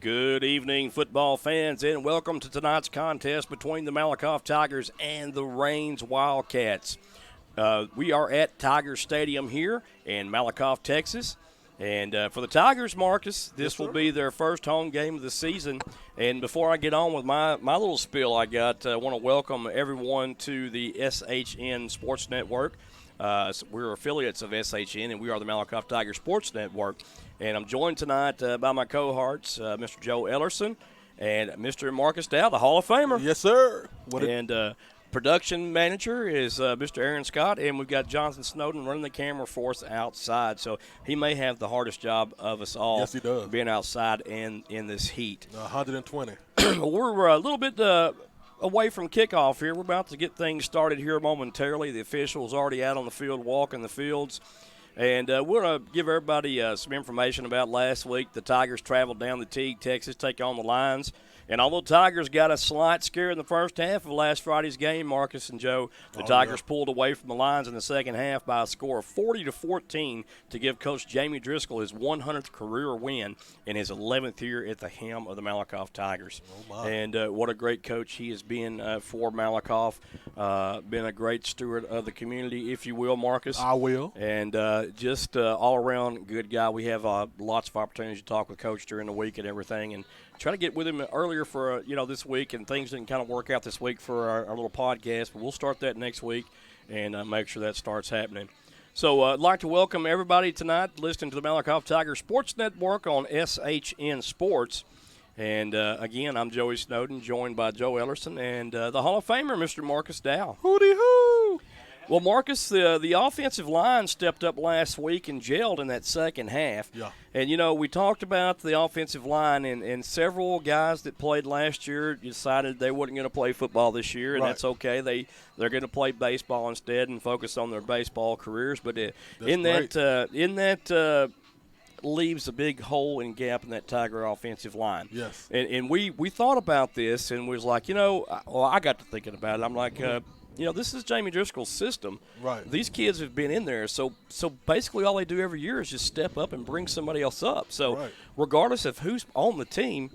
Good evening, football fans, and welcome to tonight's contest between the Malakoff Tigers and the Rains Wildcats. We are at Tiger Stadium here in Malakoff, Texas. And for the Tigers, Marcus, this will be their first home game of the season. And before I get on with my little spiel I got, I want to welcome everyone to the SHN Sports Network. We're affiliates of SHN, and we are the Malakoff Tiger Sports Network. And I'm joined tonight by my cohorts, Mr. Joe Ellerson and Mr. Marcus Dow, the Hall of Famer. Yes, sir. Production manager is Mr. Aaron Scott, and we've got Jonathan Snowden running the camera for us outside. So he may have the hardest job of us all. Yes, he does. Being outside and in this heat. 120. We're a little bit away from kickoff here. We're about to get things started here momentarily. The officials already out on the field walking the fields. And we're going to give everybody some information about last week. The Tigers traveled down to Teague, Texas, take on the Lions. And although Tigers got a slight scare in the first half of last Friday's game, Marcus and Joe, the Tigers pulled away from the Lions in the second half by a score of 40-14 to give Coach Jamie Driscoll his 100th career win in his 11th year at the helm of the Malakoff Tigers. And what a great coach he has been for Malakoff. Been a great steward of the community, if you will, Marcus. I will. And just all-around good guy. We have lots of opportunities to talk with Coach during the week and everything, and try to get with him earlier for this week, and things didn't kind of work out this week for our little podcast, but we'll start that next week and make sure that starts happening. So I'd like to welcome everybody tonight listening to the Malakoff Tiger Sports Network on SHN Sports. And, again, I'm Joey Snowden, joined by Joe Ellerson and the Hall of Famer, Mr. Marcus Dow. Hooty-hoo! Well, Marcus, the offensive line stepped up last week and gelled in that second half. Yeah. And, we talked about the offensive line, and several guys that played last year decided they weren't going to play football this year, and that's okay. They're going to play baseball instead and focus on their baseball careers. But in that leaves a big hole and gap in that Tiger offensive line. Yes. And we thought about this and was like, I got to thinking about it. I'm like, this is Jamie Driscoll's system. Right. These kids have been in there. So basically all they do every year is just step up and bring somebody else up. So regardless of who's on the team,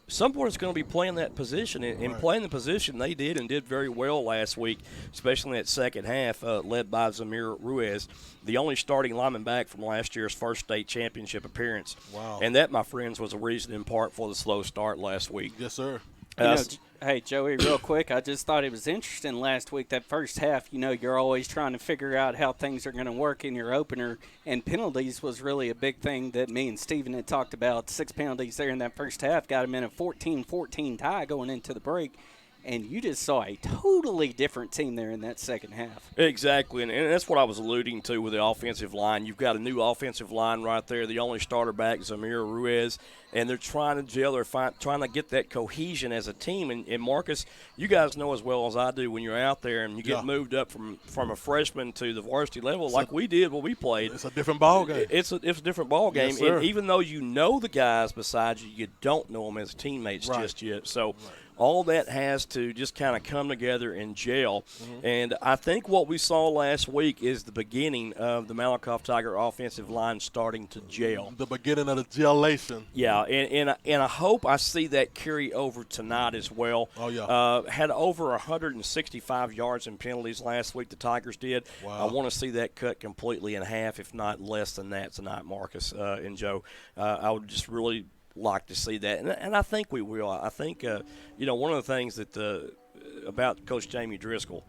someone's going to be playing that position. And playing the position they did and did very well last week, especially in that second half, led by Zamir Ruiz, the only starting lineman back from last year's first state championship appearance. Wow. And that, my friends, was a reason in part for the slow start last week. Yes, sir. Hey, Joey, real quick, I just thought it was interesting last week, that first half, you're always trying to figure out how things are going to work in your opener, and penalties was really a big thing that me and Steven had talked about. 6 penalties there in that first half got him in a 14-14 tie going into the break. And you just saw a totally different team there in that second half. Exactly, and that's what I was alluding to with the offensive line. You've got a new offensive line right there, the only starter back, Zamir Ruiz, and they're trying to gel. They're trying to get that cohesion as a team. And Marcus, you guys know as well as I do when you're out there and you get moved up from a freshman to the varsity level like we did when we played. It's a different ball game. It's a different ball game. Yes, and even though you know the guys beside you, you don't know them as teammates just yet. So all that has to just kind of come together and gel. And I think what we saw last week is the beginning of the Malakoff Tiger offensive line starting to gel. The beginning of the gelation. Yeah, and I hope I see that carry over tonight as well. Oh, yeah. Had over 165 yards in penalties last week, the Tigers did. Wow. I want to see that cut completely in half, if not less than that tonight, Marcus and Joe. I would just really like to see that, and I think we will. I think, one of the things that about Coach Jamie Driscoll,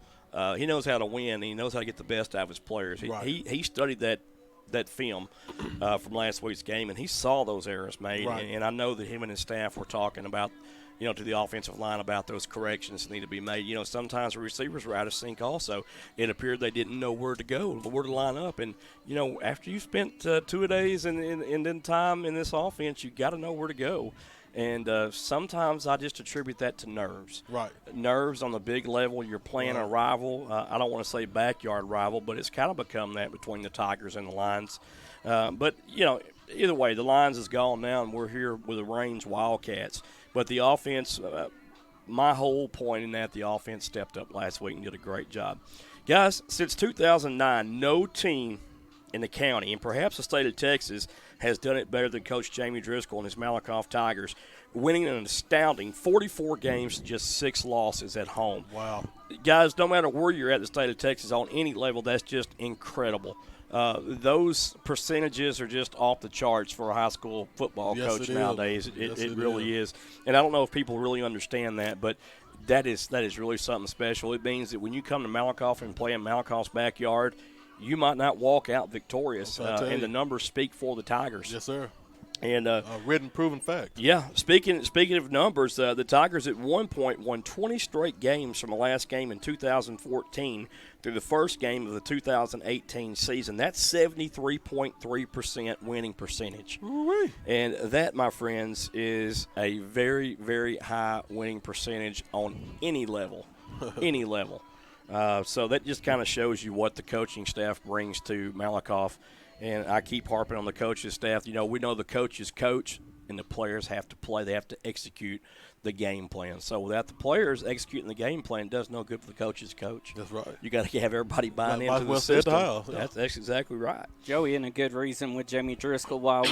he knows how to win, and he knows how to get the best out of his players. He studied that film from last week's game, and he saw those errors made, and I know that him and his staff were talking about, to the offensive line about those corrections that need to be made. Sometimes the receivers were out of sync also. It appeared they didn't know where to go, where to line up. And, after you spent 2 days in time in this offense, you got to know where to go. And sometimes I just attribute that to nerves. Right. Nerves on the big level. You're playing a rival. I don't want to say backyard rival, but it's kind of become that between the Tigers and the Lions. But, either way, the Lions is gone now, and we're here with the Rains Wildcats. But the offense, my whole point in that, the offense stepped up last week and did a great job. Guys, since 2009, no team in the county, and perhaps the state of Texas, has done it better than Coach Jamie Driscoll and his Malakoff Tigers, winning an astounding 44 games, just 6 losses at home. Wow. Guys, no matter where you're at the state of Texas on any level, that's just incredible. Those percentages are just off the charts for a high school football coach nowadays. It really is. And I don't know if people really understand that, but that is really something special. It means that when you come to Malakoff and play in Malakoff's backyard, you might not walk out victorious, and the numbers speak for the Tigers. Yes, sir. And written, proven fact. Yeah. Speaking of numbers, the Tigers at one point won 20 straight games from the last game in 2014 through the first game of the 2018 season. That's 73.3% winning percentage. Ooh-wee. And that, my friends, is a very, very high winning percentage on any level. Any level. So that just kind of shows you what the coaching staff brings to Malakoff. And I keep harping on the coaches' staff. You know, we know the coaches coach, and the players have to play. They have to execute the game plan. So without the players executing the game plan, it does no good for the coach's coach. That's right. You got to have everybody buying into the system. system. That's exactly right. Joey, and a good reason with Jamie Driscoll, while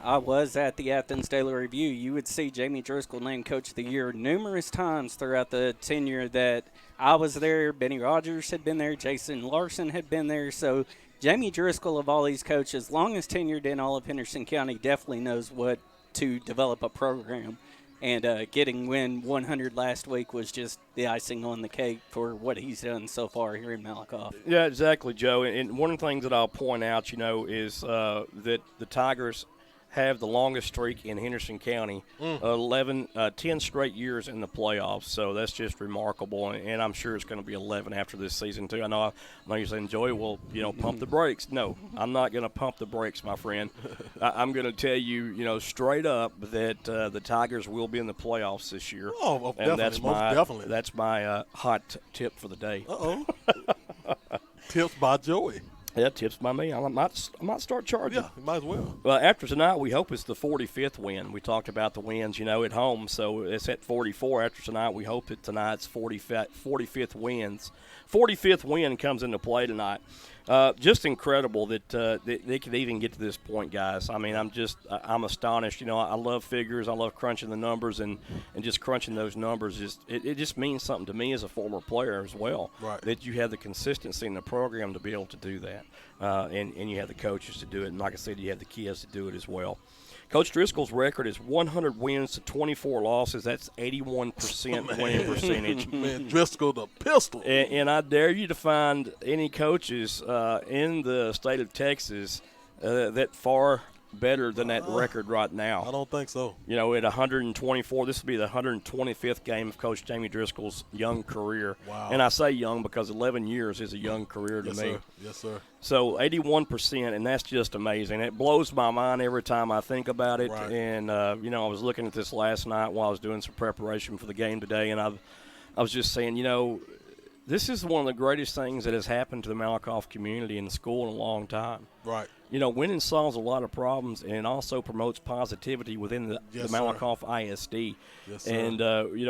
I was at the Athens Daily Review, you would see Jamie Driscoll named Coach of the Year numerous times throughout the tenure that I was there. Benny Rogers had been there. Jason Larson had been there. So Jamie Driscoll, of all these coaches, longest tenured in all of Henderson County, definitely knows what to develop a program. And getting win 100 last week was just the icing on the cake for what he's done so far here in Malakoff. Yeah, exactly, Joe. And one of the things that I'll point out, is that the Tigers have the longest streak in Henderson County, 10 straight years in the playoffs. So that's just remarkable, and I'm sure it's going to be 11 after this season too. I know you're saying, Joey, well, pump the brakes. No, I'm not going to pump the brakes, my friend. I'm going to tell you, straight up that the Tigers will be in the playoffs this year. Oh, and definitely, definitely. That's my hot tip for the day. Uh-oh. Tips by Joey. Yeah, tips by me. I might start charging. Yeah, you might as well. Well, after tonight, we hope it's the 45th win. We talked about the wins, at home, so it's at 44. After tonight, we hope that tonight's 45th wins. 45th win comes into play tonight. Just incredible that they could even get to this point, guys. I mean, I'm astonished. I love figures. I love crunching the numbers, and just crunching those numbers. It just means something to me as a former player as well. Right. That you have the consistency in the program to be able to do that, and you have the coaches to do it. And like I said, you have the kids to do it as well. Coach Driscoll's record is 100 wins to 24 losses. That's 81% winning percentage. Man, Driscoll the pistol. And I dare you to find any coaches in the state of Texas that far better than that record right now. I don't think so. At 124, this will be the 125th game of Coach Jamie Driscoll's young career. Wow. And I say young because 11 years is a young career to me. Sir. Yes, sir. So 81%, and that's just amazing. It blows my mind every time I think about it. Right. And, I was looking at this last night while I was doing some preparation for the game today, and I was just saying, this is one of the greatest things that has happened to the Malakoff community and the school in a long time. Right. Winning solves a lot of problems, and it also promotes positivity within the Malakoff ISD. Yes, sir. And,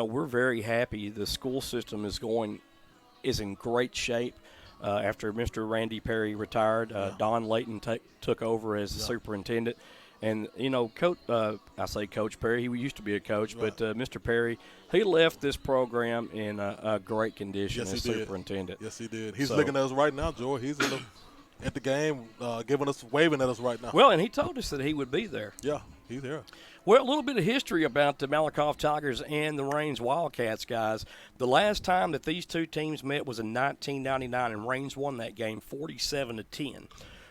we're very happy. The school system is in great shape. After Mr. Randy Perry retired, Don Layton took over as the superintendent. And, I say Coach Perry. He used to be a coach, right. but Mr. Perry, he left this program in a great condition Yes, as he did. superintendent. Yes, he did. He's looking at us right now, Joy. He's at the game, waving at us right now. Well, and he told us that he would be there. Yeah, he's here. Well, a little bit of history about the Malakoff Tigers and the Raines Wildcats, guys. The last time that these two teams met was in 1999, and Raines won that game 47-10.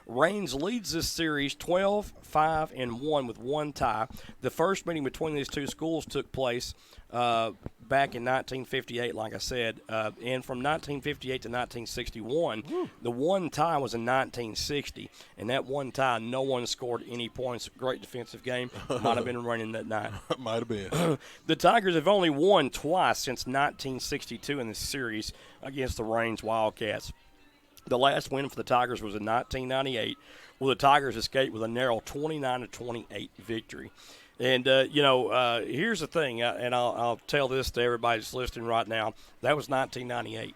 Raines leads this series 12-5-1 with one tie. The first meeting between these two schools took place back in 1958, like I said. And from 1958 to 1961, the one tie was in 1960. And that one tie, no one scored any points. Great defensive game. Might have been running that night. Might have been. The Tigers have only won twice since 1962 in this series against the Raines Wildcats. The last win for the Tigers was in 1998, where the Tigers escaped with a narrow 29-28 victory. And, here's the thing, and I'll tell this to everybody that's listening right now. That was 1998.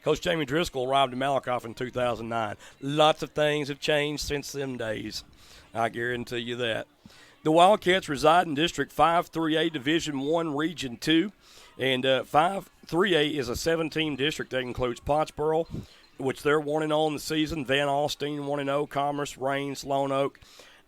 Coach Jamie Driscoll arrived in Malakoff in 2009. Lots of things have changed since them days. I guarantee you that. The Wildcats reside in District 5-3A, Division I, Region 2. And 5-3A is a 7-team district that includes Pottsboro, which they're 1-0 in the season. Van Alstyne 1-0, Commerce, Rains, Lone Oak,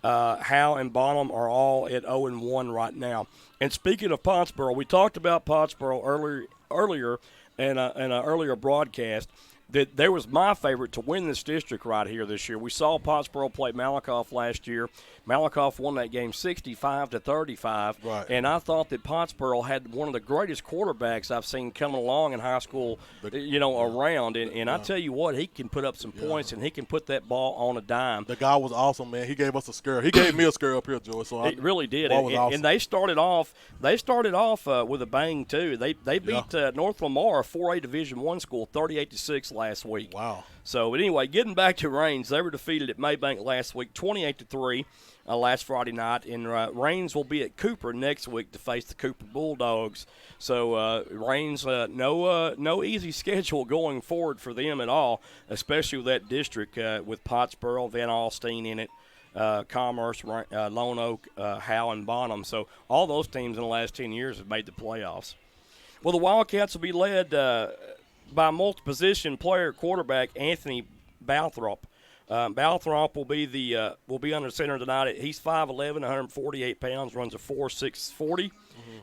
Howe, and Bonham are all at 0-1 right now. And speaking of Pottsboro, we talked about Pottsboro earlier in an earlier broadcast. That there was my favorite to win this district right here this year. We saw Pottsboro play Malakoff last year. Malakoff won that game 65-35. Right. And I thought that Pottsboro had one of the greatest quarterbacks I've seen coming along in high school, around. And I tell you what, he can put up some points, and he can put that ball on a dime. The guy was awesome, man. He gave us a scare. He gave me a scare up here, Joey. So it really did. Awesome. And they started off with a bang too. They beat North Lamar, a 4A Division I school, 38-6 last week. Wow. So, but anyway, getting back to Rains, they were defeated at Maybank last week, 28-3, last Friday night. And Rains will be at Cooper next week to face the Cooper Bulldogs. So, Rains, no easy schedule going forward for them at all, especially with that district with Pottsboro, Van Alstyne in it, Commerce, Lone Oak, Howe, and Bonham. So, all those teams in the last 10 years have made the playoffs. Well, the Wildcats will be led by multi-position player quarterback Anthony Balthrop. Balthrop will be under center tonight. He's 5'11", 148 pounds, runs a 4.6 40.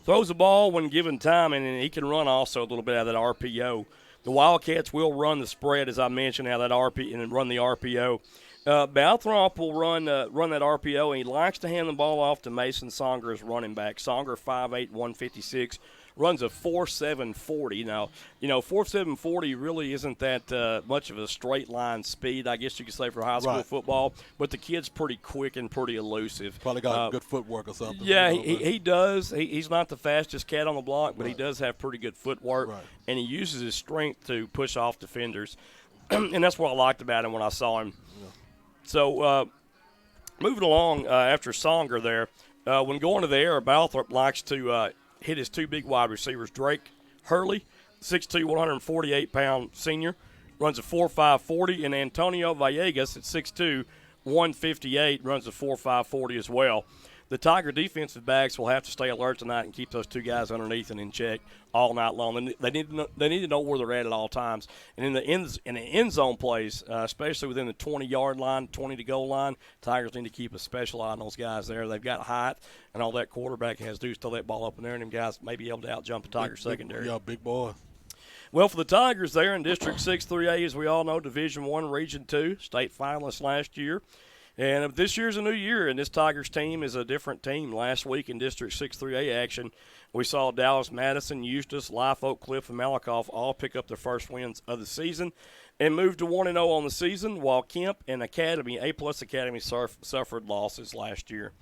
Throws the ball when given time, and he can run also a little bit out of that RPO. The Wildcats will run the spread, as I mentioned, out of that and run the RPO. Balthrop will run that RPO, and he likes to hand the ball off to Mason Songer as running back. Songer, 5'8", 156. Runs a 4.7 40. Now, 4.7 40 really isn't that much of a straight line speed, I guess you could say, for high school football. But the kid's pretty quick and pretty elusive. Probably got good footwork or something. Yeah, he does. He's not the fastest cat on the block, but he does have pretty good footwork. Right. And he uses his strength to push off defenders. And that's what I liked about him when I saw him. Yeah. So, moving along after Songer there, when going to the air, Balthrop likes to hit his two big wide receivers. Drake Hurley, 6'2", 148-pound senior, runs a 4.5 40, and Antonio Villegas at 6'2", 158, runs a 4.5 40 as well. The Tiger defensive backs will have to stay alert tonight and keep those two guys underneath and in check all night long. They need to know where they're at all times. And in the end zone plays, especially within the 20-yard line, 20-to-goal line, Tigers need to keep a special eye on those guys there. They've got height, and all that quarterback has to do is throw that ball up in there, and them guys may be able to out-jump the Tiger secondary. Yeah, big boy. Well, for the Tigers there in District 6-3A, as we all know, Division I, Region 2, state finalists last year. And this year's a new year, and this Tigers team is a different team. Last week in District 6-3A action, we saw Dallas Madison, Eustis, Life Oak Cliff, and Malakoff all pick up their first wins of the season and move to 1-0 on the season, while Kemp and Academy, A-Plus Academy, suffered losses last year.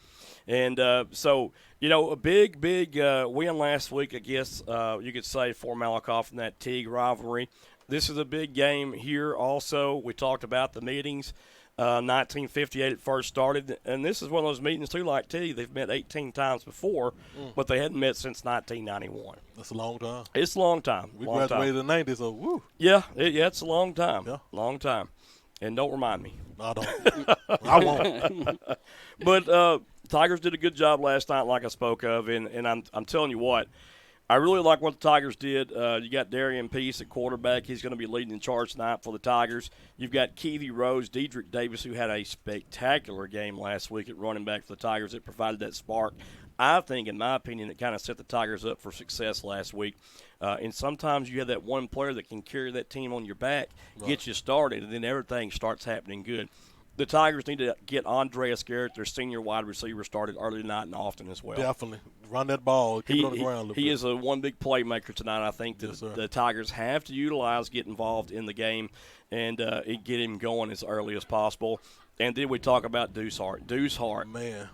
And so, a big win last week, I guess you could say, for Malakoff in that Teague rivalry. This is a big game here also. We talked about the meetings. 1958 it first started, and this is one of those meetings too, like T. They've met 18 times before, but they hadn't met since 1991. That's a long time. It's a long time. We graduated in the 90s, so woo. Yeah, it's a long time. Yeah. Long time. And don't remind me. No, I don't. I won't. But Tigers did a good job last night, like I spoke of, and I'm telling you what, I really like what the Tigers did. You got Darian Peace at quarterback. He's going to be leading the charge tonight for the Tigers. You've got Keevy Rose, Dedrick Davis, who had a spectacular game last week at running back for the Tigers. It provided that spark. I think, in my opinion, it kind of set the Tigers up for success last week. And sometimes you have that one player that can carry that team on your back, get you started, and then everything starts happening good. The Tigers need to get Andreas Garrett, their senior wide receiver, started early tonight and often as well. Definitely. Run that ball. Keep it on the ground a little bit. He is a one big playmaker tonight. I think the Tigers have to utilize, get involved in the game, and get him going as early as possible. And then we talk about Deuce Hart. Deuce Hart. Man.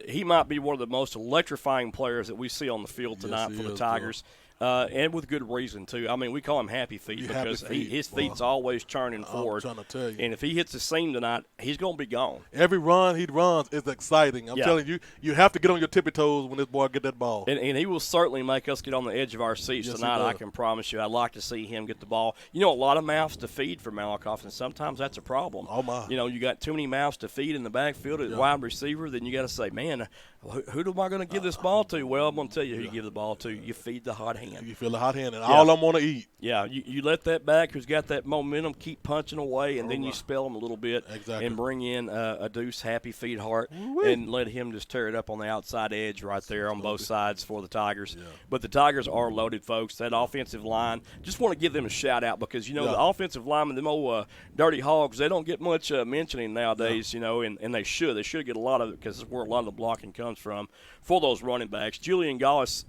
He might be one of the most electrifying players that we see on the field tonight for the Tigers. and with good reason, too. I mean, we call him Happy Feet because his feet's always churning forward. I'm trying to tell you. And if he hits the seam tonight, he's going to be gone. Every run he runs is exciting. I'm telling you, you have to get on your tippy toes when this boy get that ball. And he will certainly make us get on the edge of our seats tonight, I can promise you. I'd like to see him get the ball. You know, a lot of mouths to feed for Malakoff, and sometimes that's a problem. Oh, my. You know, you got too many mouths to feed in the backfield at wide receiver, then you got to say, man, who am I going to give this ball to? Well, I'm going to tell you who you give the ball to. You feed the hot hand. You feel the hot hand, and all I'm going to eat. Yeah, you let that back who's got that momentum keep punching away, and then you spell him a little bit and bring in a Deuce Happy Feet Hart and let him just tear it up on the outside edge right there on both sides for the Tigers. Yeah. But the Tigers are loaded, folks. That offensive line, just want to give them a shout-out because, you know, the offensive linemen, them old dirty hogs, they don't get much mentioning nowadays, you know, and they should. They should get a lot of it because that's where a lot of the blocking comes from for those running backs. Julian Gonzalez,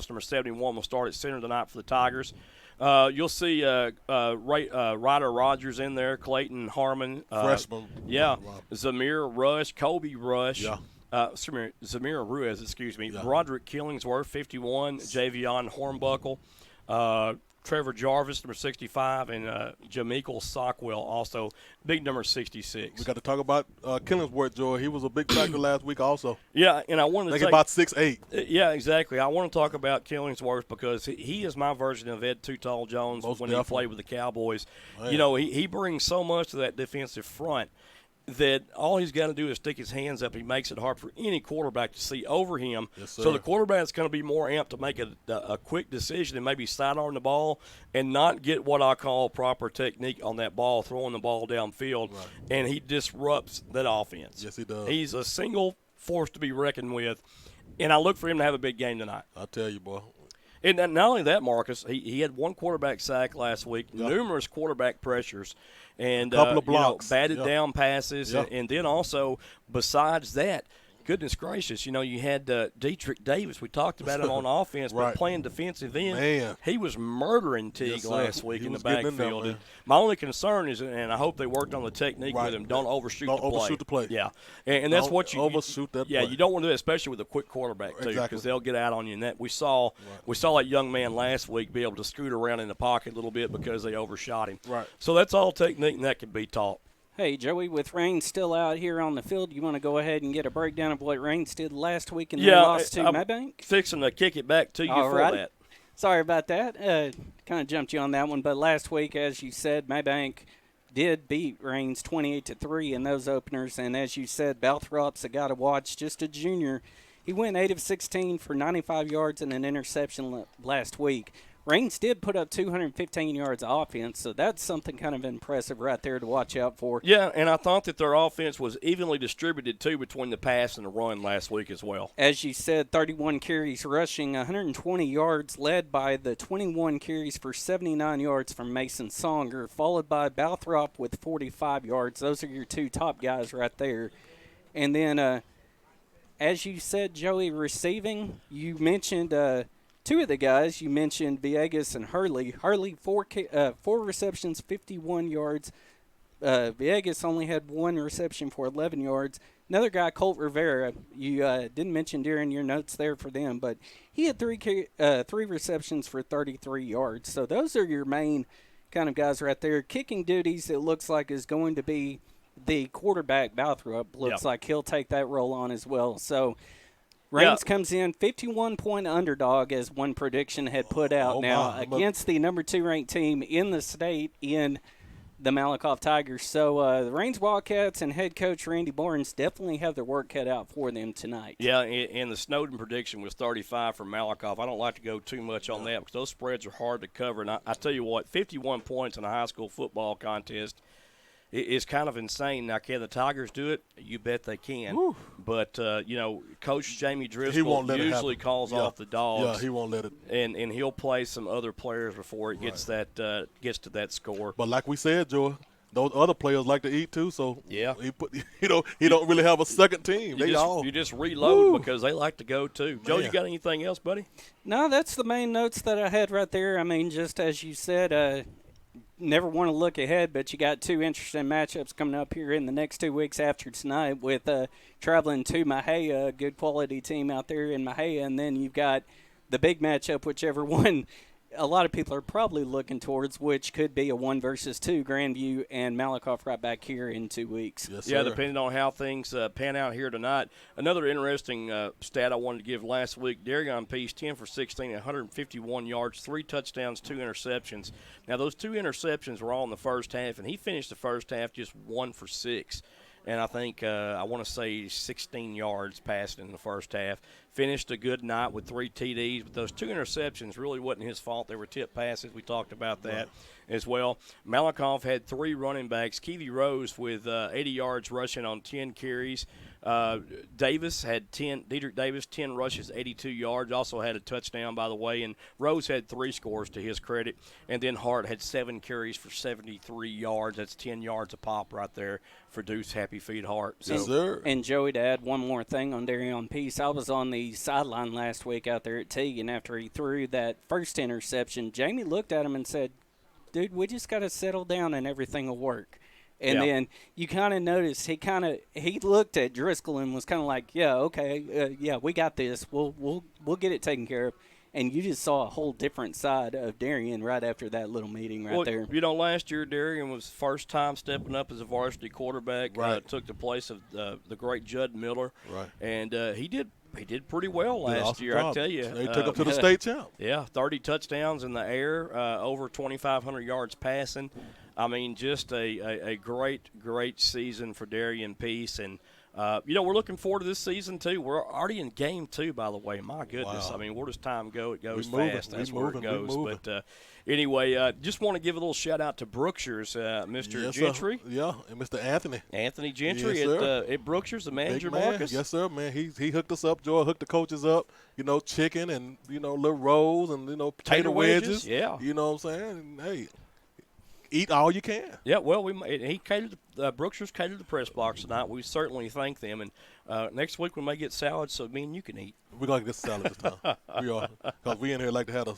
number 71, will start at center tonight for the Tigers. You'll see Ryder Rogers in there, Clayton Harmon. Freshman. Yeah. Zamir Rush, Kobe Rush. Yeah. Zamir Ruiz, excuse me. Yeah. Broderick Killingsworth, 51. Javion Hornbuckle. Trevor Jarvis, number 65, and Jamekel Sockwell, also big number 66. We got to talk about Killingsworth, Joy. He was a big factor last week also. Yeah, and I wanted to say about 6'8". Yeah, exactly. I want to talk about Killingsworth because he is my version of Ed Too Tall Jones when he played with the Cowboys. Man. You know, he brings so much to that defensive front that all he's got to do is stick his hands up. He makes it hard for any quarterback to see over him. Yes, sir. So the quarterback's going to be more amped to make a quick decision and maybe sidearm the ball and not get what I call proper technique on that ball, throwing the ball downfield. Right. And he disrupts that offense. Yes, he does. He's a single force to be reckoned with, and I look for him to have a big game tonight. I tell you, boy. And not only that, Marcus, he had one quarterback sack last week, numerous quarterback pressures, and a couple of blocks. Batted down passes, and then also, besides that, goodness gracious, you know, you had Dietrich Davis. We talked about him on offense, but playing defensive end. Man. He was murdering Teague last week in the backfield. My only concern is, and I hope they worked on the technique with him, don't overshoot the play. Yeah, and that's what you overshoot that play. Yeah, you don't want to do that, especially with a quick quarterback, too, because they'll get out on you. And that we saw that young man last week be able to scoot around in the pocket a little bit because they overshot him. Right. So that's all technique, and that can be taught. Hey, Joey, with Raines still out here on the field, you want to go ahead and get a breakdown of what Raines did last week in their loss to Maybank? Fixing to kick it back to you for that. Sorry about that. Kind of jumped you on that one. But last week, as you said, Maybank did beat Raines 28-3 in those openers. And as you said, Balthrop's a guy to watch, just a junior. He went 8 of 16 for 95 yards and an interception last week. Raines did put up 215 yards of offense, so that's something kind of impressive right there to watch out for. Yeah, and I thought that their offense was evenly distributed, too, between the pass and the run last week as well. As you said, 31 carries rushing, 120 yards, led by the 21 carries for 79 yards from Mason Songer, followed by Balthrop with 45 yards. Those are your two top guys right there. And then, as you said, Joey, receiving, you mentioned two of the guys. You mentioned Villegas and Hurley. Hurley, four receptions, 51 yards. Villegas only had one reception for 11 yards. Another guy, Colt Rivera, you didn't mention during your notes there for them, but he had three receptions for 33 yards. So those are your main kind of guys right there. Kicking duties, it looks like, is going to be the quarterback, Balthrop. Looks like he'll take that role on as well. So Raines comes in 51-point underdog, as one prediction had put out against the number 2 ranked team in the state in the Malakoff Tigers. So the Raines Wildcats and head coach Randy Barnes definitely have their work cut out for them tonight. Yeah, and the Snowden prediction was 35 for Malakoff. I don't like to go too much on that because those spreads are hard to cover. And I tell you what, 51 points in a high school football contest is kind of insane. Now, can the Tigers do it? You bet they can. Woo. But, you know, Coach Jamie Driscoll usually calls off the dogs. Yeah, he won't let it. And he'll play some other players before it gets gets to that score. But like we said, Joe, those other players like to eat too. So yeah, he don't really have a second team. You just reload because they like to go too. Joe, you got anything else, buddy? No, that's the main notes that I had right there. I mean, just as you said, never want to look ahead, but you got two interesting matchups coming up here in the next 2 weeks after tonight with traveling to Mahia, a good quality team out there in Mahia, and then you've got the big matchup, whichever one a lot of people are probably looking towards, which could be a 1 versus 2, Grandview and Malakoff right back here in 2 weeks. Yes, yeah, sir. depending on how things pan out here tonight. Another interesting stat I wanted to give last week, Darien Peace, 10 for 16, 151 yards, 3 touchdowns, 2 interceptions. Now, those 2 interceptions were all in the first half, and he finished the first half just 1 for 6. And I think, I want to say 16 yards passed in the first half. Finished a good night with 3 TDs, but those 2 interceptions really wasn't his fault. They were tip passes. We talked about that as well. Malakoff had 3 running backs. Keevy Rose with 80 yards rushing on 10 carries. Davis had 10. Dedrick Davis, 10 rushes, 82 yards. Also had a touchdown, by the way. And Rose had 3 scores to his credit. And then Hart had 7 carries for 73 yards. That's 10 yards a pop right there for Deuce Happy Feet Hart. So, Yes, sir. And Joey, to add one more thing on Darien Peace, I was on the sideline last week out there at Teague, and after he threw that first interception, Jamie looked at him and said, dude, we just got to settle down and everything will work. And then you kind of noticed he looked at Driscoll and was kind of like, yeah, okay, yeah, we got this. We'll get it taken care of. And you just saw a whole different side of Darien right after that little meeting there. You know, last year Darien was first time stepping up as a varsity quarterback. Right. Took the place of the great Judd Miller. Right. And he did pretty well last year, I tell you. They took him to the state champ. Yeah, 30 touchdowns in the air, over 2,500 yards passing. I mean, just a great season for Darien Peace. And, we're looking forward to this season, too. We're already in game 2, by the way. My goodness. Wow. I mean, where does time go? It goes We moving, fast. we That's where moving, it we goes. moving. But anyway, just want to give a little shout-out to Brookshire's, Mr. Yes, Gentry. Sir. Yeah, and Mr. Anthony. Anthony Gentry Yes, at Brookshire's, the manager, Big man. Marcus. Yes, sir, man. He hooked us up. Joy hooked the coaches up. Chicken and, little rolls and, potato wedges. Yeah. You know what I'm saying? And, hey, eat all you can. Yeah, well, he catered Brookshire's catered the press box tonight. We certainly thank them. And next week we may get salad, so me and you can eat. We're going to get salad this time. We are. Because we in here like to have a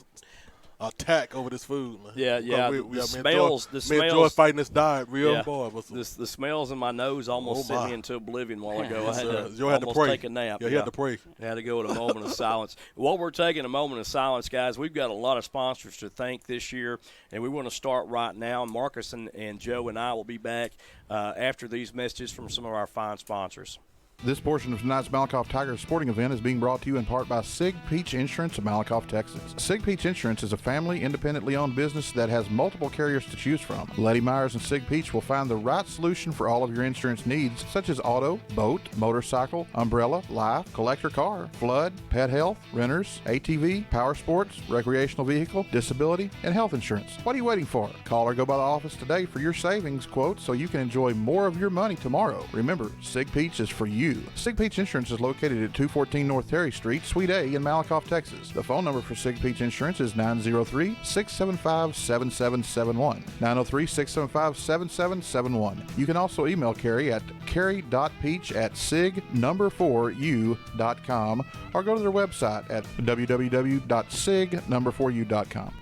attack over this food, man. Yeah. The smells. Me and Joy fighting this diet real hard. The smells in my nose almost sent me into oblivion a while ago. Yes, I had to Joy had to almost pray. take a nap. Yeah, he had to pray. Had to go at a moment of silence. While we're taking a moment of silence, guys, we've got a lot of sponsors to thank this year, and we want to start right now. Marcus and Joe and I will be back after these messages from some of our fine sponsors. This portion of tonight's Malakoff Tigers sporting event is being brought to you in part by Sig Peach Insurance of Malakoff, Texas. Sig Peach Insurance is a family, independently owned business that has multiple carriers to choose from. Letty Myers and Sig Peach will find the right solution for all of your insurance needs, such as auto, boat, motorcycle, umbrella, life, collector car, flood, pet health, renters, ATV, power sports, recreational vehicle, disability, and health insurance. What are you waiting for? Call or go by the office today for your savings quote so you can enjoy more of your money tomorrow. Remember, Sig Peach is for you. Sig Peach Insurance is located at 214 North Terry Street, Suite A in Malakoff, Texas. The phone number for Sig Peach Insurance is 903-675-7771. 903-675-7771. You can also email Carrie at carrie.peach@sig4u.com or go to their website at www.sig4u.com.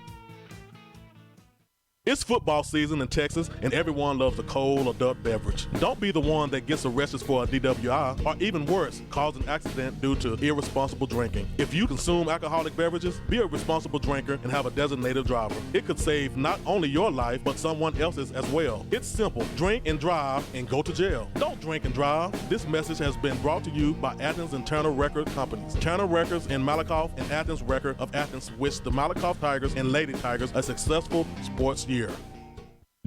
It's football season in Texas, and everyone loves a cold adult beverage. Don't be the one that gets arrested for a DWI, or even worse, cause an accident due to irresponsible drinking. If you consume alcoholic beverages, be a responsible drinker and have a designated driver. It could save not only your life, but someone else's as well. It's simple. Drink and drive and go to jail. Don't drink and drive. This message has been brought to you by Athens and Turner Record Companies. Turner Records in Malakoff and Athens Record of Athens wish the Malakoff Tigers and Lady Tigers a successful sports year.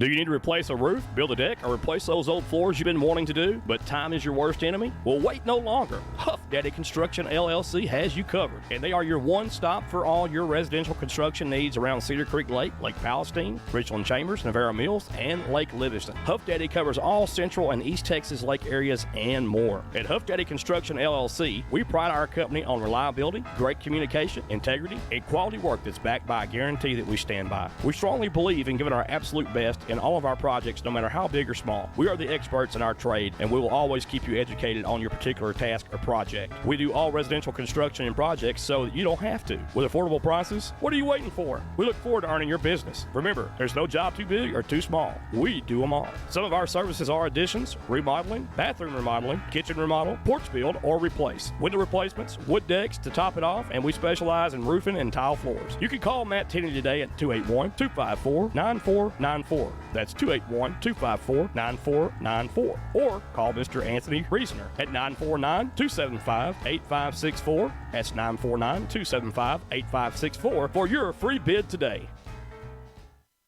Do you need to replace a roof, build a deck, or replace those old floors you've been wanting to do, but time is your worst enemy? Well, wait no longer. Huff Daddy Construction LLC has you covered, and they are your one-stop for all your residential construction needs around Cedar Creek Lake, Lake Palestine, Richland Chambers, Navarro Mills, and Lake Livingston. Huff Daddy covers all Central and East Texas lake areas and more. At Huff Daddy Construction LLC, we pride our company on reliability, great communication, integrity, and quality work that's backed by a guarantee that we stand by. We strongly believe in giving our absolute best in all of our projects, no matter how big or small. We are the experts in our trade, and we will always keep you educated on your particular task or project. We do all residential construction and projects so that you don't have to. With affordable prices, what are you waiting for? We look forward to earning your business. Remember, there's no job too big or too small. We do them all. Some of our services are additions, remodeling, bathroom remodeling, kitchen remodel, porch build, or replace, window replacements, wood decks to top it off, and we specialize in roofing and tile floors. You can call Matt Tenney today at 281-254-9494. That's 281-254-9494. Or call Mr. Anthony Reasoner at 949-275-8564. That's 949-275-8564 for your free bid today.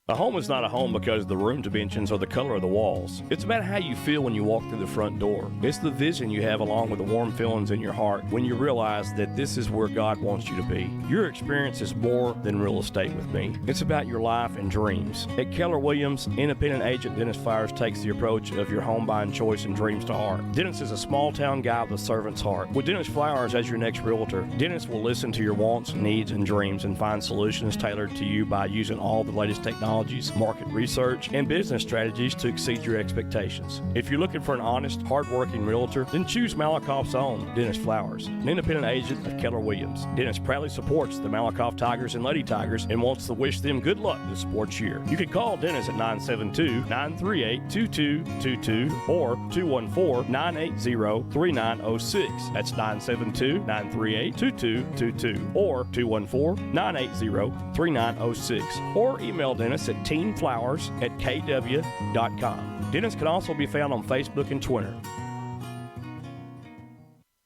A home is not a home because of the room dimensions or the color of the walls. It's about how you feel when you walk through the front door. It's the vision you have along with the warm feelings in your heart when you realize that this is where God wants you to be. Your experience is more than real estate with me. It's about your life and dreams. At Keller Williams, independent agent Dennis Flowers takes the approach of your home buying choice and dreams to heart. Dennis is a small town guy with a servant's heart. With Dennis Flowers as your next realtor, Dennis will listen to your wants, needs, and dreams and find solutions tailored to you by using all the latest technology, market research, and business strategies to exceed your expectations. If you're looking for an honest, hard-working realtor, then choose Malakoff's own Dennis Flowers, an independent agent of Keller Williams. Dennis proudly supports the Malakoff Tigers and Lady Tigers and wants to wish them good luck this sports year. You can call Dennis at 972-938-2222 or 214-980-3906. That's 972-938-2222 or 214-980-3906. Or email Dennis at teenflowers@kw.com. Dennis can also be found on Facebook and Twitter.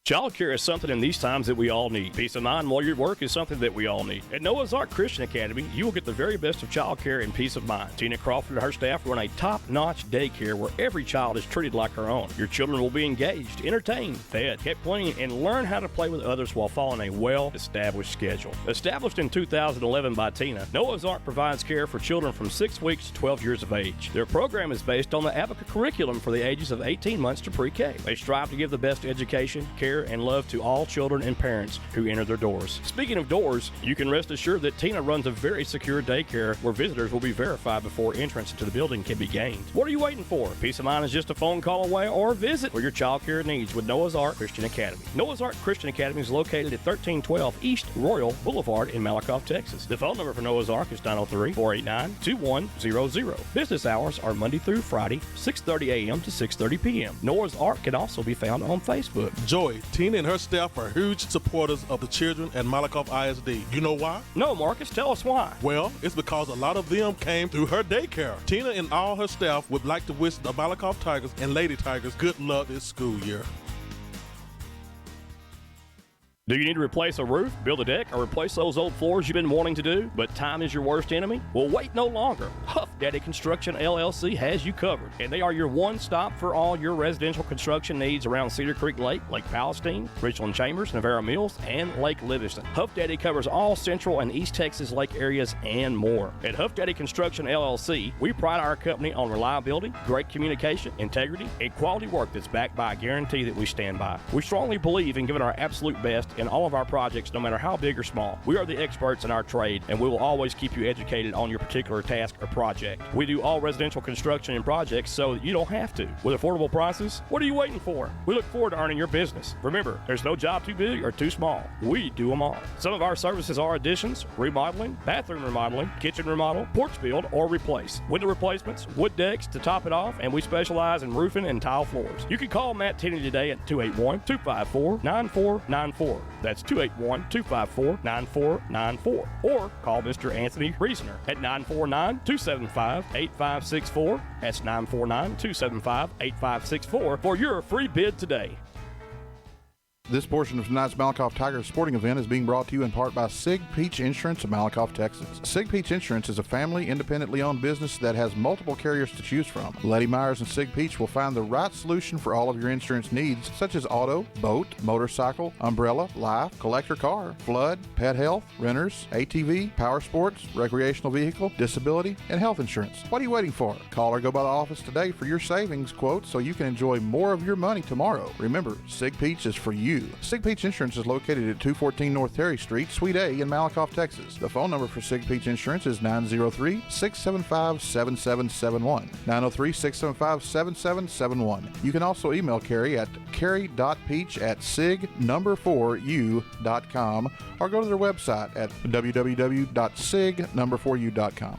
Childcare is something in these times that we all need. Peace of mind while you work is something that we all need. At Noah's Ark Christian Academy, you will get the very best of childcare and peace of mind. Tina Crawford and her staff run a top-notch daycare where every child is treated like her own. Your children will be engaged, entertained, fed, kept clean, and learn how to play with others while following a well-established schedule. Established in 2011 by Tina, Noah's Ark provides care for children from 6 weeks to 12 years of age. Their program is based on the Advocate curriculum for the ages of 18 months to pre-K. They strive to give the best education, care, and love to all children and parents who enter their doors. Speaking of doors, you can rest assured that Tina runs a very secure daycare where visitors will be verified before entrance into the building can be gained. What are you waiting for? Peace of mind is just a phone call away, or visit for your child care needs with Noah's Ark Christian Academy. Noah's Ark Christian Academy is located at 1312 East Royal Boulevard in Malakoff, Texas. The phone number for Noah's Ark is 903-489-2100. Business hours are Monday through Friday, 6:30 a.m. to 6:30 p.m. Noah's Ark can also be found on Facebook. Joy, Tina and her staff are huge supporters of the children at Malakoff ISD. You know why? No, Marcus, tell us why. Well, it's because a lot of them came through her daycare. Tina and all her staff would like to wish the Malakoff Tigers and Lady Tigers good luck this school year. Do you need to replace a roof, build a deck, or replace those old floors you've been wanting to do, but time is your worst enemy? Well, wait no longer. Huff Daddy Construction LLC has you covered, and they are your one-stop for all your residential construction needs around Cedar Creek Lake, Lake Palestine, Richland Chambers, Navarro Mills, and Lake Livingston. Huff Daddy covers all Central and East Texas lake areas and more. At Huff Daddy Construction LLC, we pride our company on reliability, great communication, integrity, and quality work that's backed by a guarantee that we stand by. We strongly believe in giving our absolute best in all of our projects, no matter how big or small. We are the experts in our trade, and we will always keep you educated on your particular task or project. We do all residential construction and projects so that you don't have to. With affordable prices, what are you waiting for? We look forward to earning your business. Remember, there's no job too big or too small. We do them all. Some of our services are additions, remodeling, bathroom remodeling, kitchen remodel, porch build, or replace, window replacements, wood decks to top it off, and we specialize in roofing and tile floors. You can call Matt Tenney today at 281-254-9494. That's 281-254-9494. Or call Mr. Anthony Reasoner at 949-275-8564. That's 949-275-8564 for your free bid today. This portion of tonight's Malakoff Tigers sporting event is being brought to you in part by Sig Peach Insurance of Malakoff, Texas. Sig Peach Insurance is a family, independently owned business that has multiple carriers to choose from. Lady Myers and Sig Peach will find the right solution for all of your insurance needs, such as auto, boat, motorcycle, umbrella, life, collector car, flood, pet health, renters, ATV, power sports, recreational vehicle, disability, and health insurance. What are you waiting for? Call or go by the office today for your savings quote so you can enjoy more of your money tomorrow. Remember, Sig Peach is for you. you. Sig Peach Insurance is located at 214 North Terry Street, Suite A in Malakoff, Texas. The phone number for Sig Peach Insurance is 903-675-7771. 903-675-7771. You can also email Carrie at carrie.peach@sig4u.com or go to their website at www.sig4u.com.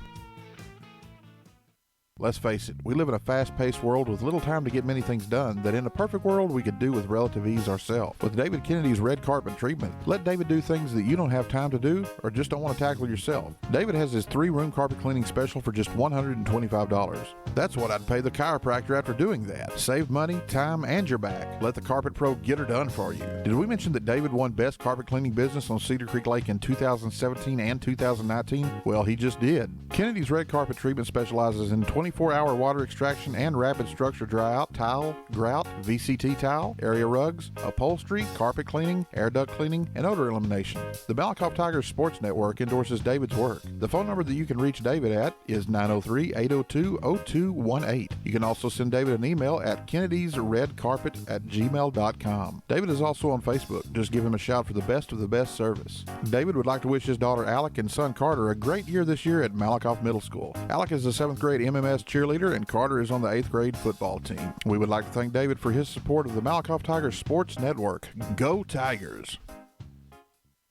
Let's face it, we live in a fast-paced world with little time to get many things done that in a perfect world we could do with relative ease ourselves. With David Kennedy's red carpet treatment, let David do things that you don't have time to do or just don't want to tackle yourself. David has his 3-room carpet cleaning special for just $125. That's what I'd pay the chiropractor after doing that. Save money, time, and your back. Let the Carpet Pro get her done for you. Did we mention that David won Best Carpet Cleaning Business on Cedar Creek Lake in 2017 and 2019? Well, he just did. Kennedy's red carpet treatment specializes in 24-hour water extraction and rapid structure dry-out, tile, grout, VCT tile, area rugs, upholstery, carpet cleaning, air duct cleaning, and odor elimination. The Malakoff Tigers Sports Network endorses David's work. The phone number that you can reach David at is 903-802-0218. You can also send David an email at kennedysredcarpet@gmail.com. David is also on Facebook. Just give him a shout for the best of the best service. David would like to wish his daughter Alec and son Carter a great year this year at Malakoff Middle School. Alec is a 7th grade MMS cheerleader and Carter is on the 8th grade football team. We would like to thank David for his support of the Malakoff Tigers Sports Network. Go Tigers!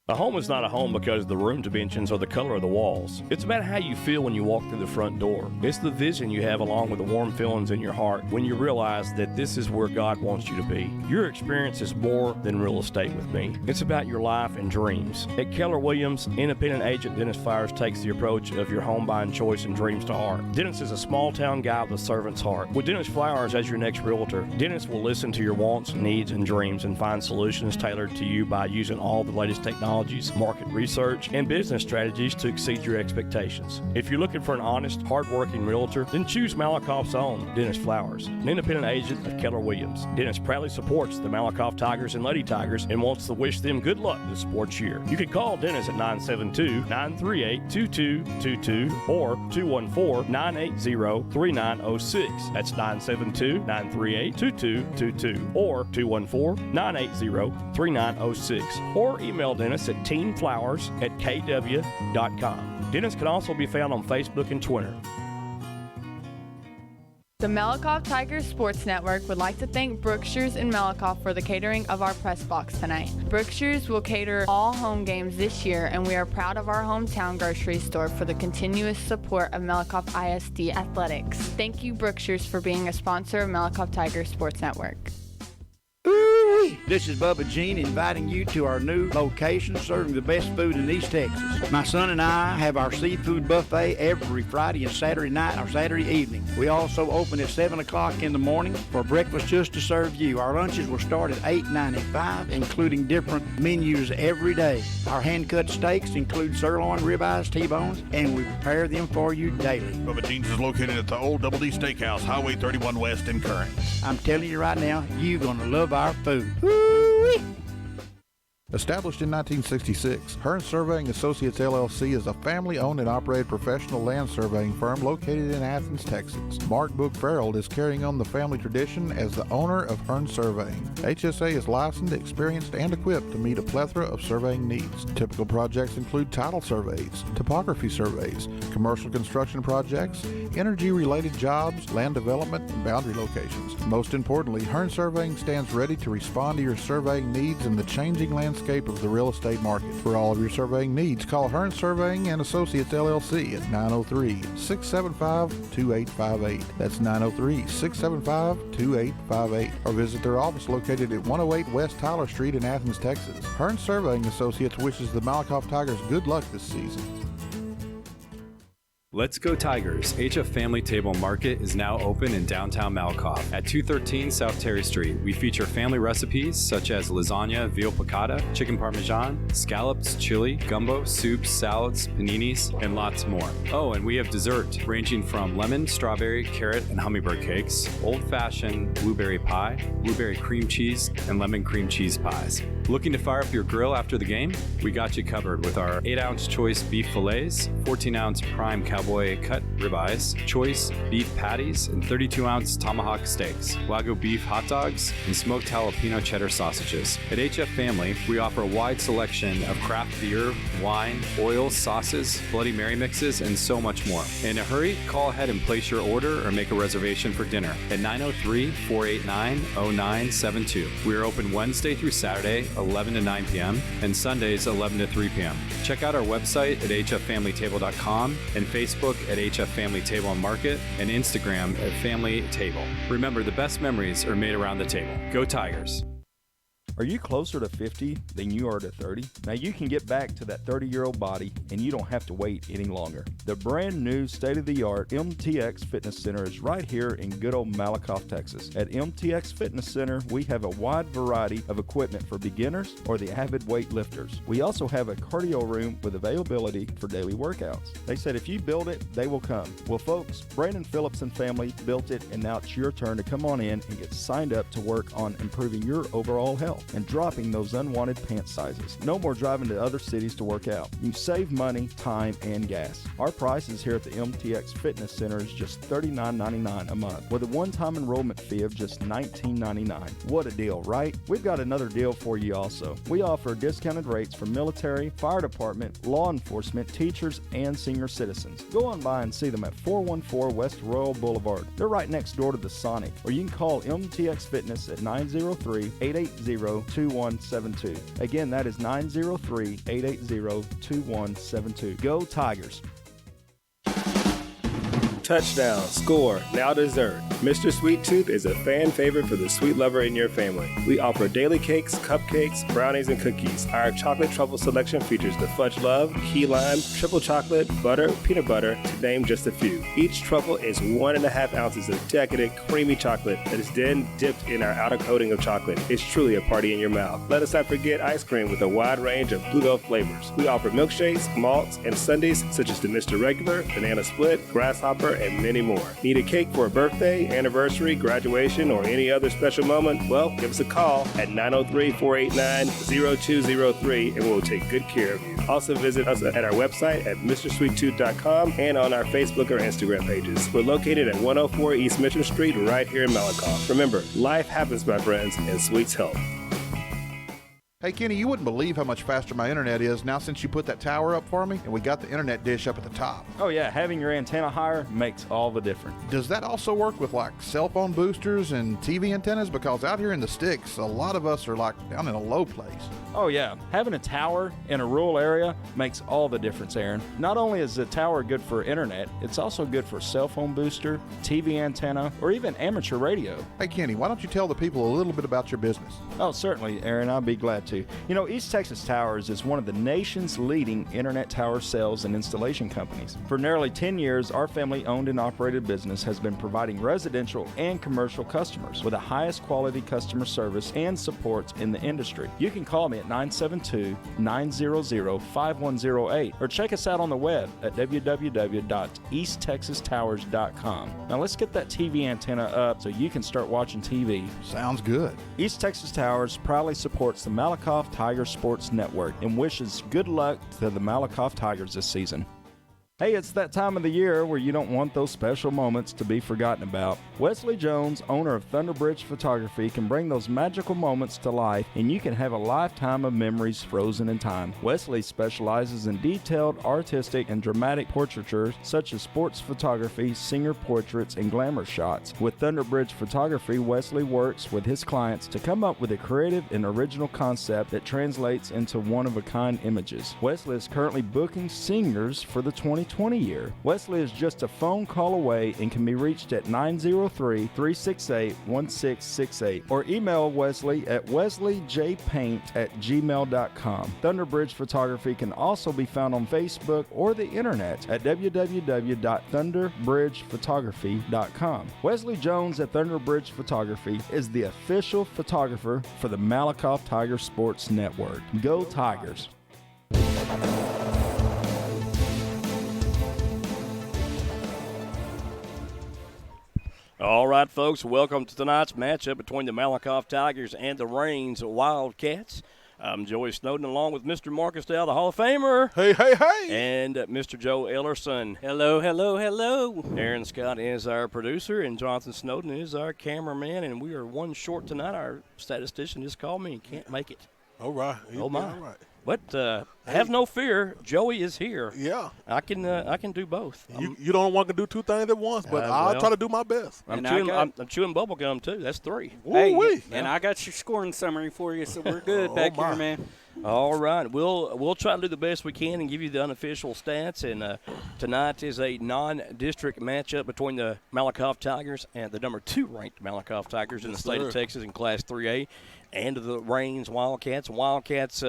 A home is not a home because the room dimensions or the color of the walls. It's about how you feel when you walk through the front door. It's the vision you have along with the warm feelings in your heart when you realize that this is where God wants you to be. Your experience is more than real estate with me. It's about your life and dreams. At Keller Williams, independent agent Dennis Flowers takes the approach of your home buying choice and dreams to heart. Dennis is a small town guy with a servant's heart. With Dennis Flowers as your next realtor, Dennis will listen to your wants, needs, and dreams and find solutions tailored to you by using all the latest technology, market research, and business strategies to exceed your expectations. If you're looking for an honest, hard-working realtor, then choose Malakoff's own Dennis Flowers, an independent agent of Keller Williams. Dennis proudly supports the Malakoff Tigers and Lady Tigers and wants to wish them good luck this sports year. You can call Dennis at 972-938-2222 or 214-980-3906. That's 972-938-2222 or 214-980-3906. Or email Dennis at teamflowers@kw.com. Dennis can also be found on Facebook and Twitter. The Malakoff Tigers Sports Network would like to thank Brookshire's in Malakoff for the catering of our press box tonight. Brookshire's will cater all home games this year, and we are proud of our hometown grocery store for the continuous support of Malakoff ISD Athletics. Thank you, Brookshire's, for being a sponsor of Malakoff Tigers Sports Network. Ooh-wee. This is Bubba Jean inviting you to our new location serving the best food in East Texas. My son and I have our seafood buffet every Friday and Saturday night or Saturday evening. We also open at 7 o'clock in the morning for breakfast just to serve you. Our lunches will start at $8.95, including different menus every day. Our hand-cut steaks include sirloin, ribeyes, T-bones, and we prepare them for you daily. Bubba Jean's is located at the Old Double D Steakhouse, Highway 31 West in Current. I'm telling you right now, you're going to love our food. Woo-wee. Established in 1966, Hearn Surveying Associates LLC is a family-owned and operated professional land surveying firm located in Athens, Texas. Mark Book Farrell is carrying on the family tradition as the owner of Hearn Surveying. HSA is licensed, experienced, and equipped to meet a plethora of surveying needs. Typical projects include title surveys, topography surveys, commercial construction projects, energy-related jobs, land development, and boundary locations. Most importantly, Hearn Surveying stands ready to respond to your surveying needs in the changing landscape of the real estate market. For all of your surveying needs, call Hearn Surveying and Associates LLC at 903-675-2858. That's 903-675-2858. Or visit their office located at 108 West Tyler Street in Athens, Texas. Hearn Surveying Associates wishes the Malakoff Tigers good luck this season. Let's Go Tigers. HF Family Table Market is now open in downtown Malakoff at 213 South Terry Street. We feature family recipes such as lasagna, veal piccata, chicken parmesan, scallops, chili, gumbo, soups, salads, paninis, and lots more. Oh, and we have dessert ranging from lemon, strawberry, carrot, and hummingbird cakes, old-fashioned blueberry pie, blueberry cream cheese, and lemon cream cheese pies. Looking to fire up your grill after the game? We got you covered with our 8-ounce choice beef fillets, 14-ounce prime cowboy cut ribeyes, choice beef patties, and 32-ounce tomahawk steaks, Wagyu beef hot dogs, and smoked jalapeno cheddar sausages. At HF Family, we offer a wide selection of craft beer, wine, oil, sauces, Bloody Mary mixes, and so much more. In a hurry, call ahead and place your order or make a reservation for dinner at 903-489-0972. We are open Wednesday through Saturday, 11 to 9 p.m., and Sundays, 11 to 3 p.m. Check out our website at hffamilytable.com and Facebook at HF Family Table and Market and Instagram at Family Table. Remember, the best memories are made around the table. Go Tigers! Are you closer to 50 than you are to 30? Now you can get back to that 30-year-old body and you don't have to wait any longer. The brand new state-of-the-art MTX Fitness Center is right here in good old Malakoff, Texas. At MTX Fitness Center, we have a wide variety of equipment for beginners or the avid weightlifters. We also have a cardio room with availability for daily workouts. They said if you build it, they will come. Well, folks, Brandon Phillips and family built it, and now it's your turn to come on in and get signed up to work on improving your overall health and dropping those unwanted pant sizes. No more driving to other cities to work out. You save money, time, and gas. Our prices here at the MTX Fitness Center is just $39.99 a month with a one-time enrollment fee of just $19.99. What a deal, right? We've got another deal for you also. We offer discounted rates for military, fire department, law enforcement, teachers, and senior citizens. Go on by and see them at 414 West Royal Boulevard. They're right next door to the Sonic, or you can call MTX Fitness at 903-880-2172. Again, that is 903-880-2172. Go Tigers! Touchdown, score, now dessert. Mr. Sweet Tooth is a fan favorite for the sweet lover in your family. We offer daily cakes, cupcakes, brownies, and cookies. Our chocolate truffle selection features the Fudge Love, Key Lime, Triple Chocolate, Butter, Peanut Butter, to name just a few. Each truffle is 1.5 ounces of decadent, creamy chocolate that is then dipped in our outer coating of chocolate. It's truly a party in your mouth. Let us not forget ice cream with a wide range of Bluebell flavors. We offer milkshakes, malts, and sundaes such as the Mr. Regular, Banana Split, Grasshopper, and many more. Need a cake for a birthday, anniversary, graduation, or any other special moment? Well, give us a call at 903-489-0203 and we'll take good care of you. Also visit us at our website at MrSweetTooth.com and on our Facebook or Instagram pages. We're located at 104 East Mitchell Street right here in Malakoff. Remember, life happens, my friends, and sweets help. Hey, Kenny, you wouldn't believe how much faster my internet is now since you put that tower up for me and we got the internet dish up at the top. Oh yeah, having your antenna higher makes all the difference. Does that also work with like cell phone boosters and TV antennas? Because out here in the sticks, a lot of us are like down in a low place. Oh yeah, having a tower in a rural area makes all the difference, Aaron. Not only is the tower good for internet, it's also good for cell phone booster, TV antenna, or even amateur radio. Hey Kenny, why don't you tell the people a little bit about your business? Oh, certainly, Aaron, I'll be glad to. You know, East Texas Towers is one of the nation's leading internet tower sales and installation companies. For nearly 10 years, our family-owned and operated business has been providing residential and commercial customers with the highest quality customer service and support in the industry. You can call me at 972-900-5108 or check us out on the web at www.easttexastowers.com. Now let's get that TV antenna up so you can start watching TV. Sounds good. East Texas Towers proudly supports the Malakoff Tiger Sports Network and wishes good luck to the Malakoff Tigers this season. Hey, it's that time of the year where you don't want those special moments to be forgotten about. Wesley Jones, owner of Thunderbridge Photography, can bring those magical moments to life, and you can have a lifetime of memories frozen in time. Wesley specializes in detailed, artistic, and dramatic portraiture such as sports photography, singer portraits, and glamour shots. With Thunderbridge Photography, Wesley works with his clients to come up with a creative and original concept that translates into one-of-a-kind images. Wesley is currently booking singers for the 2020 year. Wesley is just a phone call away and can be reached at 903-368-1668 or email Wesley at wesleyjpaint@gmail.com. Thunderbridge Photography can also be found on Facebook or the internet at www.thunderbridgephotography.com. Wesley Jones at Thunderbridge Photography is the official photographer for the Malakoff Tiger Sports Network. Go Tigers! All right, folks, welcome to tonight's matchup between the Malakoff Tigers and the Rains Wildcats. I'm Joey Snowden, along with Mr. Marcus Dow, the Hall of Famer. Hey, hey, hey. And Mr. Joe Ellerson. Hello, hello, hello. Aaron Scott is our producer, and Jonathan Snowden is our cameraman. And we are one short tonight. Our statistician just called me and can't make it. All right. Oh, my. All right. But have no fear. Joey is here. Yeah. I can do both. You don't want to do two things at once, but I'll try to do my best. I'm chewing bubble gum, too. That's 3. Hey, and I got your scoring summary for you, so we're good back here, man. All right. We'll try to do the best we can and give you the unofficial stats. And tonight is a non-district matchup between the Malakoff Tigers and the number 2 ranked Malakoff Tigers in the state of Texas in Class 3A, and the Rains Wildcats. Wildcats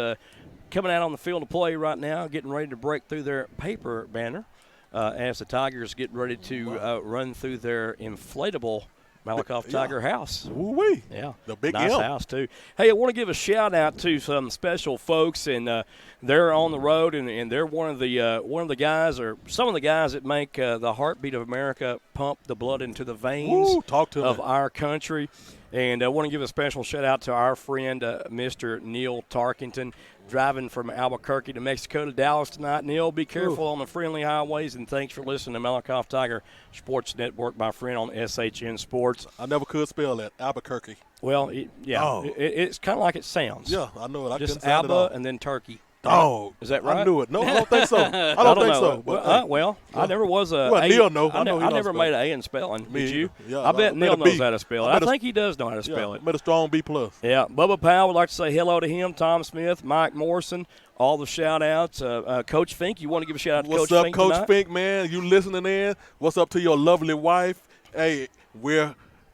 coming out on the field of play right now, getting ready to break through their paper banner as the Tigers get ready to run through their inflatable Malakoff Tiger house. Ooh-wee. Yeah. The big nice M. house, too. Hey, I want to give a shout-out to some special folks, and they're on the road, and they're one of the guys, or some of the guys that make the heartbeat of America pump the blood into the veins of our country. And I want to give a special shout-out to our friend, Mr. Neil Tarkington, driving from Albuquerque to Mexico to Dallas tonight. Neil, be careful on the friendly highways, and thanks for listening to Malakoff Tiger Sports Network, my friend, on SHN Sports. I never could spell that, Albuquerque. Well, it's kind of like it sounds. Yeah, I know it. I just couldn't sound it all. and then turkey. Oh, is that right? I knew it. No, I don't think so. I don't think so. But, I never was a. Well, Neil knows. I never made an A in spelling. Did you? Yeah, I bet Neil knows how to spell it. I think he does know how to spell it. Made a strong B+. Yeah, Bubba Powell would like to say hello to him. Tom Smith, Mike Morrison, all the shout-outs. Coach Fink, you want to give a shout-out to Coach Fink? What's up, Coach Fink, man? You listening in? What's up to your lovely wife? Hey, we're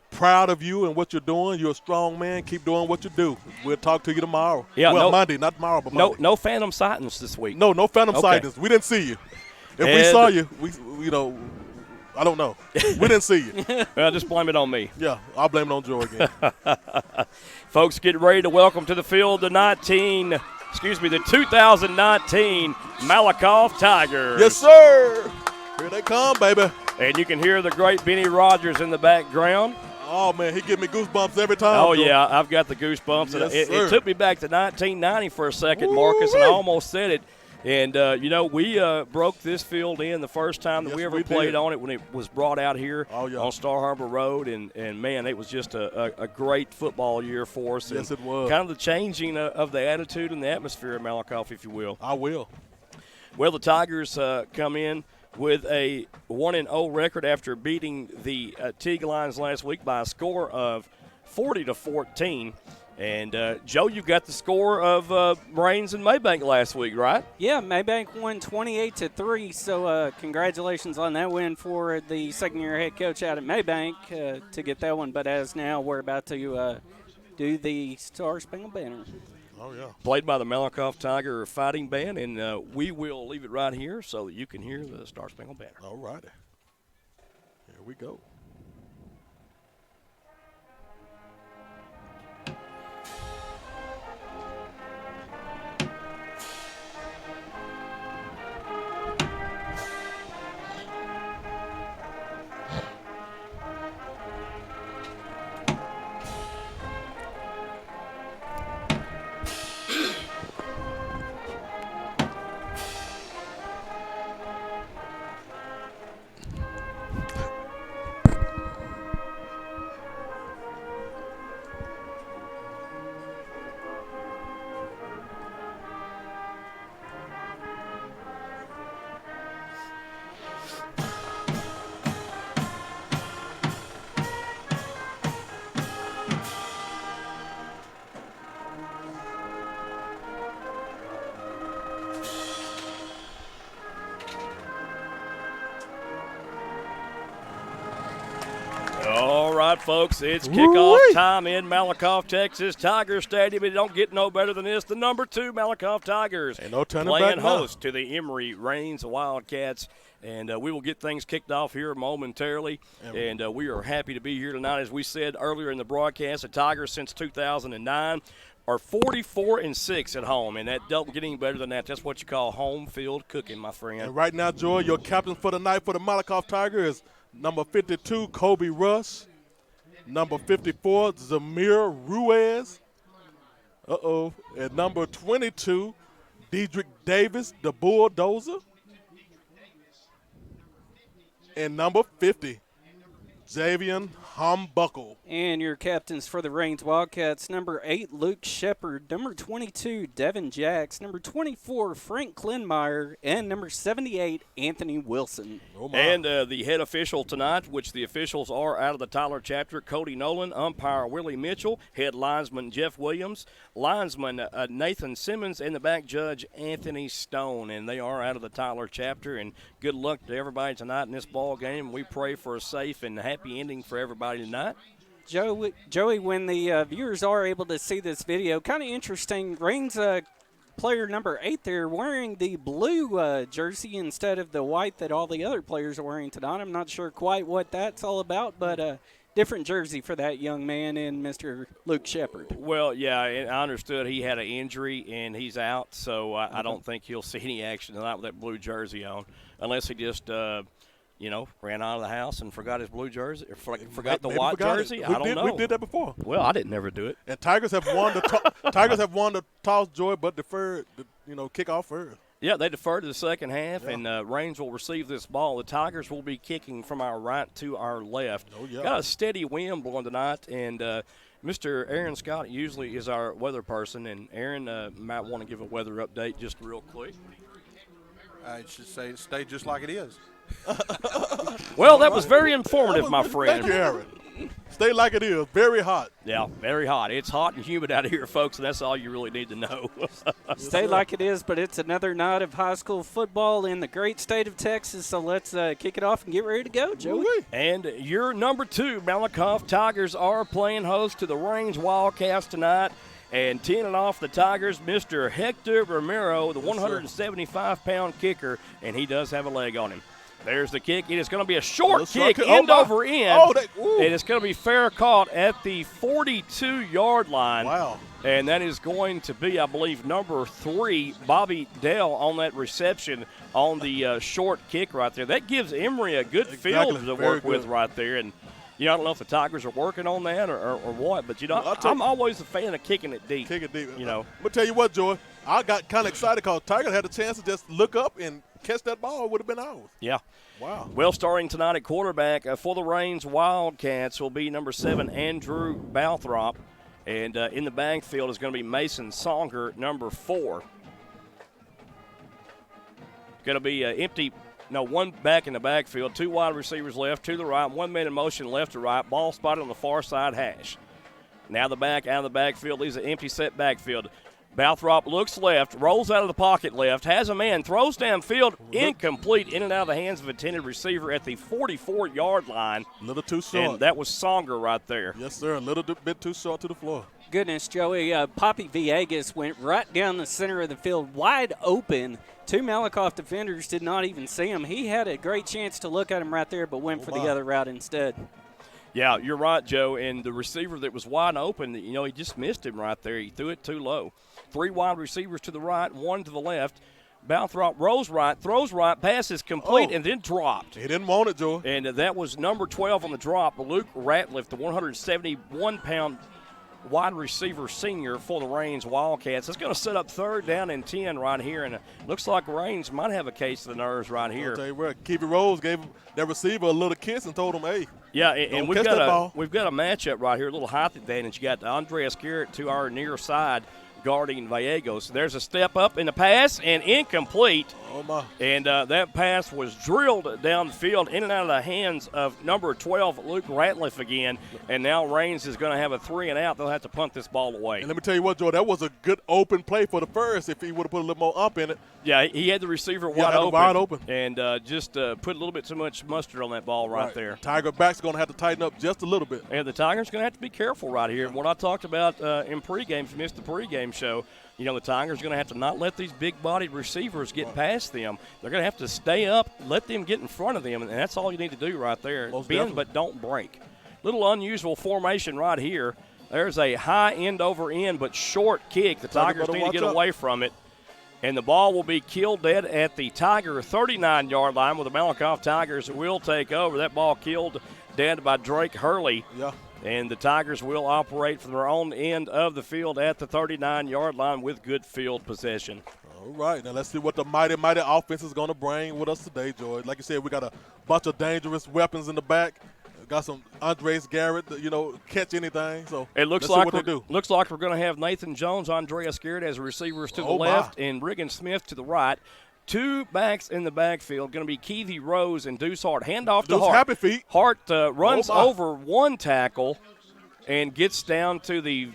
proud of you and what you're doing. You're a strong man. Keep doing what you do. We'll talk to you tomorrow. Yeah, Monday, not tomorrow, but Monday. No phantom sightings this week. No phantom sightings. We didn't see you. If we saw you, I don't know. We didn't see you. Well, just blame it on me. Yeah, I'll blame it on Joe again. Folks, get ready to welcome to the field the 2019 Malakoff Tigers. Yes, sir. Here they come, baby. And you can hear the great Benny Rogers in the background. Oh, man, he give me goosebumps every time. Oh, yeah, I've got the goosebumps. Yes, it took me back to 1990 for a second, Marcus, and I almost said it. And, we broke this field in the first time that we ever played on it when it was brought out here on Star Harbor Road. And man, it was just a great football year for us. Yes, it was. Kind of the changing of the attitude and the atmosphere of Malakoff, if you will. I will. Well, the Tigers come in with a 1-0 record after beating the Teague Lions last week by a score of 40-14. And, Joe, you got the score of Rains and Maybank last week, right? Yeah, Maybank won 28-3, so congratulations on that win for the second-year head coach out at Maybank to get that one. But as now, we're about to do the Star Spangled Banner. Oh, yeah. Played by the Malakoff Tiger Fighting Band, and we will leave it right here so that you can hear the Star Spangled Banner. All righty. Here we go. All right, folks, it's kickoff time in Malakoff, Texas. Tiger Stadium. It don't get no better than this. The number 2 Malakoff Tigers Ain't no turning playing back now. host to the Emory Rains Wildcats. And we will get things kicked off here momentarily. And we are happy to be here tonight. As we said earlier in the broadcast, the Tigers since 2009 are 44-6 at home. And that don't get any better than that. That's what you call home field cooking, my friend. And right now, Joy, your captain for the night for the Malakoff Tigers is number 52, Kobe Russ. Number 54, Zamir Ruiz. At number 22, Dedrick Davis, the Bulldozer. And number 50, Javian Humbuckle. And your captains for the Reigns Wildcats, number 8, Luke Shepard, number 22, Devin Jacks, number 24, Frank Klinmeyer, and number 78, Anthony Wilson. And the head official tonight, which the officials are out of the Tyler chapter, Cody Nolan, umpire Willie Mitchell, head linesman Jeff Williams, linesman Nathan Simmons, and the back judge Anthony Stone. And they are out of the Tyler chapter. And good luck to everybody tonight in this ball game. We pray for a safe and happy ending for everybody tonight. Joey, when the viewers are able to see this video, kind of interesting, Reigns player number 8 there wearing the blue jersey instead of the white that all the other players are wearing tonight. I'm not sure quite what that's all about, but different jersey for that young man and Mr. Luke Shepard. Well, yeah, and I understood he had an injury and he's out, so I don't think he'll see any action tonight with that blue jersey on, unless he just ran out of the house and forgot his blue jersey, or forgot the white jersey. I don't know. We did that before. Well, I didn't never do it. And Tigers have won the toss, Joy, but deferred the kickoff first. Yeah, they deferred to the second half, and Reigns will receive this ball. The Tigers will be kicking from our right to our left. Oh, yeah. Got a steady wind blowing tonight, and Mr. Aaron Scott usually is our weather person, and Aaron might want to give a weather update just real quick. I should say stay just like it is. Well, that was very informative, my friend. Thank you, Aaron. Stay like it is. Very hot. Yeah, very hot. It's hot and humid out here, folks, and that's all you really need to know. Stay like it is, but it's another night of high school football in the great state of Texas, so let's kick it off and get ready to go, Joey. And your number 2, Malakoff Tigers, are playing host to the Reigns Wildcats tonight. And teeing off the Tigers, Mr. Hector Romero, the 175-pound kicker, and he does have a leg on him. There's the kick. It is going to be a short kick, end over end. And it's going to be fair caught at the 42-yard line. Wow. And that is going to be, I believe, number 3, Bobby Dell, on that reception on the short kick right there. That gives Emory a good field to work with right there. And, I don't know if the Tigers are working on that or what, but, I'm always a fan of kicking it deep. Kick it deep. I'm going to tell you what, Joy. I got kind of excited because Tigers had a chance to just look up and catch that ball. It would have been ours. Yeah. Wow. Well, starting tonight at quarterback for the Reigns Wildcats will be number 7, Andrew Balthrop. And in the backfield is going to be Mason Songer, number 4. Going to be one back in the backfield, 2 wide receivers left to the right, 1 man in motion left to right, ball spotted on the far side hash. Now the back out of the backfield leaves an empty set backfield. Balthrop looks left, rolls out of the pocket left, has a man, throws downfield, incomplete, in and out of the hands of a intended receiver at the 44-yard line. A little too short. And that was Songer right there. Yes, sir, a little bit too short to the floor. Goodness, Joey, Poppy Villegas went right down the center of the field, wide open. 2 Malakoff defenders did not even see him. He had a great chance to look at him right there, but went for the other route instead. Yeah, you're right, Joe. And the receiver that was wide open, he just missed him right there. He threw it too low. 3 wide receivers to the right, 1 to the left. Balthrop rolls right, throws right, pass is complete, and then dropped. He didn't want it, Joe. And that was number 12 on the drop, Luke Ratliff, the 171-pound wide receiver senior for the Reigns Wildcats. It's going to set up 3rd down and 10 right here, and it looks like Reigns might have a case of the nerves right here. I'll tell you what, Keevy Rose gave that receiver a little kiss and told him, hey, yeah, and we've got a matchup right here, a little height advantage. You got Andreas Garrett to our near side guarding Vallegos. There's a step up in the pass and incomplete. Oh, my. And that pass was drilled downfield in and out of the hands of number 12, Luke Ratliff again. And now Reigns is going to have a 3 and out. They'll have to punt this ball away. And let me tell you what, Joe, that was a good open play for the first if he would have put a little more up in it. Yeah, he had the receiver wide open. And just put a little bit too much mustard on that ball right there. Tiger back's going to have to tighten up just a little bit. And the Tigers going to have to be careful right here. What I talked about in pregame, if you missed the pregame show, the Tigers are going to have to not let these big-bodied receivers get past them. They're going to have to stay up, let them get in front of them, and that's all you need to do right there. Bend but don't break. Little unusual formation right here. There's a high end-over-end but short kick. The Tigers need to get away from it. And the ball will be killed dead at the Tiger 39-yard line where the Malakoff Tigers will take over. That ball killed dead by Drake Hurley. Yeah. And the Tigers will operate from their own end of the field at the 39-yard line with good field possession. All right, now let's see what the mighty offense is going to bring with us today, Joy. Like you said, we got a bunch of dangerous weapons in the back. Got some Andres Garrett, catch anything. So it looks like we're going to have Nathan Jones, Andreas Garrett as receivers to the left, and Riggin Smith to the right. Two backs in the backfield, going to be Keithy Rose and Deuce Hart. Handoff to Hart. Happy feet. Hart runs over one tackle and gets down to the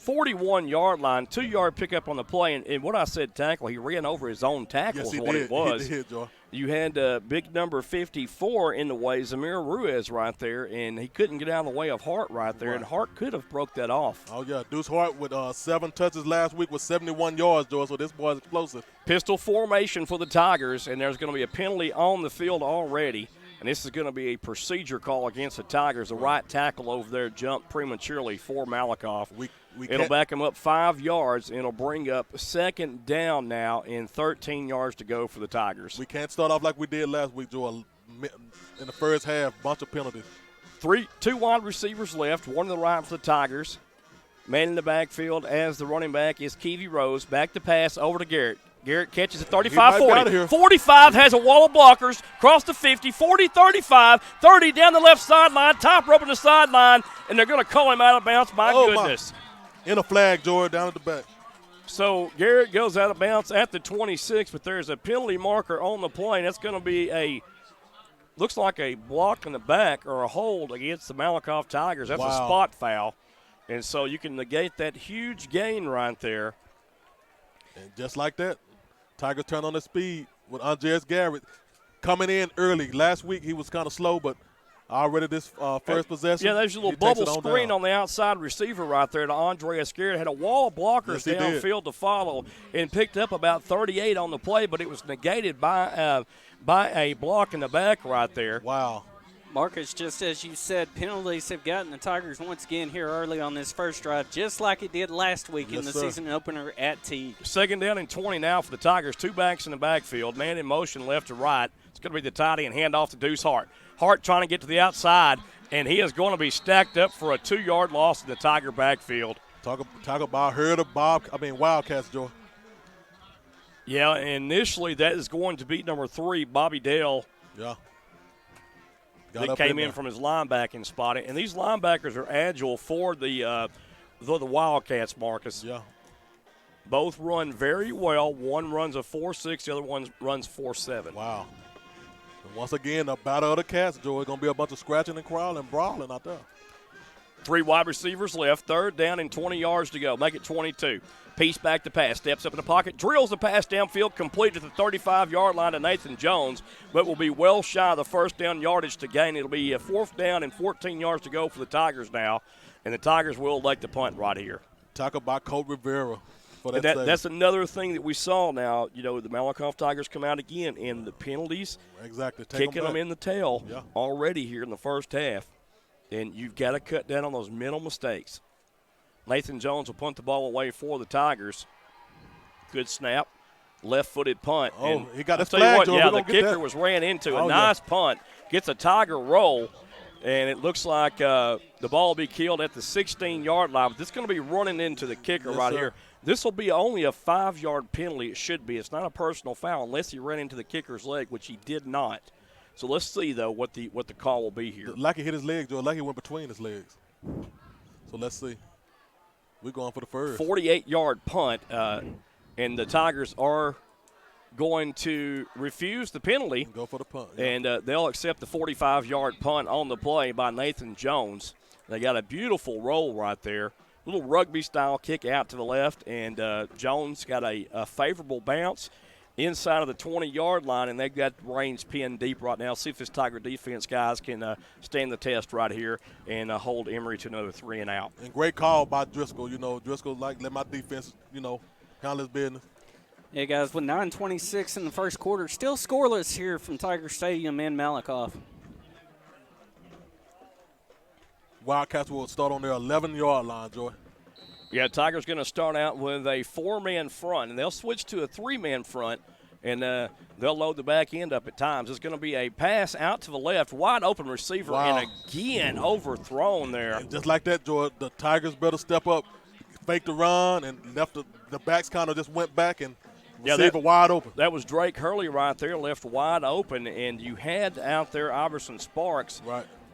41-yard line, 2-yard pickup on the play. And what I said tackle, he ran over his own tackle is what it was. He did, Joy. You had big number 54 in the way, Zamir Ruiz right there, and he couldn't get out of the way of Hart right there, and Hart could have broke that off. Oh, yeah. Deuce Hart with 7 touches last week with 71 yards, Joy, so this boy's explosive. Pistol formation for the Tigers, and there's going to be a penalty on the field already, and this is going to be a procedure call against the Tigers. The right tackle over there jumped prematurely for Malakoff. It'll back him up 5 yards, and it'll bring up second down now and 13 yards to go for the Tigers. We can't start off like we did last week, Joel. In the first half, bunch of penalties. Two wide receivers left, one to the right for the Tigers. Man in the backfield as the running back is Keithy Rose. Back to pass over to Garrett. Garrett catches at 35-40. 45 has a wall of blockers. Across the 50, 40, 35, 30 down the left sideline. Top rope on the sideline, and they're going to call him out of bounds. My goodness. In a flag, George, down at the back. So Garrett goes out of bounds at the 26, but there's a penalty marker on the play, and that's going to be looks like a block in the back or a hold against the Malakoff Tigers. That's a spot foul. And so you can negate that huge gain right there. And just like that, Tigers turn on the speed with Andres Garrett coming in early. Last week he was kind of slow, but already this first possession. Yeah, there's a little bubble screen on the outside receiver right there to Andreas Garrett. Had a wall of blockers downfield to follow and picked up about 38 on the play, but it was negated by a block in the back right there. Wow. Marcus, just as you said, penalties have gotten the Tigers once again here early on this first drive, just like it did last week in the season opener at Teague. Second down and 20 now for the Tigers. Two backs in the backfield, man in motion left to right. It's going to be the tight end handoff to Deuce Hart. Hart trying to get to the outside, and he is going to be stacked up for a 2-yard loss in the Tiger backfield. Talk about herd of Wildcats, Joe. Yeah, initially that is going to be number 3, Bobby Dale. Yeah. That came in from his linebacking spot. And these linebackers are agile for the Wildcats, Marcus. Yeah. Both run very well. One runs a 4.6, the other one runs 4.7. Wow. And once again, a battle of the cats, Joe. It's going to be a bunch of scratching and crawling, brawling out there. 3 wide receivers left. Third down and 20 yards to go. Make it 22. Piece back to pass. Steps up in the pocket. Drills the pass downfield. Complete at the 35-yard line to Nathan Jones, but will be well shy of the first down yardage to gain. It'll be a 4th down and 14 yards to go for the Tigers now, and the Tigers will elect the punt right here. Talk about Colt Rivera. That's another thing that we saw now. You know, the Malakoff Tigers come out again, and the penalties kicking them in the tail already here in the first half. And you've got to cut down on those mental mistakes. Nathan Jones will punt the ball away for the Tigers. Good snap. Left-footed punt. Oh, and he got his flag, Joe. Yeah, the kicker was ran into a nice punt. Gets a Tiger roll, and it looks like the ball will be killed at the 16-yard line. But this is going to be running into the kicker here. This will be only a 5-yard penalty. It should be. It's not a personal foul unless he ran into the kicker's leg, which he did not. So let's see, though, what the call will be here. Like he hit his legs, Joe. Like he went between his legs. So let's see. We're going for the first. 48-yard punt, and the Tigers are going to refuse the penalty. Go for the punt. Yeah. And they'll accept the 45-yard punt on the play by Nathan Jones. They got a beautiful roll right there. Little rugby-style kick out to the left, and Jones got a favorable bounce inside of the 20-yard line, and they've got range pinned deep right now. See if this Tiger defense guys can stand the test right here and hold Emory to another 3 and out. And great call by Driscoll. You know, Driscoll let my defense, handle his business. Yeah, guys, with 9:26 in the first quarter, still scoreless here from Tiger Stadium in Malakoff. Wildcats will start on their 11-yard line, Joy. Yeah, Tigers going to start out with a 4-man front, and they'll switch to a 3-man front and they'll load the back end up at times. It's going to be a pass out to the left, wide open receiver, and again overthrown there. And just like that, George, the Tigers better step up, fake the run, and left the backs kind of just went back and receiver wide open. That was Drake Hurley right there, left wide open, and you had out there Iverson Sparks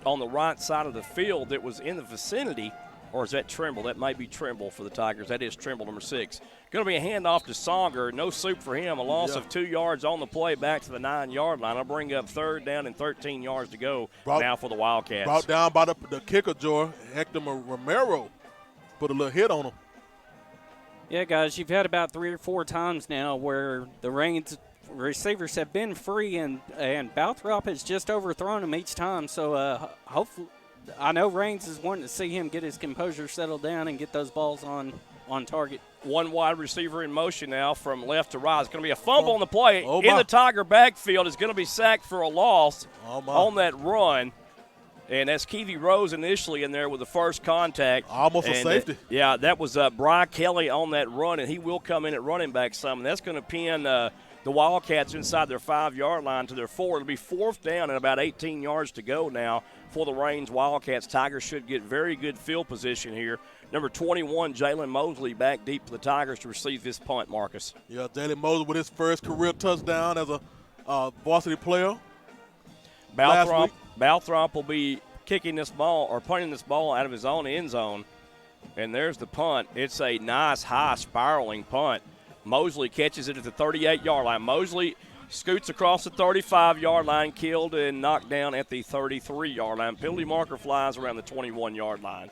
on the right side of the field that was in the vicinity. Or is that Trimble? That might be Trimble for the Tigers. That is Trimble, number 6. Going to be a handoff to Songer. No soup for him. A loss of 2 yards on the play back to the 9-yard line. I'll bring up 3rd down and 13 yards to go now for the Wildcats. Brought down by the kicker, George. Hector Romero put a little hit on him. Yeah, guys, you've had about 3 or 4 times now where the Reigns receivers have been free, and Balthrop has just overthrown them each time. So hopefully, I know Reigns is wanting to see him get his composure settled down and get those balls on target. One wide receiver in motion now from left to right. It's going to be a fumble on the play in the Tiger backfield. It's going to be sacked for a loss on that run. And that's Keevy Rose initially in there with the first contact. Almost a safety. That was Bry Kelly on that run, and he will come in at running back some. And that's going to pin the Wildcats inside their 5-yard line to their 4. It'll be 4th down and about 18 yards to go now for the Reigns Wildcats. Tigers should get very good field position here. Number 21, Jalen Mosley, back deep for the Tigers to receive this punt, Marcus. Yeah, Jalen Mosley with his first career touchdown as a varsity player. Balthrop will be kicking this ball or punting this ball out of his own end zone. And there's the punt. It's a nice, high, spiraling punt. Mosley catches it at the 38-yard line. Mosley scoots across the 35-yard line, killed and knocked down at the 33-yard line. Penalty marker flies around the 21-yard line.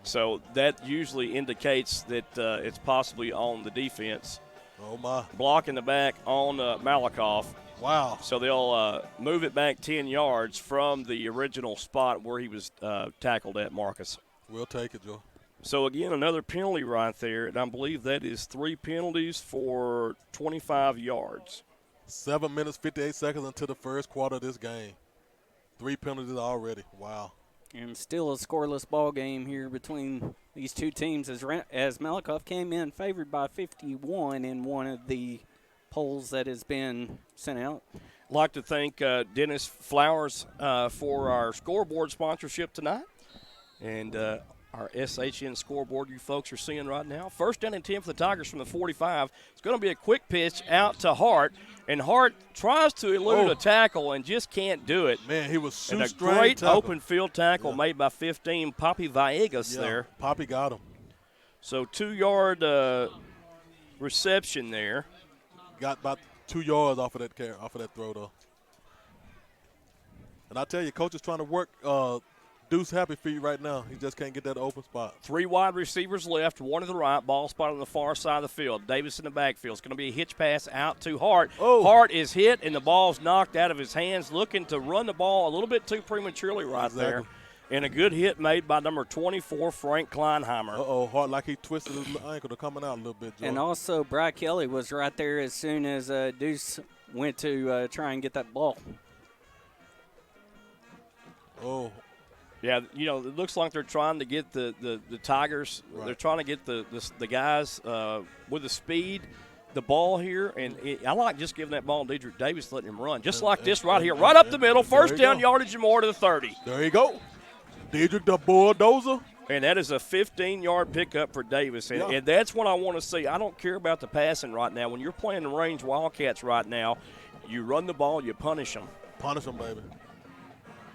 So that usually indicates that it's possibly on the defense. Oh, my. Block in the back on Malakoff. Wow. So they'll move it back 10 yards from the original spot where he was tackled at, Marcus. We'll take it, Joe. So, again, another penalty right there, and I believe that is 3 penalties for 25 yards. 7 minutes, 58 seconds into the first quarter of this game. 3 penalties already. Wow. And still a scoreless ball game here between these two teams as Malakoff came in favored by 51 in one of the polls that has been sent out. I'd like to thank Dennis Flowers for our scoreboard sponsorship tonight. And our SHN scoreboard you folks are seeing right now. 1st down and 10 for the Tigers from the 45. It's going to be a quick pitch out to Hart, and Hart tries to elude a tackle and just can't do it. Man, he was and a great open field tackle made by 15, Poppy Villegas there. Poppy got him. So 2-yard reception there. Got about 2 yards off of that throw, though. And I tell you, coach is trying to work Deuce Happy Feet right now. He just can't get that open spot. 3 wide receivers left, 1 to the right, ball spot on the far side of the field. Davis in the backfield. It's going to be a hitch pass out to Hart. Hart is hit, and the ball's knocked out of his hands, looking to run the ball a little bit too prematurely there. And a good hit made by number 24, Frank Kleinheimer. Hart like he twisted his ankle to coming out a little bit, Joe. And also, Bry Kelly was right there as soon as Deuce went to try and get that ball. Yeah, it looks like they're trying to get the Tigers. Right. They're trying to get the guys with the speed, the ball here. And I like just giving that ball to Dedrick Davis, letting him run. Just like this right here, right up the middle, 1st down yardage and more to the 30. There you go. Dedrick the bulldozer. And that is a 15-yard pickup for Davis. And that's what I want to see. I don't care about the passing right now. When you're playing the Range Wildcats right now, you run the ball, you punish them. Punish them, baby.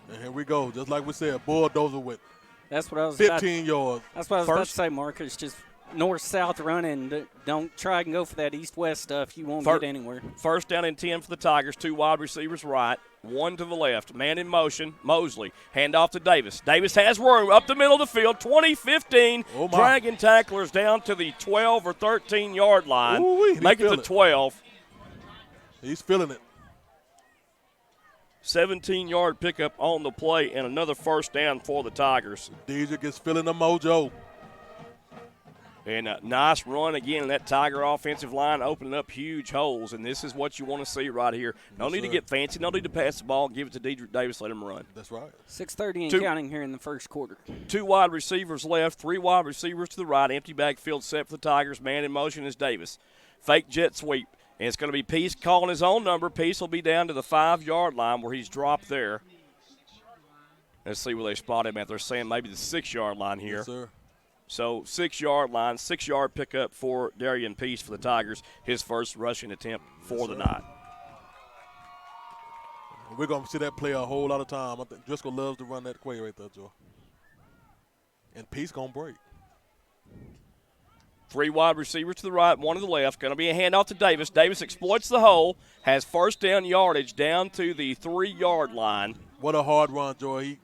And here we go. Just like we said, bulldozer with that's what I was 15 yards. That's what I was about to say, Marcus. Just north-south running. Don't try and go for that east-west stuff. You won't get anywhere. 1st down and 10 for the Tigers. 2 wide receivers right, 1 to the left. Man in motion, Mosley. Hand off to Davis. Davis has room up the middle of the field. 20-15. Dragging tacklers down to the 12 or 13-yard line. Make it to 12. He's feeling it. 17-yard pickup on the play and another 1st down for the Tigers. Dedrick is feeling the mojo. And a nice run again, and that Tiger offensive line opening up huge holes, and this is what you want to see right here. No need to get fancy. No need to pass the ball. Give it to Dedrick Davis. Let him run. That's right. 6:30 and counting here in the first quarter. 2 wide receivers left, 3 wide receivers to the right. Empty backfield set for the Tigers. Man in motion is Davis. Fake jet sweep. And it's going to be Peace calling his own number. Peace will be down to the 5-yard line where he's dropped there. Let's see where they spot him at. They're saying maybe the 6-yard line here. Yes, sir. So 6-yard line, 6-yard pickup for Darian Peace for the Tigers. His first rushing attempt for the night. We're going to see that play a whole lot of time. I think Driscoll loves to run that play right there, Joe. And Peace going to break. 3 wide receivers to the right, 1 to the left. Going to be a handoff to Davis. Davis exploits the hole, has first down yardage down to the 3-yard line. What a hard run, Joe. He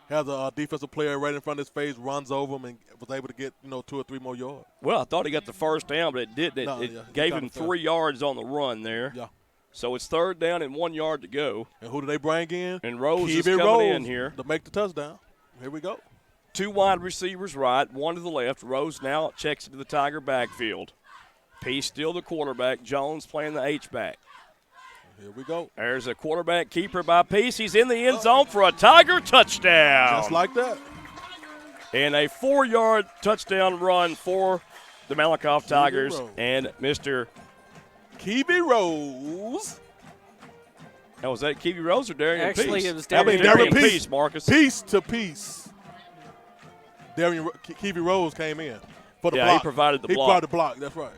has a defensive player right in front of his face, runs over him, and was able to get 2 or 3 more yards. Well, I thought he got the first down, but it didn't. It gave him 3 yards on the run there. Yeah. So it's 3rd down and 1 yard to go. And who do they bring in? And Rose is coming in here to make the touchdown. Here we go. 2 wide receivers right, 1 to the left. Rose now checks into the Tiger backfield. Peace still the quarterback. Jones playing the H-back. Here we go. There's a quarterback keeper by Peace. He's in the end zone for a Tiger touchdown. Just like that. And a 4-yard touchdown run for the Malakoff Tigers and Mr. Keevy Rose. Now, was that Keevy Rose or Darian Peace? Actually, it was Darian Peace, Marcus. Piece to piece. Keevy Rose came in for the block. Yeah, he provided the block. He provided the block. That's right.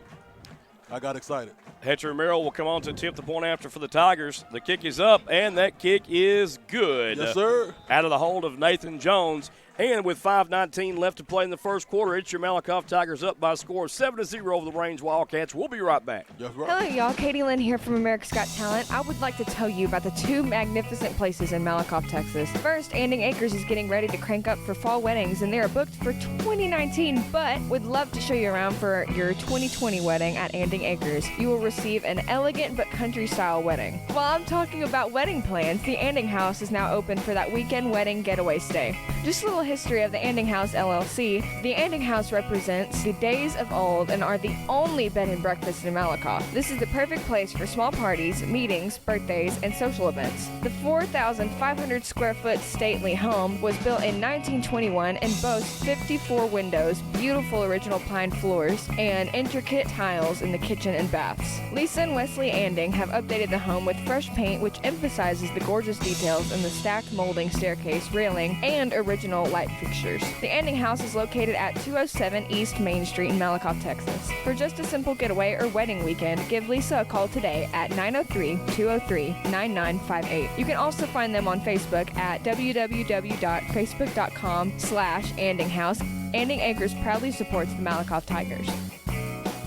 I got excited. Hetcher Romero will come on to attempt the point after for the Tigers. The kick is up, and that kick is good. Yes, sir. Out of the hold of Nathan Jones. And with 5:19 left to play in the first quarter, it's your Malakoff Tigers up by a score of 7-0 over the Range Wildcats. We'll be right back. Yes, right. Hello, y'all. Katie Lynn here from America's Got Talent. I would like to tell you about the 2 magnificent places in Malakoff, Texas. First, Anding Acres is getting ready to crank up for fall weddings, and they are booked for 2019, but would love to show you around for your 2020 wedding at Anding Acres. You will receive an elegant but country-style wedding. While I'm talking about wedding plans, the Anding House is now open for that weekend wedding getaway stay. Just a little history of the Anding House LLC. The Anding House represents the days of old and are the only bed and breakfast in Malakoff. This is the perfect place for small parties, meetings, birthdays, and social events. The 4,500 square foot stately home was built in 1921 and boasts 54 windows, beautiful original pine floors, and intricate tiles in the kitchen and baths. Lisa and Wesley Anding have updated the home with fresh paint, which emphasizes the gorgeous details in the stacked molding staircase, railing, and original light fixtures. The Anding House is located at 207 East Main Street in Malakoff, Texas. For just a simple getaway or wedding weekend, give Lisa a call today at 903-203-9958. You can also find them on Facebook at www.facebook.com/AndingHouse. Anding Acres proudly supports the Malakoff Tigers.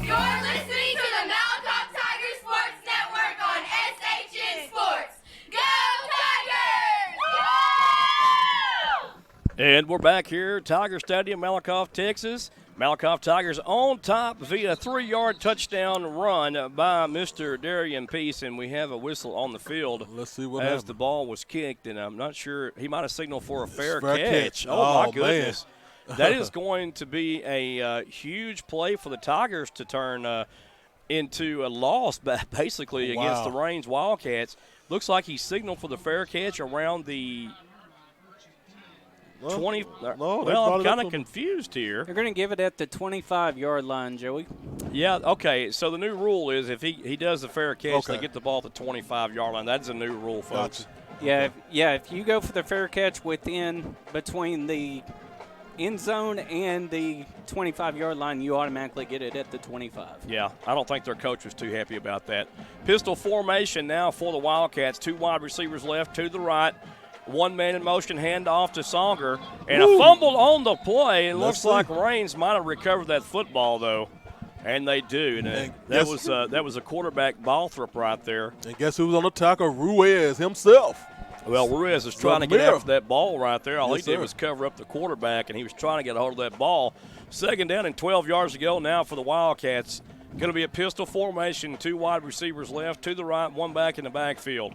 You're listening to the Malakoff Tigers Sports Network on SHN Sports. Go Tigers! And we're back here at Tiger Stadium, Malakoff, Texas. Malakoff Tigers on top via 3-yard touchdown run by Mr. Darian Peace, and we have a whistle on the field. Let's see what as happens. the ball was kicked, and I'm not sure. He might have signaled for a fair catch. Oh, my goodness. That is going to be a huge play for the Tigers to turn into a loss, basically, against the Range Wildcats. Looks like he signaled for the fair catch around the 20. Well, I'm kind of confused here. They're going to give it at the 25-yard line, Joey. Yeah, okay. So the new rule is if he does the fair catch, they get the ball at the 25-yard line. That's a new rule, folks. Gotcha. Yeah, if you go for the fair catch between the end zone and the 25-yard line, you automatically get it at the 25. Yeah, I don't think their coach was too happy about that. Pistol formation now for the Wildcats. 2 wide receivers left, 2 to the right. 1 man in motion, handoff to Songer. And a fumble on the play. It looks like Raines might have recovered that football, though. And they do. And that was a quarterback Balthrop right there. And guess who was on the tackle? Ruiz himself. Well, Ruiz is trying to get after that ball right there. All he did was cover up the quarterback, and he was trying to get a hold of that ball. 2nd down and 12 yards to go now for the Wildcats. Going to be a pistol formation, 2 wide receivers left, 2 to the right, 1 back in the backfield.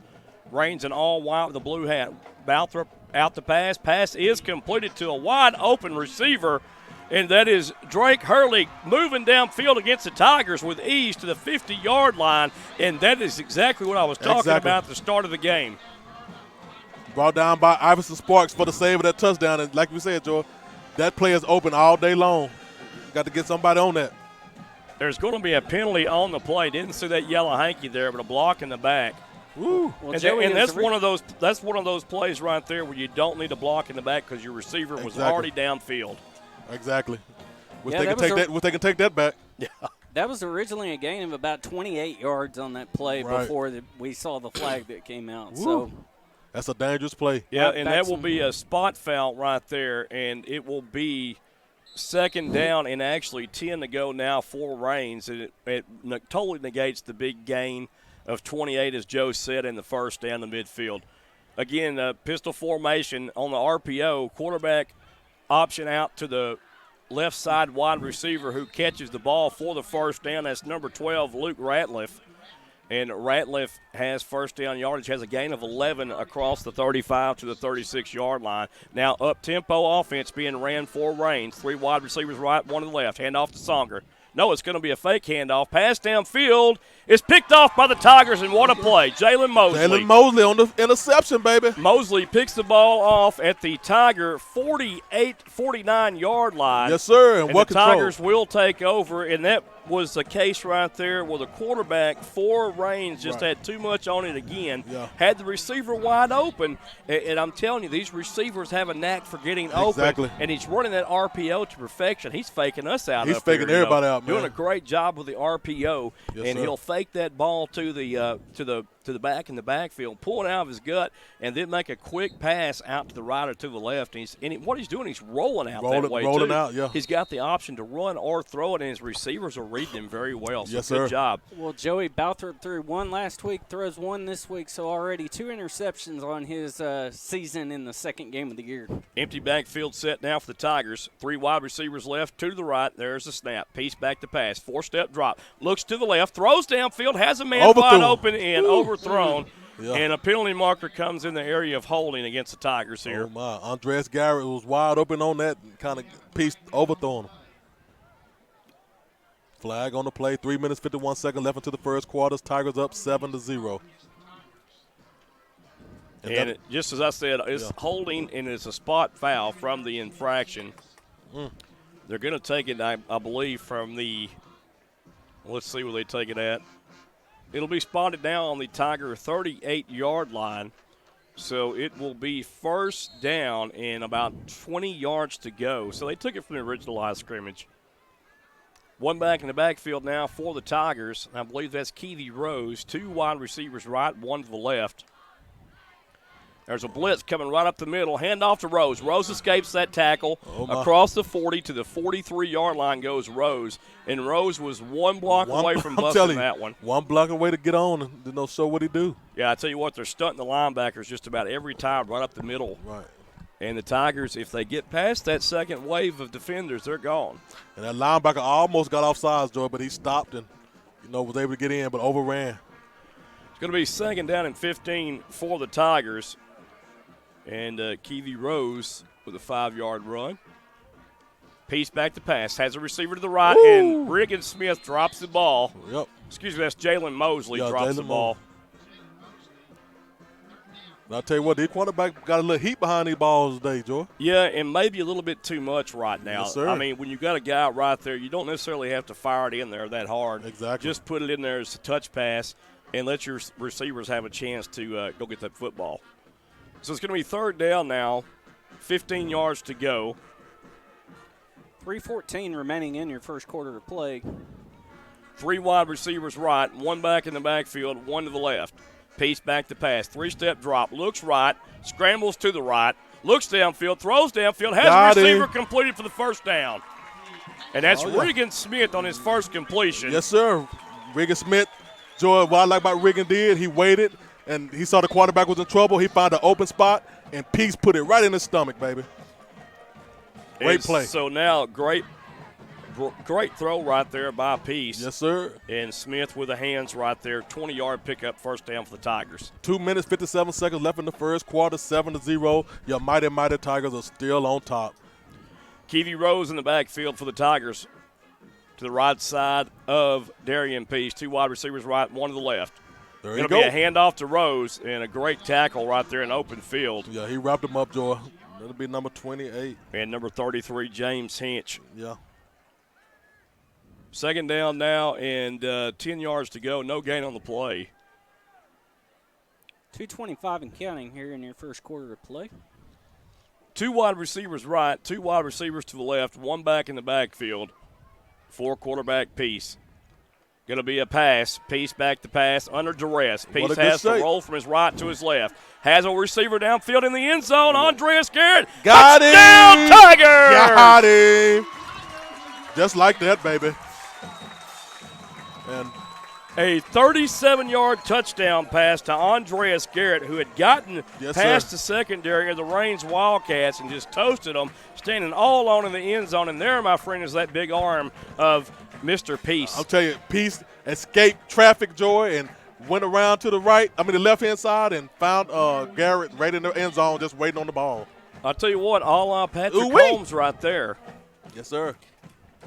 Raines in all white with a blue hat. Balthrop out the pass. Pass is completed to a wide open receiver, and that is Drake Hurley moving downfield against the Tigers with ease to the 50-yard line, and that is exactly what I was talking about at the start of the game. Brought down by Iverson Sparks for the save of that touchdown, and like we said, Joe, that play is open all day long. Got to get somebody on that. There's going to be a penalty on the play. Didn't see that yellow hanky there, but a block in the back. Woo. Well, And that's one of those. That's one of those plays right there where you don't need a block in the back because your receiver was already downfield. Exactly. Wish Yeah, they can take that back. Yeah. That was originally a gain of about 28 yards on that play before we saw the flag that came out. Woo. So that's a dangerous play. Yeah, and that will be a spot foul right there, and it will be second down and actually 10 to go now for Raines. And it totally negates the big gain of 28, as Joe said, in the first down the midfield. Again, pistol formation on the RPO, quarterback option out to the left side wide receiver who catches the ball for the first down. That's number 12, Luke Ratliff. And Ratliff has first down yardage, has a gain of 11 across the 35 to the 36-yard line. Now up-tempo offense being ran for Raines. 3 wide receivers right, 1 to the left. Hand off to Songer. No, it's going to be a fake handoff. Pass downfield is picked off by the Tigers, and what a play. Jalen Mosley. Jalen Mosley on the interception, baby. Mosley picks the ball off at the Tiger 49-yard line. Yes, sir, and the what control. Tigers will take over, and that was the case right there where the quarterback for Raines just had too much on it again. Yeah. Had the receiver wide open, and I'm telling you, these receivers have a knack for getting open. And he's running that RPO to perfection. He's faking us out. He's faking everybody out, man. Doing a great job with the RPO, Yes, and sir. he'll fake that ball to the back in the backfield, pull it out of his gut, and then make a quick pass out to the right or to the left. And what he's doing, he's rolling out that way rolling too. out, yeah. He's got the option to run or throw it, and his receivers are reading him very well. So Yes, good sir. job. Well, Joey Balthrop threw 1 last week, throws 1 this week, so already 2 interceptions on his season in the second game of the year. Empty backfield set now for the Tigers. 3 wide receivers left, 2 to the right. There's the snap. Piece back to pass. 4-step drop. Looks to the left. Throws downfield. Has a man wide open and overthrown. Yeah. And a penalty marker comes in the area of holding against the Tigers here. Oh, my. Andres Garrett was wide open on that kind of piece, overthrown him. Flag on the play. 3 minutes, 51 seconds left into the first quarter. Tigers up 7-0. And just as I said, it's holding, and it's a spot foul from the infraction. They're going to take it, I believe, from the – let's see where they take it at. It'll be spotted now on the Tiger 38-yard line. So it will be first down and about 20 yards to go. So they took it from the original line of scrimmage. 1 back in the backfield now for the Tigers. I believe that's Keevy Rose. 2 wide receivers right, 1 to the left. There's a blitz coming right up the middle. Hand off to Rose. Rose escapes that tackle. Across the 40 to the 43-yard line goes Rose. And Rose was 1 block away from busting that one. 1 block away to get on and didn't know what he do. Yeah, I tell you what, they're stunting the linebackers just about every time right up the middle. Right. And the Tigers, if they get past that second wave of defenders, they're gone. And that linebacker almost got offsides, Joy, but he stopped and, was able to get in, but overran. It's going to be second down and 15 for the Tigers. And Keevy Rose with a 5-yard run. Piece back to pass. Has a receiver to the right, and Riggin Smith drops the ball. Yep. Excuse me, that's Jalen Mosley drops the ball. And I'll tell you what, these quarterback got a little heat behind these balls today, Joy. Yeah, and maybe a little bit too much right now. Yes, sir. I mean, when you got a guy right there, you don't necessarily have to fire it in there that hard. Exactly. Just put it in there as a touch pass and let your receivers have a chance to go get that football. So it's going to be third down now, 15 yards to go. 3:14 remaining in your first quarter of play. 3 wide receivers right, 1 back in the backfield, 1 to the left. Piece back to pass, 3-step drop, looks right, scrambles to the right, looks downfield, throws downfield, has a receiver completed for the first down. And that's Riggin Smith on his first completion. Yes, sir. Riggin Smith, Joy, what I like about Riggin did, he waited, and he saw the quarterback was in trouble. He found an open spot, and Peace put it right in his stomach, baby. Great play. So now, great throw right there by Peace. Yes, sir. And Smith with the hands right there. 20-yard pickup, first down for the Tigers. 2 minutes, 57 seconds left in the first quarter, 7-0. Your mighty, mighty Tigers are still on top. Keevy Rose in the backfield for the Tigers. To the right side of Darian Peace. 2 wide receivers right, 1 to the left. There you go. Going to be a handoff to Rose and a great tackle right there in open field. Yeah, he wrapped him up, Joy. That'll be number 28. And number 33, James Hinch. Yeah. Second down now and 10 yards to go. No gain on the play. 2:25 and counting here in your first quarter of play. 2 wide receivers right, 2 wide receivers to the left, 1 back in the backfield. 4 quarterback piece. Going to be a pass. Peace back to pass under duress. Peace has to roll from his right to his left. Has a receiver downfield in the end zone. Andreas Garrett. Got him. Touchdown, Tigers. Got him. Just like that, baby. And a 37-yard touchdown pass to Andreas Garrett, who had gotten past the secondary of the Raines Wildcats and just toasted them, standing all alone in the end zone. And there, my friend, is that big arm of Mr. Peace. I'll tell you, Peace escaped traffic, Joy, and went around to the the left-hand side and found Garrett right in the end zone just waiting on the ball. I'll tell you what, a la Patrick Holmes right there. Yes, sir.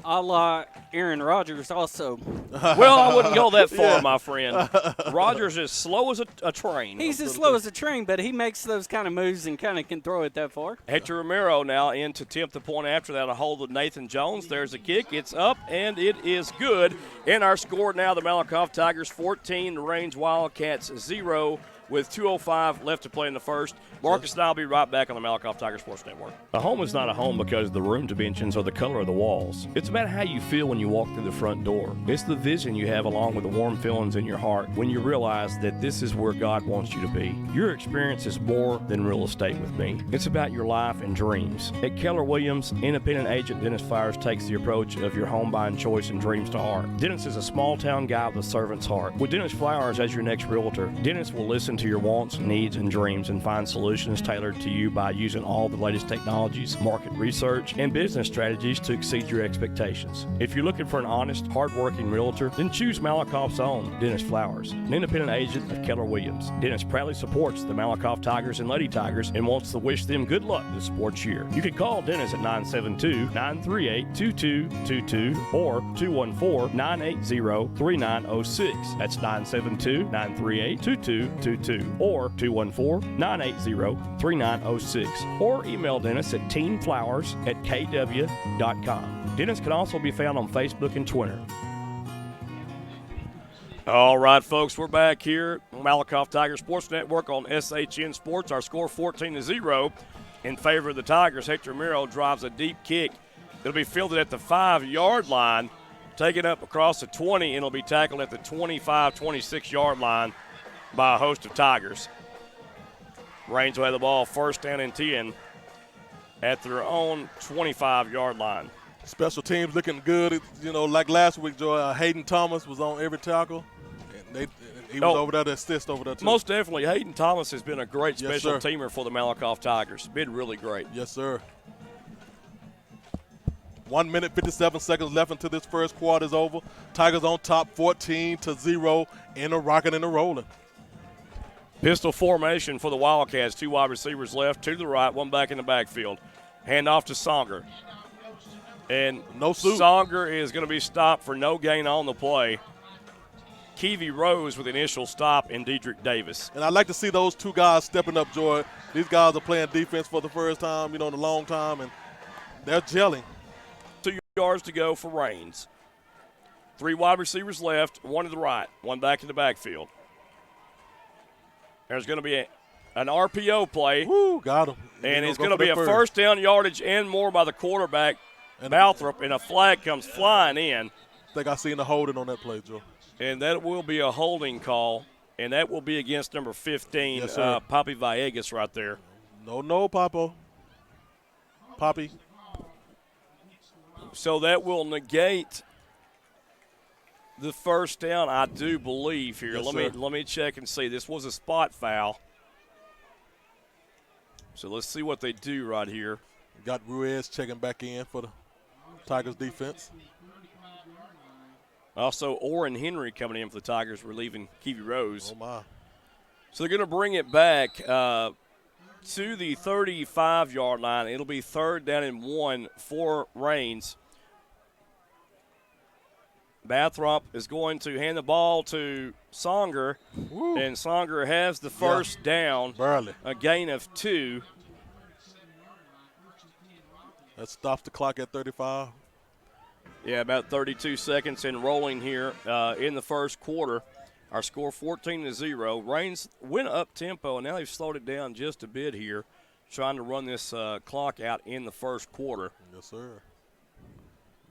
A la Aaron Rodgers also. Well, I wouldn't go that far, my friend. Rodgers is slow as a train. He's as slow as a train, but he makes those kind of moves and kind of can throw it that far. Hector Romero now in to attempt the point after that. A hold of Nathan Jones. There's a kick. It's up, and it is good. In our score now, the Malakoff Tigers 14, the Raines Wildcats 0. With 2:05 left to play in the first. Marcus and I will be right back on the Malakoff Tiger Sports Network. A home is not a home because the room dimensions or the color of the walls. It's about how you feel when you walk through the front door. It's the vision you have along with the warm feelings in your heart when you realize that this is where God wants you to be. Your experience is more than real estate with me. It's about your life and dreams. At Keller Williams, independent agent Dennis Flowers takes the approach of your home buying choice and dreams to heart. Dennis is a small town guy with a servant's heart. With Dennis Flowers as your next realtor, Dennis will listen to your wants, needs, and dreams and find solutions tailored to you by using all the latest technologies, market research, and business strategies to exceed your expectations. If you're looking for an honest, hard-working realtor, then choose Malakoff's own Dennis Flowers, an independent agent of Keller Williams. Dennis proudly supports the Malakoff Tigers and Lady Tigers and wants to wish them good luck this sports year. You can call Dennis at 972-938-2222 or 214-980-3906. That's 972-938-2222. Or 214-980-3906. Or email Dennis at teenflowers@kw.com. Dennis can also be found on Facebook and Twitter. All right, folks, we're back here on Malakoff Tiger Sports Network on SHN Sports. Our score 14-0 in favor of the Tigers. Hector Romero drives a deep kick. It'll be fielded at the 5-yard line, taken up across the 20, and it'll be tackled at the 25, 26-yard line by a host of Tigers. Raines will have the ball first down and 10 at their own 25-yard line. Special teams looking good. Like last week, Joy, Hayden Thomas was on every tackle. And he was over there to assist over there, too. Most definitely. Hayden Thomas has been a great special teamer for the Malakoff Tigers. Been really great. Yes, sir. 1 minute, 57 seconds left until this first quarter is over. Tigers on top 14-0 in a rocking and a rolling. Pistol formation for the Wildcats. 2 wide receivers left, 2 to the right, 1 back in the backfield. Hand off to Songer. And Songer is going to be stopped for no gain on the play. Keevy Rose with initial stop and Dedrick Davis. And I'd like to see those 2 guys stepping up, Joy. These guys are playing defense for the first time, in a long time, and they're gelling. 2 yards to go for Raines. 3 wide receivers left, 1 to the right, 1 back in the backfield. There's going to be an RPO play. Woo, got him. And it's going to be a first down yardage and more by the quarterback, Balthrop, and a flag comes flying in. I think I seen the holding on that play, Joe. And that will be a holding call, and that will be against number 15, Poppy Villegas right there. No, Poppy. So that will negate the first down, I do believe here. Yes, let me check and see. This was a spot foul. So let's see what they do right here. Got Ruiz checking back in for the Tigers defense. Also, Orrin Henry coming in for the Tigers, relieving Keevy Rose. Oh, my. So they're going to bring it back to the 35-yard line. It'll be 3rd down and 1 for Raines. Bathrop is going to hand the ball to Songer, and Songer has the first down. Barely. A gain of 2. That stops the clock at 35. Yeah, about 32 seconds and rolling here in the first quarter. Our score 14-0. Rains went up tempo, and now they've slowed it down just a bit here, trying to run this clock out in the first quarter. Yes, sir.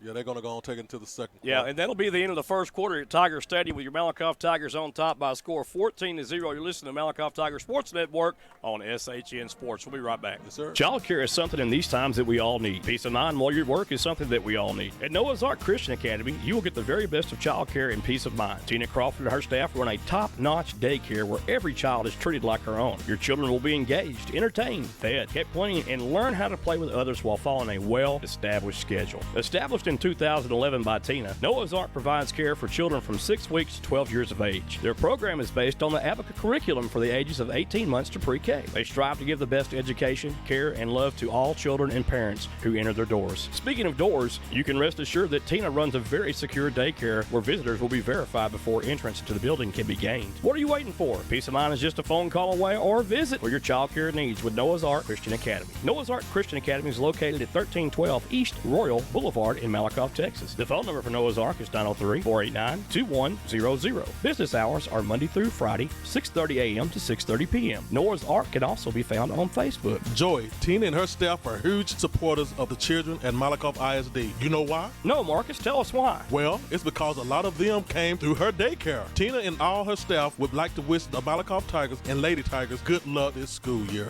Yeah, they're going to go and take it to the second quarter. Yeah, and that'll be the end of the first quarter at Tiger Stadium with your Malakoff Tigers on top by a score of 14-0. You're listening to Malakoff Tiger Sports Network on SHN Sports. We'll be right back. Yes, sir. Child care is something in these times that we all need. Peace of mind while you're at work is something that we all need. At Noah's Ark Christian Academy, you will get the very best of child care and peace of mind. Tina Crawford and her staff run a top-notch daycare where every child is treated like their own. Your children will be engaged, entertained, fed, kept clean, and learn how to play with others while following a well-established schedule. Established in 2011 by Tina, Noah's Ark provides care for children from 6 weeks to 12 years of age. Their program is based on the Abaca curriculum for the ages of 18 months to pre-K. They strive to give the best education, care, and love to all children and parents who enter their doors. Speaking of doors, you can rest assured that Tina runs a very secure daycare where visitors will be verified before entrance into the building can be gained. What are you waiting for? Peace of mind is just a phone call away, or visit for your child care needs with Noah's Ark Christian Academy. Noah's Ark Christian Academy is located at 1312 East Royal Boulevard in Malakoff, Texas. The phone number for Noah's Ark is 903-489-2100. Business hours are Monday through Friday, 6:30 a.m. to 6:30 p.m. Noah's Ark can also be found on Facebook. Joy, Tina and her staff are huge supporters of the children at Malakoff ISD. You know why? No, Marcus, tell us why. Well, it's because a lot of them came through her daycare. Tina and all her staff would like to wish the Malakoff Tigers and Lady Tigers good luck this school year.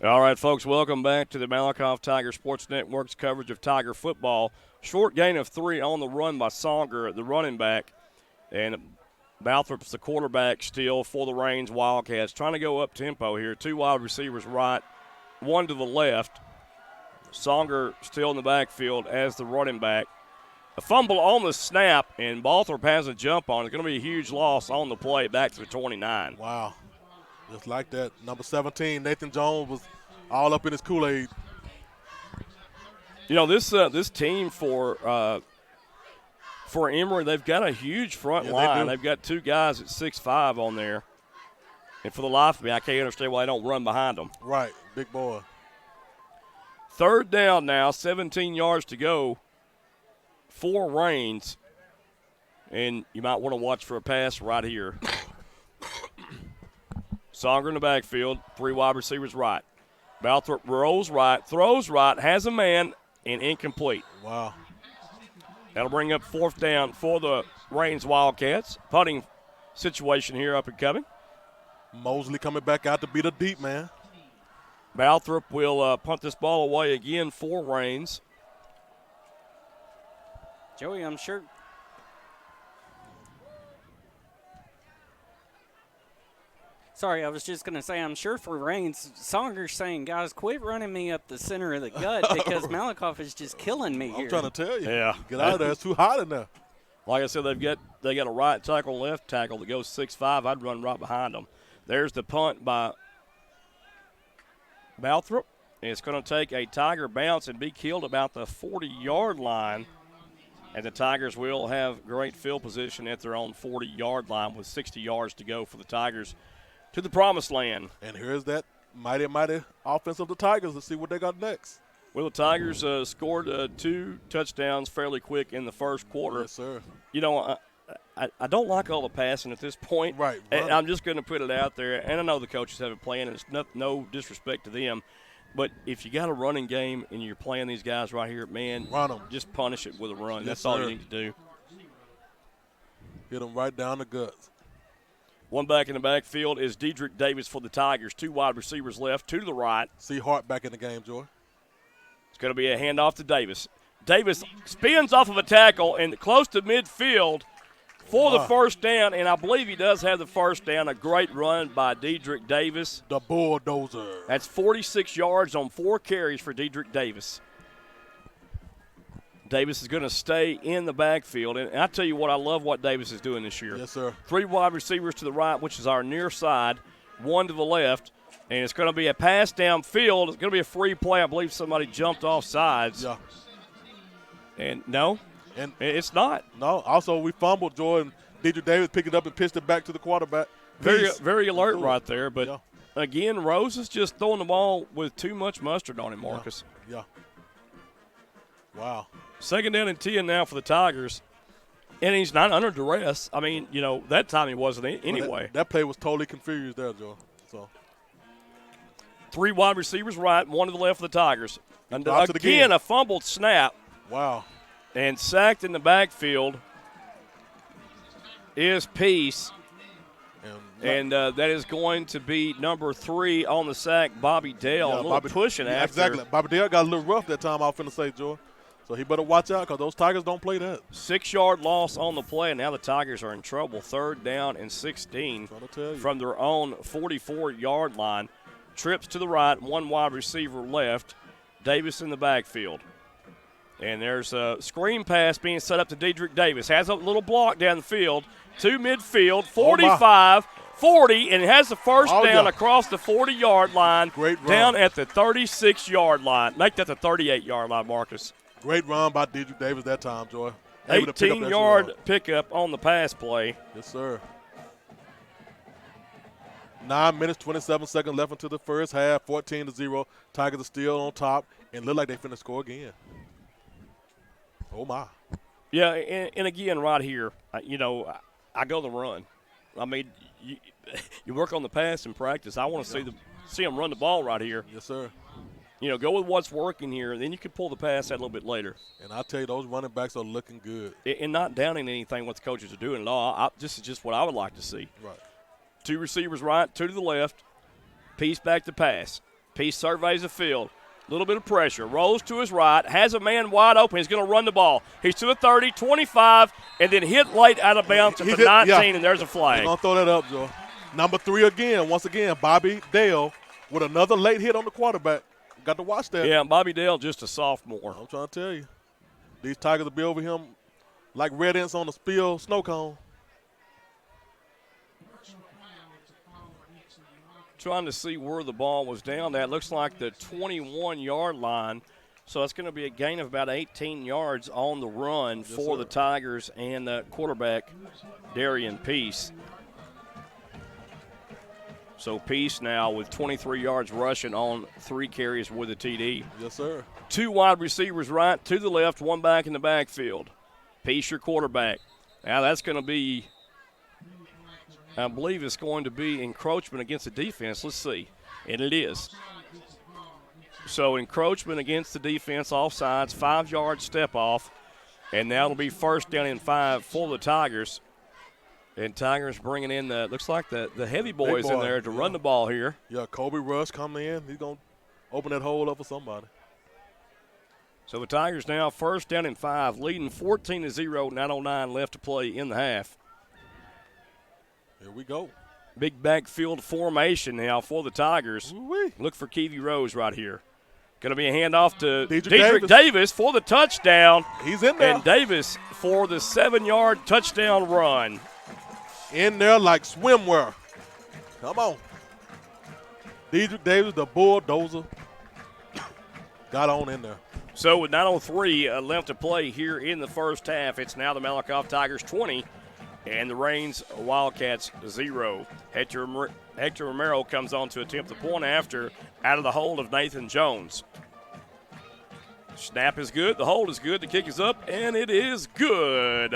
All right, folks, welcome back to the Malakoff Tiger Sports Network's coverage of Tiger football. Short gain of 3 on the run by Songer, the running back. And Balthrop's the quarterback still for the Rains Wildcats. Trying to go up tempo here. 2 wide receivers right, 1 to the left. Songer still in the backfield as the running back. A fumble on the snap, and Balthrop has a jump on. It's going to be a huge loss on the play back to the 29. Wow. Just like that. Number 17, Nathan Jones, was all up in his Kool-Aid. You know, this team for Emory, they've got a huge front line. They've got 2 guys at 6'5" on there. And for the life of me, I can't understand why they don't run behind them. Right, big boy. 3rd down now, 17 yards to go for Rains. And you might want to watch for a pass right here. Songer in the backfield, 3 wide receivers right. Balthrop rolls right, throws right, has a man, and incomplete. Wow. That'll bring up 4th down for the Rains Wildcats. Punting situation here up and coming. Mosley coming back out to beat a deep man. Balthrop will punt this ball away again for Rains. Joey, I'm sure. Sorry, I was just going to say, I'm sure for Rains, Songer's saying, guys, quit running me up the center of the gut because Malakoff is just killing me here. I'm trying to tell you. Yeah. Get out of there. It's too hot in there. Like I said, they got a right tackle, left tackle that goes 6'5". I'd run right behind them. There's the punt by Balthrop. It's going to take a Tiger bounce and be killed about the 40-yard line. And the Tigers will have great field position at their own 40-yard line with 60 yards to go for the Tigers to the promised land. And here's that mighty, mighty offense of the Tigers. Let's see what they got next. Well, the Tigers scored 2 touchdowns fairly quick in the first quarter. Yes, sir. You know, I don't like all the passing at this point. Right. And I'm just going to put it out there. And I know the coaches have a plan, and it's no disrespect to them. But if you got a running game and you're playing these guys right here, man, run them. Just punish it with a run. Yes, That's all sir. you need to do. Hit them right down the guts. One back in the backfield is Dedrick Davis for the Tigers. 2 wide receivers left, 2 to the right. See Hart back in the game, Joy. It's going to be a handoff to Davis. Davis spins off of a tackle and close to midfield for the first down, and I believe he does have the first down. A great run by Dedrick Davis. The bulldozer. That's 46 yards on 4 carries for Dedrick Davis. Davis is going to stay in the backfield. And I tell you what, I love what Davis is doing this year. Yes, sir. 3 wide receivers to the right, which is our near side, 1 to the left. And it's going to be a pass downfield. It's going to be a free play. I believe somebody jumped off sides. Yeah. And no, and it's not. No. Also, we fumbled, Joy, and Dedrick Davis picked it up and pitched it back to the quarterback. Very alert right there. But, again, Rose is just throwing the ball with too much mustard on him, Marcus. Yeah. Wow. 2nd down and 10 now for the Tigers. And he's not under duress. I mean, that time he wasn't anyway. Well, that play was totally confused there, Joe. So 3 wide receivers right, 1 to the left of the Tigers. And again, a fumbled snap. Wow. And sacked in the backfield is Peace. And that is going to be number 3 on the sack, Bobby Dale. Yeah, a little pushing after. Exactly. Bobby Dale got a little rough that time, I was finna say, Joe. So he better watch out because those Tigers don't play that. 6-yard loss on the play, and now the Tigers are in trouble. 3rd down and 16 from their own 44-yard line. Trips to the right, 1 wide receiver left. Davis in the backfield. And there's a screen pass being set up to Dedrick Davis. Has a little block down the field to midfield, 45, 40, and has the first down across the 40-yard line. Great run. Down at the 36-yard line. Make that the 38-yard line, Marcus. Great run by Dedrick Davis that time, Joy. 18-yard pickup on the pass play. Yes, sir. 9 minutes, 27 seconds left into the first half, 14-0. Tigers are still on top and look like they finna score again. Oh, my. Yeah, and again, right here, I go the run. I mean, you work on the pass in practice. I want to see them run the ball right here. Yes, sir. Go with what's working here, and then you can pull the pass out a little bit later. And I tell you, those running backs are looking good. And not downing anything what the coaches are doing at all. This is just what I would like to see. Right. 2 receivers right, 2 to the left. Peace back to pass. Peace surveys the field. A little bit of pressure. Rolls to his right. Has a man wide open. He's going to run the ball. He's to the 30, 25, and then hit late out of bounds at the 19, and there's a flag. He's going to throw that up, Joe. Number 3 again, once again, Bobby Dale with another late hit on the quarterback. Got to watch that. Yeah, Bobby Dale just a sophomore. I'm trying to tell you. These Tigers will be over him like red ants on a spilled snow cone. Trying to see where the ball was down at. Looks like the 21-yard line. So that's going to be a gain of about 18 yards on the run for the Tigers and the quarterback, Darian Peace. So Peace now with 23 yards rushing on 3 carries with a TD. Yes, sir. 2 wide receivers right, 2 to the left, 1 back in the backfield. Peace, your quarterback. Now that's going to be, I believe it's going to be encroachment against the defense. Let's see. And it is. So encroachment against the defense, offsides, 5-yard step off. And now it'll be 1st down and 5 for the Tigers. And Tigers bringing in looks like the heavy boys in there to run the ball here. Yeah, Kobe Rush coming in. He's going to open that hole up for somebody. So the Tigers now 1st down and 5, leading 14-0, 9:09 left to play in the half. Here we go. Big backfield formation now for the Tigers. Ooh-wee. Look for Keevy Rose right here. Going to be a handoff to Dedrick Davis for the touchdown. He's in there. And Davis for the 7-yard touchdown run. In there like swimwear. Come on. Dedrick Davis, the bulldozer, got on in there. So with 9:03 left to play here in the first half, it's now the Malakoff Tigers 20 and the Rains Wildcats 0. Hector Romero comes on to attempt the point after out of the hold of Nathan Jones. Snap is good. The hold is good. The kick is up, and it is good.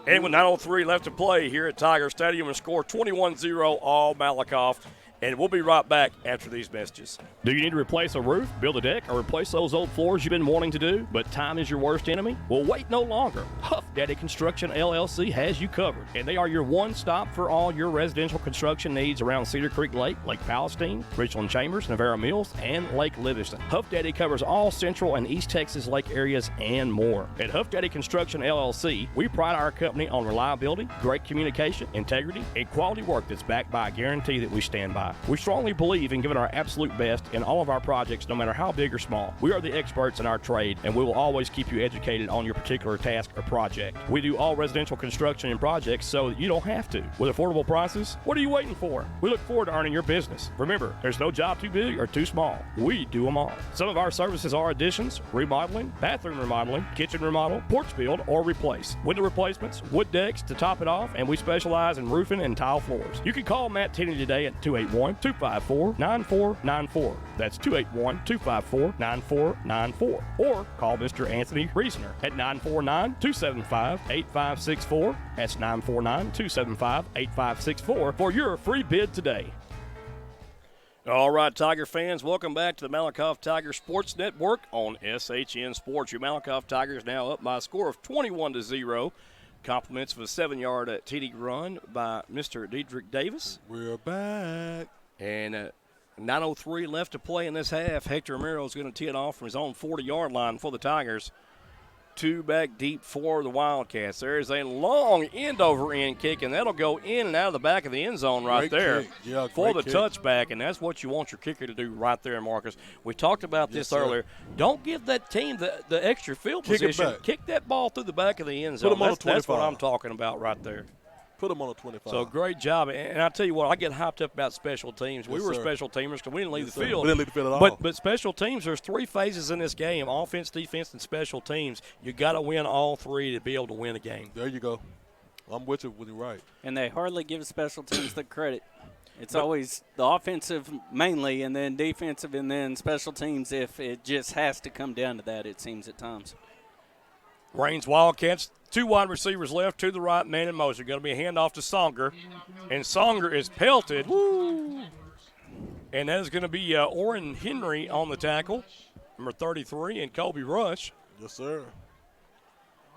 And with 9:03 left to play here at Tiger Stadium, and score 21-0 all Malakoff. And we'll be right back after these messages. Do you need to replace a roof, build a deck, or replace those old floors you've been wanting to do, but time is your worst enemy? Well, wait no longer. Huff Daddy Construction LLC has you covered, and they are your one-stop for all your residential construction needs around Cedar Creek Lake, Lake Palestine, Richland Chambers, Navarro Mills, and Lake Livingston. Huff Daddy covers all Central and East Texas lake areas and more. At Huff Daddy Construction LLC, we pride our company on reliability, great communication, integrity, and quality work that's backed by a guarantee that we stand by. We strongly believe in giving our absolute best in all of our projects, no matter how big or small. We are the experts in our trade, and we will always keep you educated on your particular task or project. We do all residential construction and projects so that you don't have to. With affordable prices, what are you waiting for? We look forward to earning your business. Remember, there's no job too big or too small. We do them all. Some of our services are additions, remodeling, bathroom remodeling, kitchen remodel, porch build, or replace, window replacements, wood decks to top it off, and we specialize in roofing and tile floors. You can call Matt Tenney today at 281 281-254-9494. That's 281-254-9494. Or call Mr. Anthony Reasoner at 949-275-8564. That's 949-275-8564 for your free bid today. All right, Tiger fans, welcome back to the Malakoff Tiger Sports Network on SHN Sports. Your Malakoff Tigers now up by a score of 21-0. Compliments of a 7-yard TD run by Mr. Dedrick Davis. We're back. And 9:03 left to play in this half. Hector Romero is going to tee it off from his own 40-yard line for the Tigers. 2 back deep for the Wildcats. There's a long end-over-end kick, and that'll go in and out of the back of the end zone right Great there kick. Yeah, for great the kick. touchback, and that's what you want your kicker to do right there, Marcus. We talked about this earlier. Don't give that team the extra field Kick it position. back. Kick that ball through the back of the end zone. Put 'em on a That's what 25. I'm talking about right there. Put them on a 25. So great job. And I tell you what, I get hyped up about special teams. We Yes, were sir. special teamers because we didn't leave Yes, the sir. field. We didn't leave the field at all. But special teams, there's 3 phases in this game: offense, defense, and special teams. You got to win all 3 to be able to win a game. There you go. I'm with you when you're right. And they hardly give special teams the credit. It's always the offensive mainly, and then defensive, and then special teams if it just has to come down to that, it seems at times. Raines Wildcats, 2 wide receivers left to the right, man and Moser. Going to be a handoff to Songer. And Songer is pelted. Woo. And that is going to be Orrin Henry on the tackle, number 33, and Kobe Rush. Yes, sir.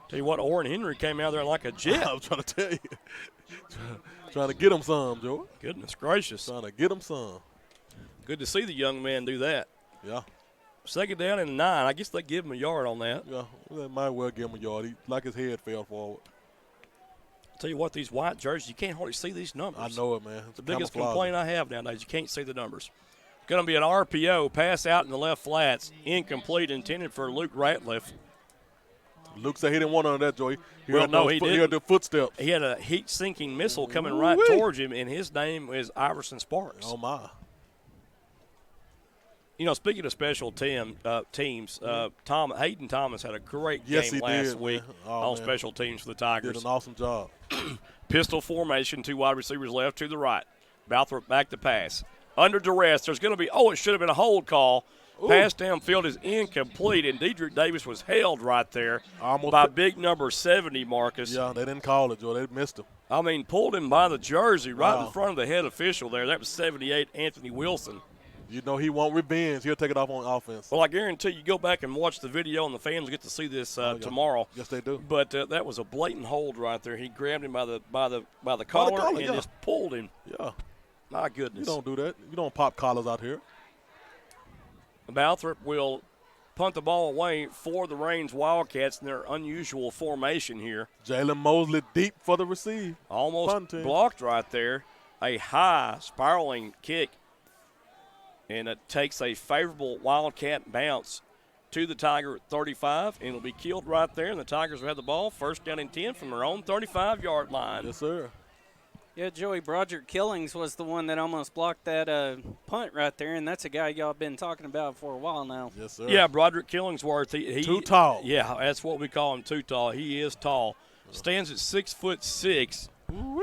Tell you what, Orrin Henry came out there like a jet. I'm trying to tell you. Trying to get him some, Joe. Goodness gracious. Trying to get him some. Good to see the young man do that. Yeah. 2nd down and 9. I guess they give him a yard on that. Yeah, they might well give him a yard. Like his head fell forward. I'll tell you what, these white jerseys, you can't hardly see these numbers. I know it, man. It's The biggest camouflage. complaint I have nowadays, you can't see the numbers. Going to be an RPO, pass out in the left flats, incomplete, intended for Luke Ratliff. Luke said he didn't want none of that, Joey. He Well, heard no, those he He didn't. heard the footsteps. He had a heat-sinking missile coming right Ooh-wee. towards him, and his name is Iverson Sparks. Oh, my. You know, speaking of special teams, Hayden Thomas had a great Yes, game he last did, week man. Oh, on man. special teams for the Did Tigers. an awesome job. Pistol formation, 2 wide receivers left to the right. Balthrop back to pass. Under duress, there's going to be, it should have been a hold call. Ooh. Pass downfield is incomplete, and Dedrick Davis was held right there Almost by put- big number 70, Marcus. Yeah, they didn't call it, Joe. They missed him. I mean, pulled him by the jersey right Wow. in front of the head official there. That was 78, Anthony Wilson. You know he want revenge. He'll take it off on offense. Well, I guarantee you go back and watch the video, and the fans get to see this yeah. tomorrow. Yes, they do. But that was a blatant hold right there. He grabbed him by the collar and yeah. just pulled him. Yeah. My goodness. You don't do that. You don't pop collars out here. Balthrop will punt the ball away for the Raines Wildcats in their unusual formation here. Jalen Mosley deep for the receive. Almost Punting. blocked right there. A high spiraling kick. And it takes a favorable Wildcat bounce to the Tiger 35, and it'll be killed right there, and the Tigers will have the ball 1st down and 10 from their own 35-yard line. Yes, sir. Yeah, Joey, Broderick Killings was the one that almost blocked that punt right there, and that's a guy y'all been talking about for a while now. Yes, sir. Yeah, Broderick Killingsworth. He Too tall. Yeah, that's what we call him, too tall. He is tall. Stands at 6'6",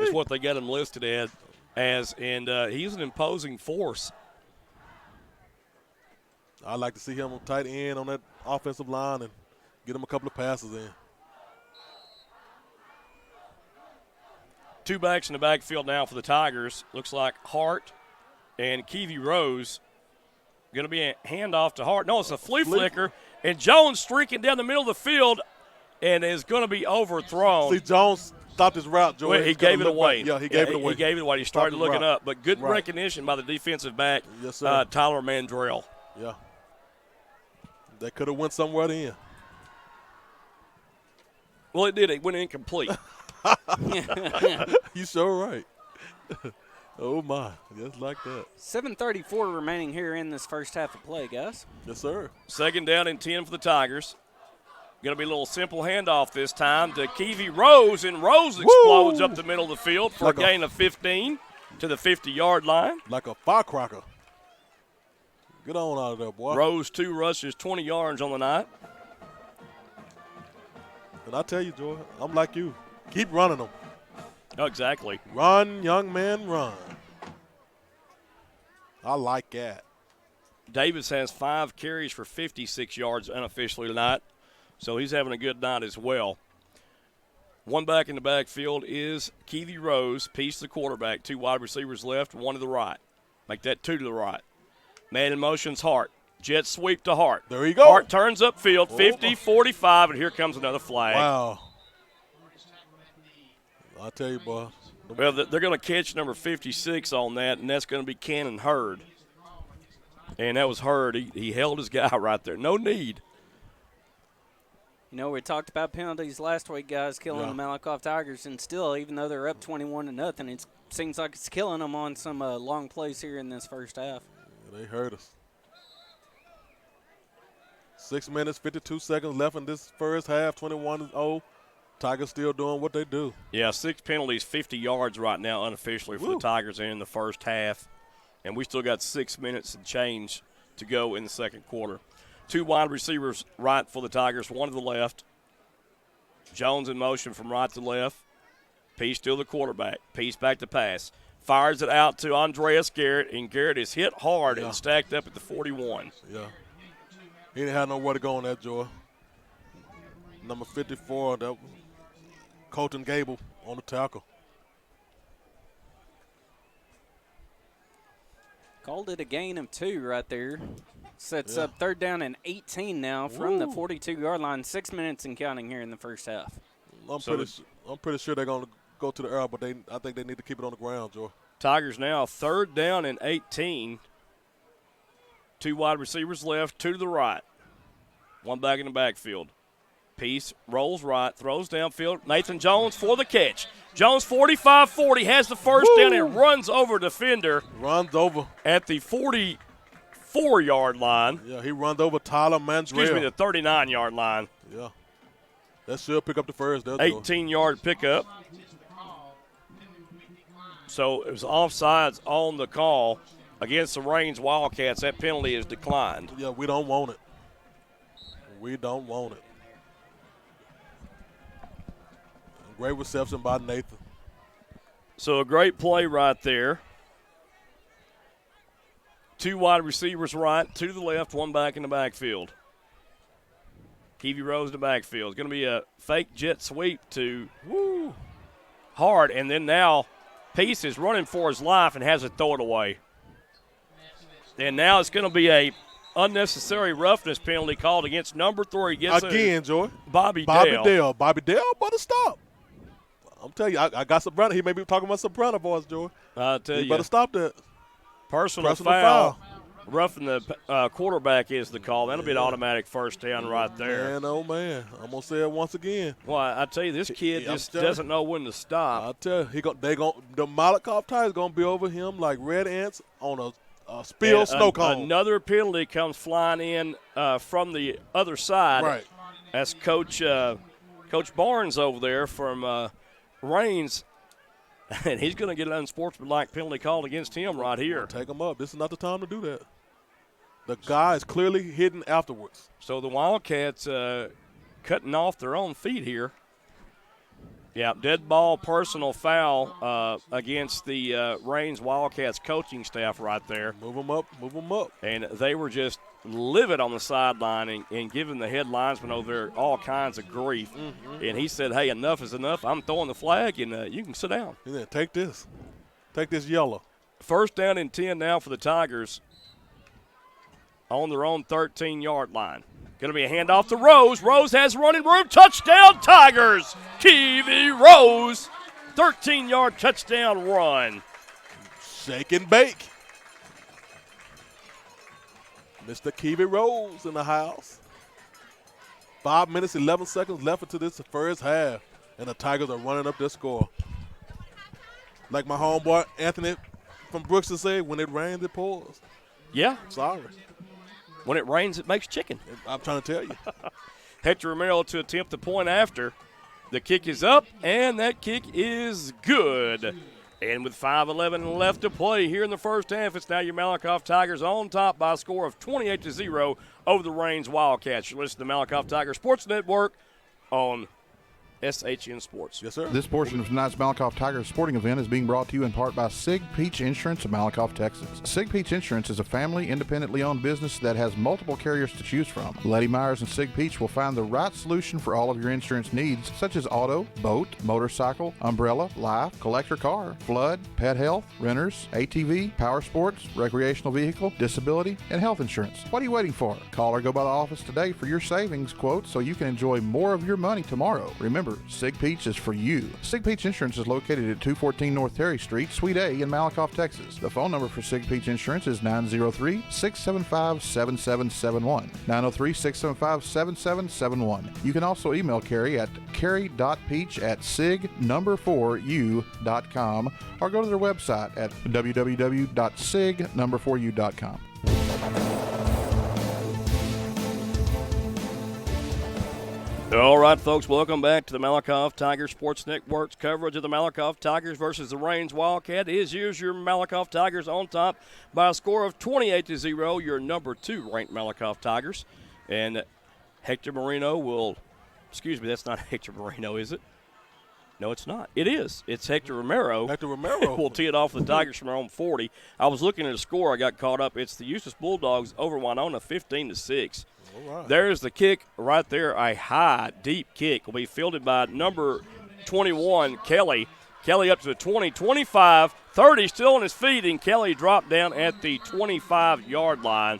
is what they got him listed as, and he's an imposing force. I'd like to see him on tight end on that offensive line and get him a couple of passes in. 2 backs in the backfield now for the Tigers. Looks like Hart and Keevy Rose. Going to be a handoff to Hart. No, it's a flea flicker. And Jones streaking down the middle of the field and is going to be overthrown. See, Jones stopped his route, Joey. Well, he gave it away. Yeah, he gave it away. He gave it away. He started Stopped his looking route. up. But good Right. recognition by the defensive back, Yes, sir. Tyler Mandrell. Yeah. They could have went somewhere in. Well, it did. It went incomplete. You sure right. Oh, my. Just like that. 7:34 remaining here in this first half of play, guys. Yes, sir. 2nd down and 10 for the Tigers. Going to be a little simple handoff this time to Keevy Rose, and Rose explodes up the middle of the field for Like a gain of 15 to the 50-yard line. Like a firecracker. Get on out of there, boy. Rose, 2 rushes, 20 yards on the night. And I tell you, Joy, I'm like you. Keep running them. Oh, exactly. Run, young man, run. I like that. Davis has 5 carries for 56 yards unofficially tonight, so he's having a good night as well. One back in the backfield is Keevy Rose, piece the quarterback. 2 wide receivers left, 1 to the right. Make that 2 to the right. Man in motion's Hart. Jet sweep to Hart. There you go. Hart turns upfield, 50, 45, and here comes another flag. Wow. I tell you, boy. Well, they're going to catch number 56 on that, and that's going to be Cannon Hurd. And that was Hurd. He held his guy right there. No need. You know, we talked about penalties last week, guys, killing Yeah. the Malakoff Tigers, and still, even though they're up 21-0, it seems like it's killing them on some long plays here in this first half. Yeah, they hurt us. 6 minutes, 52 seconds left in this first half, 21-0. Tigers still doing what they do. Yeah, 6 penalties, 50 yards right now unofficially for the Tigers in the first half. And we still got 6 minutes and change to go in the second quarter. 2 wide receivers right for the Tigers, 1 to the left. Jones in motion from right to left. Peace still the quarterback. Peace back to pass. Fires it out to Andreas Garrett, and Garrett is hit hard and stacked up at the 41. Yeah. He didn't have nowhere to go on that, Joy. Number 54, that was Colton Gable on the tackle. Called it a gain of 2 right there. Sets up 3rd down and 18 now from the 42-yard line. 6 minutes and counting here in the first half. I'm pretty sure they're going to go to the air, but I think they need to keep it on the ground, Joy. Tigers now 3rd down and 18. 2 wide receivers left, 2 to the right. 1 back in the backfield. Peace rolls right, throws downfield. Nathan Jones for the catch. Jones 45-40 has the first down and runs over defender. Runs over. At the 44-yard line. Yeah, he runs over Tyler Mandrell. Excuse me, the 39-yard line. Yeah. That should pick up the first. 18-yard pickup. So it was offsides on the call against the Rains Wildcats. That penalty is declined. Yeah, we don't want it. We don't want it. Great reception by Nathan. So a great play right there. 2 wide receivers right, 2 to the left, 1 back in the backfield. Keevy Rose in the backfield. It's going to be a fake jet sweep to Hard, and then now Peace is running for his life and has to throw it away. And now it's going to be a unnecessary roughness penalty called against number 3. Again, Joy. Bobby Dale. Bobby Dale, better stop. I'm telling you, I got Soprano. He may be talking about Soprano boys, Joy. I tell you. Better stop that. Personal foul. Roughing the quarterback is the call. That'll be an automatic first down right there. Man, oh, man. I'm going to say it once again. Well, I tell you, this kid just doesn't know when to stop. I tell you, the Malakoff Tigers going to be over him like red ants on a spilled snow cone. Another penalty comes flying in from the other side. Right. That's Coach Barnes over there from Rains. And he's going to get an unsportsmanlike penalty called against him right here. Take him up. This is not the time to do that. The guy is clearly hidden afterwards. So the Wildcats cutting off their own feet here. Yeah, dead ball personal foul against the Rains Wildcats coaching staff right there. Move them up, move them up. And they were just livid on the sideline and giving the head linesman over there all kinds of grief. Mm-hmm. And he said, hey, enough is enough. I'm throwing the flag, and you can sit down. Yeah, take this. Take this yellow. First down and 10 now for the Tigers on their own 13-yard line. Going to be a handoff to Rose. Rose has running room. Touchdown, Tigers. Keevy Rose, 13-yard touchdown run. Shake and bake. Mr. Keevy Rose in the house. 5 minutes, 11 seconds left into this first half, and the Tigers are running up their score. Like my homeboy Anthony from Brooks to say, when it rains, it pours. Yeah. Sorry. When it rains, it makes chicken. I'm trying to tell you. Hector Romero to attempt the point after. The kick is up, and that kick is good. And with 5:11 left to play here in the first half, it's now your Malakoff Tigers on top by a score of 28-0 over the Rains Wildcats. You're listening to Malakoff Tigers Sports Network on SHN Sports. Yes, sir. This portion of tonight's Malakoff Tigers sporting event is being brought to you in part by Sig Peach Insurance of Malakoff, Texas. Sig Peach Insurance is a family, independently owned business that has multiple carriers to choose from. Letty Myers and Sig Peach will find the right solution for all of your insurance needs, such as auto, boat, motorcycle, umbrella, life, collector car, flood, pet health, renters, ATV, power sports, recreational vehicle, disability, and health insurance. What are you waiting for? Call or go by the office today for your savings quote so you can enjoy more of your money tomorrow. Remember, Sig Peach is for you. Sig Peach Insurance is located at 214 North Terry Street, Suite A in Malakoff, Texas. The phone number for Sig Peach Insurance is 903-675-7771. 903-675-7771. You can also email Carrie at carrie.peach@sig4u.com or go to their website at www.sig4u.com. All right, folks, welcome back to the Malakoff Tigers Sports Network's coverage of the Malakoff Tigers versus the Rains Wildcat. Is yours, your Malakoff Tigers on top by a score of 28-0, your number 2 ranked Malakoff Tigers. And Hector Marino will, excuse me, that's not Hector Marino, is it? No, it's not. It is. It's Hector Romero. Hector Romero. We'll tee it off the Tigers from their own 40. I was looking at the score. I got caught up. It's the Eustis Bulldogs over Winona, 15-6. All right. There's the kick right there. A high, deep kick will be fielded by number 21, Kelly. Kelly up to the 20, 25, 30, still on his feet, and Kelly dropped down at the 25-yard line.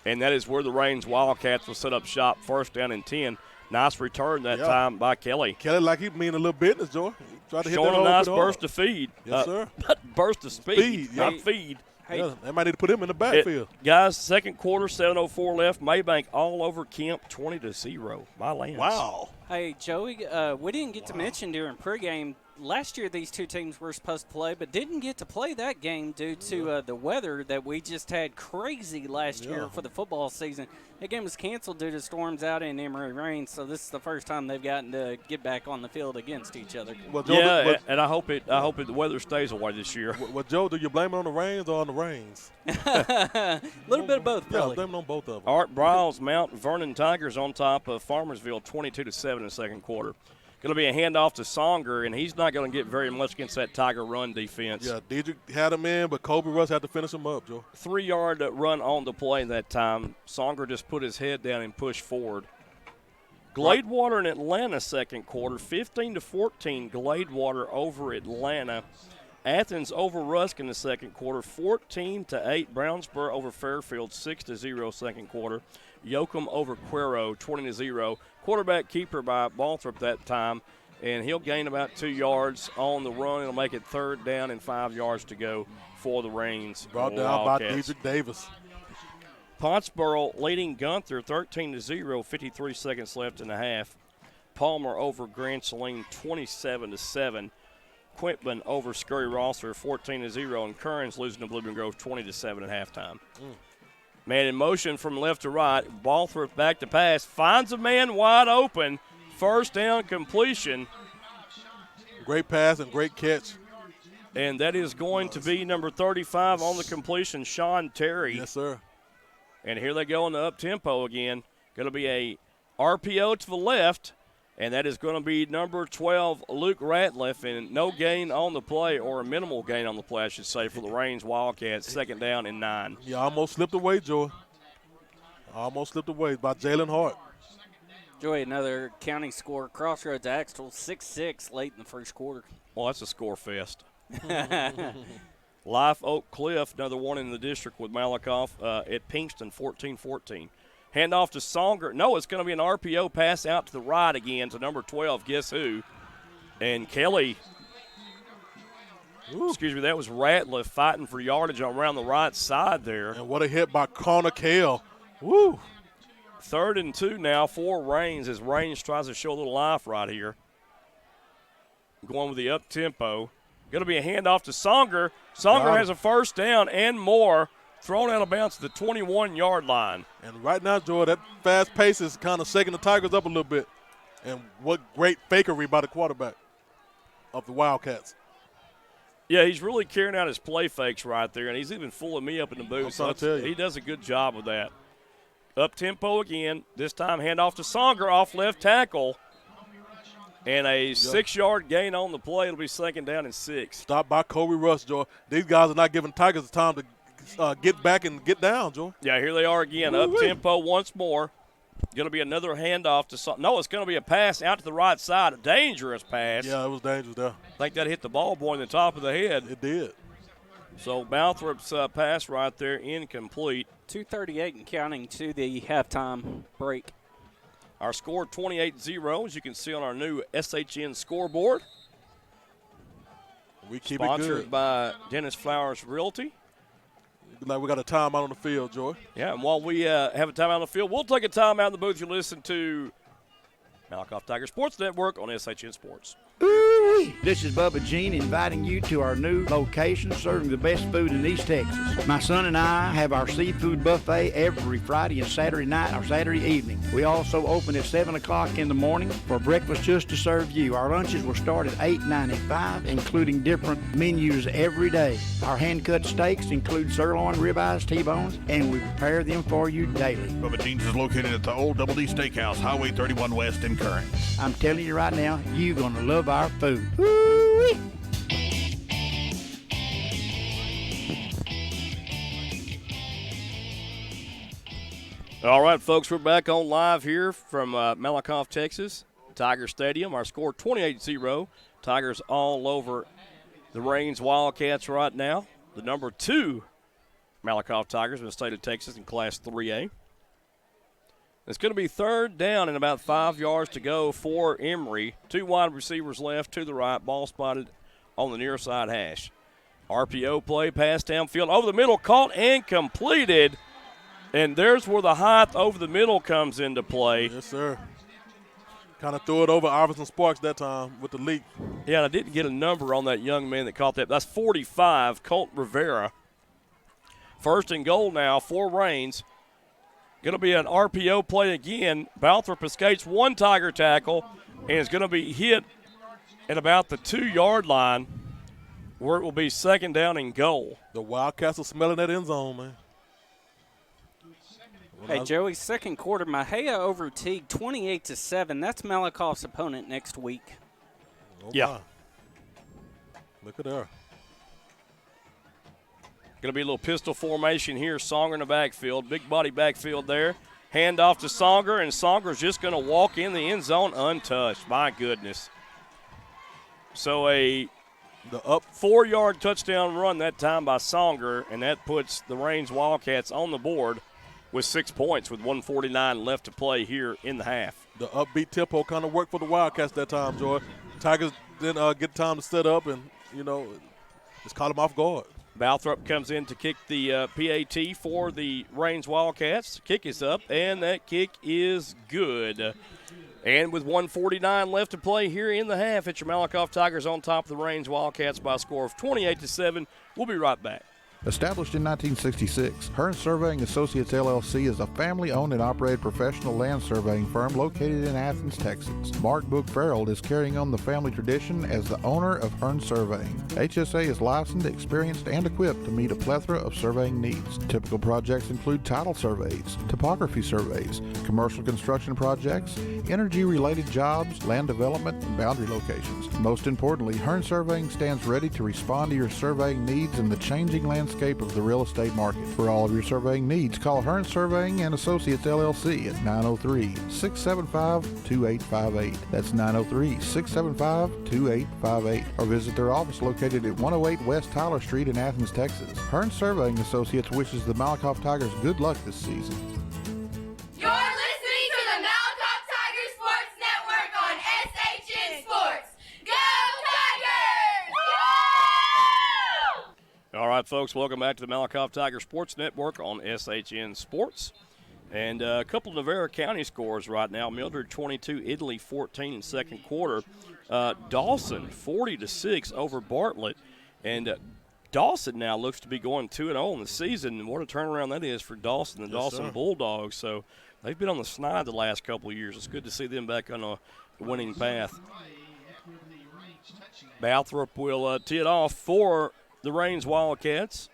And that is where the Rains Wildcats will set up shop, first down and 10. Nice return that time by Kelly. Kelly like he mean a little business, Joy. Tried to hit showing that a nice hole burst of feed. Yes, sir. Burst of speed, yeah. not feed. Hey, yeah, they might need to put him in the backfield. Guys, second quarter, 7:04 left. Maybank all over Kemp, 20-0. My lands. Wow. Hey, Joey, we didn't get to mention during pregame, last year these two teams were supposed to play, but didn't get to play that game due to the weather that we just had crazy last year for the football season. That game was canceled due to storms out in Emory rain, so this is the first time they've gotten to get back on the field against each other. Well, Joe, and I hope the weather stays away this year. Well, Joe, do you blame it on the rains or on the rains? A little bit of both, probably. Yeah, blame it on both of them. Art Briles Mount Vernon Tigers on top of Farmersville, 22-7 in the second quarter. Going to be a handoff to Songer, and he's not going to get very much against that Tiger run defense. Yeah, Dedrick had him in, but Kobe Russ had to finish him up, Joe. 3-yard run on the play that time. Songer just put his head down and pushed forward. Gladewater in Atlanta second quarter, 15-14. Gladewater over Atlanta. Athens over Rusk in the second quarter, 14-8. Brownsboro over Fairfield, 6-0 second quarter. Yoakum over Cuero, 20-0. Quarterback keeper by Balthrop that time, and he'll gain about 2 yards on the run. It'll make it third down and 5 yards to go for the Rains. Brought down by Dedrick Davis. Pottsboro leading Gunther 13-0, 53 seconds left in the half. Palmer over Grand Saline 27-7. Quintman over Scurry Rosser 14-0, and Kearns losing to Blooming Grove 20-7 at halftime. Man in motion from left to right. Balthrop back to pass. Finds a man wide open. First down completion. Great pass and great catch. And that is going to be number 35 on the completion, Sean Terry. Yes, sir. And here they go in the up-tempo again. Going to be a RPO to the left. And that is going to be number 12, Luke Ratliff, and no gain on the play, or a minimal gain on the play, I should say, for the Rains Wildcats, second down and 9. Yeah, almost slipped away, Joey. Almost slipped away by Jalen Hart. Joey, another county score. Crossroads Axtell, 6-6 late in the first quarter. Well, that's a score fest. Life Oak Cliff, another one in the district with Malakoff at Pinkston, 14-14. Handoff to Songer. No, it's going to be an RPO pass out to the right again to number 12. Guess who? And Kelly, excuse me, that was Ratliff fighting for yardage around the right side there. And what a hit by Connor Kale. Woo! 3rd and 2 now for Rains as Rains tries to show a little life right here. Going with the up-tempo. Going to be a handoff to Songer. Songer has a first down and more. Thrown out of bounds to the 21-yard line. And right now, Joy, that fast pace is kind of shaking the Tigers up a little bit. And what great fakery by the quarterback of the Wildcats. Yeah, he's really carrying out his play fakes right there, and he's even fooling me up in the booth. I'm trying to tell you. He does a good job with that. Up-tempo again. This time handoff to Songer off left tackle. And a 6-yard gain on the play. It'll be 2nd down and 6. Stop by Kobe Rush, Joy. These guys are not giving Tigers the time to get back and get down, Joy. Yeah, here they are again. Up-tempo once more. Going to be another handoff to – no, it's going to be a pass out to the right side. A dangerous pass. Yeah, it was dangerous there. I think that hit the ball boy in the top of the head. It did. So Balthrop's pass right there incomplete. 2:38 and counting to the halftime break. Our score 28-0, as you can see on our new SHN scoreboard. We keep Sponsored it good. by Dennis Flowers Realty. Like we got a timeout on the field, Joy. Yeah, and while we have a timeout on the field, we'll take a timeout in the booth. You listen to Malakoff Tiger Sports Network on SHN Sports. Ooh-wee. This is Bubba Jean inviting you to our new location serving the best food in East Texas. My son and I have our seafood buffet every Friday and Saturday night or Saturday evening. We also open at 7 o'clock in the morning for breakfast just to serve you. Our lunches will start at $8.95, including different menus every day. Our hand-cut steaks include sirloin, ribeyes, T-bones, and we prepare them for you daily. Bubba Jeans is located at the old Double D Steakhouse, Highway 31 West in Current. I'm telling you right now, you're going to love our food. Woo-wee. All right, folks, we're back on live here from Malakoff, Texas, Tiger Stadium. Our score 28-0. Tigers all over the Rains Wildcats right now. The number 2 Malakoff Tigers in the state of Texas in Class 3A. It's going to be 3rd down and about 5 yards to go for Emory. 2 wide receivers left to the right. Ball spotted on the near side hash. RPO play, pass downfield, over the middle, caught and completed. And there's where the height over the middle comes into play. Yes, sir. Kind of threw it over Iverson Sparks that time with the leap. Yeah, and I didn't get a number on that young man that caught that. That's 45, Colt Rivera. 1st and goal now for Rains. Going to be an RPO play again. Balthrop escapes one Tiger tackle and is going to be hit at about the 2-yard line where it will be 2nd down and goal. The Wildcats are smelling that end zone, man. Hey, Joey, 2nd quarter, Mahia over Teague 28-7. That's Malakoff's opponent next week. Oh, yeah. my. Look at her. Going to be a little pistol formation here. Songer in the backfield. Big body backfield there. Hand off to Songer, and Songer's just going to walk in the end zone untouched. My goodness. So the 4-yard touchdown run that time by Songer, and that puts the Rains Wildcats on the board with 6 points with 1:49 left to play here in the half. The upbeat tempo kind of worked for the Wildcats that time, Joy. Tigers didn't get time to set up and, just caught them off guard. Balthrop comes in to kick the PAT for the Rains Wildcats. Kick is up, and that kick is good. And with 1:49 left to play here in the half, it's your Malakoff Tigers on top of the Rains Wildcats by a score of 28-7. We'll be right back. Established in 1966, Hearn Surveying Associates LLC is a family-owned and operated professional land surveying firm located in Athens, Texas. Mark Book-Farrell is carrying on the family tradition as the owner of Hearn Surveying. HSA is licensed, experienced, and equipped to meet a plethora of surveying needs. Typical projects include title surveys, topography surveys, commercial construction projects, energy-related jobs, land development, and boundary locations. Most importantly, Hearn Surveying stands ready to respond to your surveying needs in the changing landscape of the real estate market. For all of your surveying needs, call Hearn Surveying and Associates LLC at 903-675-2858. That's 903-675-2858. Or visit their office located at 108 West Tyler Street in Athens, Texas. Hearn Surveying Associates wishes the Malakoff Tigers good luck this season. You're listening to the Malakoff Tiger Sports Network on SHN Sports. Go Tigers! All right, folks, welcome back to the Malakoff Tiger Sports Network on SHN Sports. And a couple of Navarre County scores right now. Mildred 22, Italy 14 in 2nd quarter. Dawson 40-6 over Bartlett. And Dawson now looks to be going 2-0 in the season. And what a turnaround that is for Dawson, the Dawson Bulldogs. So they've been on the snide the last couple of years. It's good to see them back on a winning path. Balthrop will tee it off for the Rains Wildcats.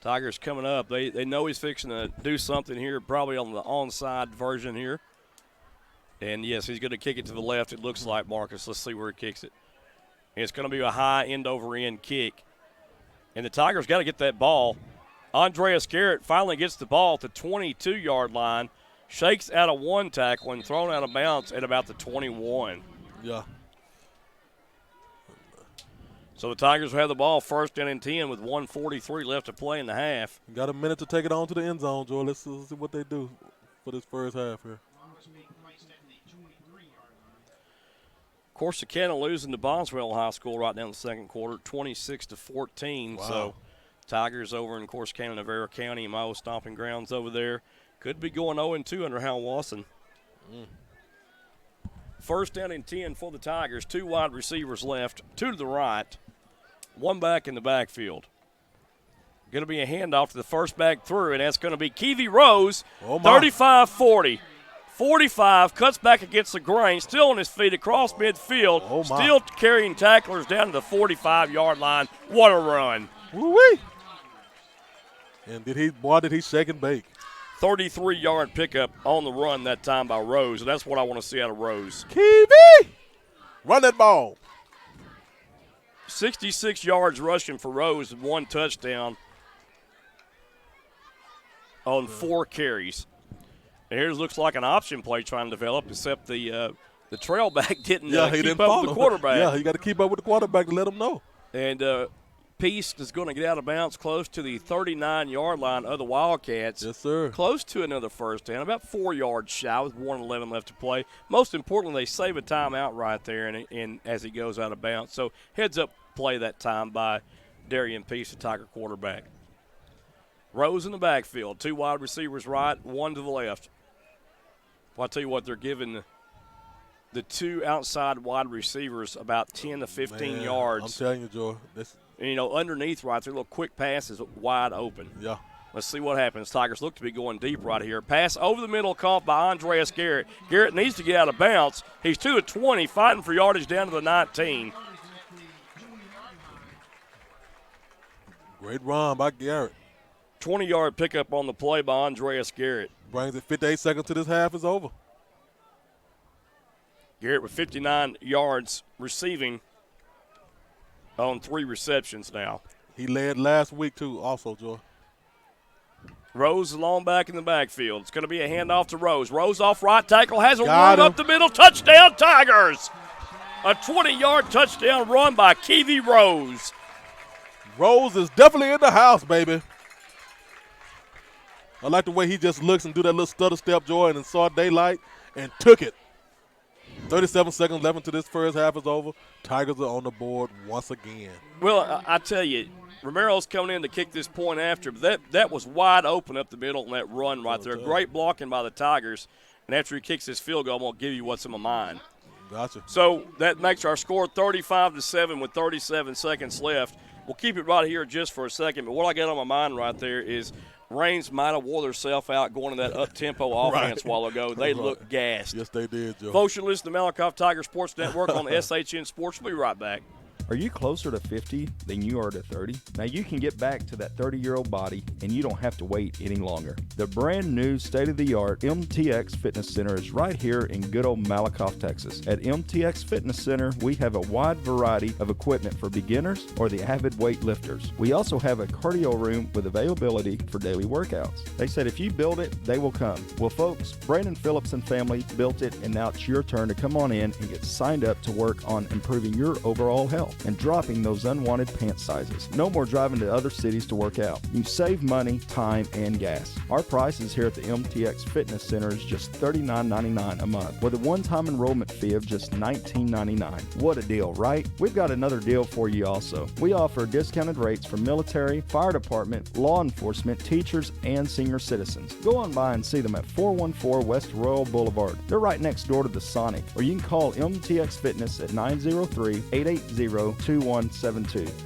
Tigers coming up. They know he's fixing to do something here, probably on the onside version here. And, yes, he's going to kick it to the left, it looks like, Marcus. Let's see where he kicks it. And it's going to be a high end-over-end kick. And the Tigers got to get that ball. Andreas Garrett finally gets the ball at the 22-yard line, shakes out of one tackle and thrown out of bounds at about the 21. Yeah. So the Tigers will have the ball first down and 10 with 1:43 left to play in the half. Got a minute to take it on to the end zone, Joe. Let's see what they do for this first half here. Corsicana losing to Boswell High School right now in the second quarter, 26-14. Wow. So Tigers over in Corsicana, Navarro County, my old stomping grounds over there. Could be going 0-2 under Hal Wasson. First down and 10 for the Tigers. 2 wide receivers left, 2 to the right, 1 back in the backfield. Going to be a handoff to the first back through, and that's going to be Keevy Rose, 35-40. 45, cuts back against the grain, still on his feet across midfield, still carrying tacklers down to the 45-yard line. What a run. Woo-wee. And did he shake and bake. 33-yard pickup on the run that time by Rose, and that's what I want to see out of Rose. Keevy, run that ball. 66 yards rushing for Rose and 1 touchdown on 4 carries. And here's looks like an option play trying to develop, except the trail back didn't keep up with the quarterback. Yeah, he got to keep up with the quarterback to let him know. And Peace is going to get out of bounds close to the 39-yard line of the Wildcats. Yes, sir. Close to another first down, about 4 yards shy with 1:11 left to play. Most importantly, they save a timeout right there and as he goes out of bounds. So heads-up play that time by Darian Peace, the Tiger quarterback. Rose in the backfield, 2 wide receivers right, 1 to the left. Well, I'll tell you what, they're giving the 2 outside wide receivers about 10 to 15 yards. I'm telling you, Joe. And, underneath right there, little quick passes wide open. Yeah. Let's see what happens. Tigers look to be going deep right here. Pass over the middle, caught by Andreas Garrett. Garrett needs to get out of bounds. He's to the 20, fighting for yardage down to the 19. Great run by Garrett. 20-yard pickup on the play by Andreas Garrett. Brings it 58 seconds to this half is over. Garrett with 59 yards receiving on 3 receptions now. He led last week, too, also, Joe. Rose along back in the backfield. It's going to be a handoff to Rose. Rose off right tackle, has a run up the middle. Touchdown, Tigers! A 20-yard touchdown run by Keevy Rose. Rose is definitely in the house, baby. I like the way he just looks and do that little stutter step, Joy, and saw daylight and took it. 37 seconds left until this first half is over. Tigers are on the board once again. Well, I tell you, Romero's coming in to kick this point after, but that was wide open up the middle on that run right there. Great blocking by the Tigers. And after he kicks his field goal, I'm going to give you what's in my mind. Gotcha. So that makes our score 35-7 with 37 seconds left. We'll keep it right here just for a second, but what I got on my mind right there is Raines might have wore themselves out going to that up-tempo offense a while ago. They looked gassed. Yes, they did, Joe. Folks, you're listening to Malakoff Tiger Sports Network on SHN Sports. We'll be right back. Are you closer to 50 than you are to 30? Now you can get back to that 30-year-old body and you don't have to wait any longer. The brand new state-of-the-art MTX Fitness Center is right here in good old Malakoff, Texas. At MTX Fitness Center, we have a wide variety of equipment for beginners or the avid weightlifters. We also have a cardio room with availability for daily workouts. They said if you build it, they will come. Well, folks, Brandon Phillips and family built it, and now it's your turn to come on in and get signed up to work on improving your overall health and dropping those unwanted pant sizes. No more driving to other cities to work out. You save money, time, and gas. Our prices here at the MTX Fitness Center is just $39.99 a month with a one-time enrollment fee of just $19.99. What a deal, right? We've got another deal for you also. We offer discounted rates for military, fire department, law enforcement, teachers, and senior citizens. Go on by and see them at 414 West Royal Boulevard. They're right next door to the Sonic, or you can call MTX Fitness at 903-880-2172.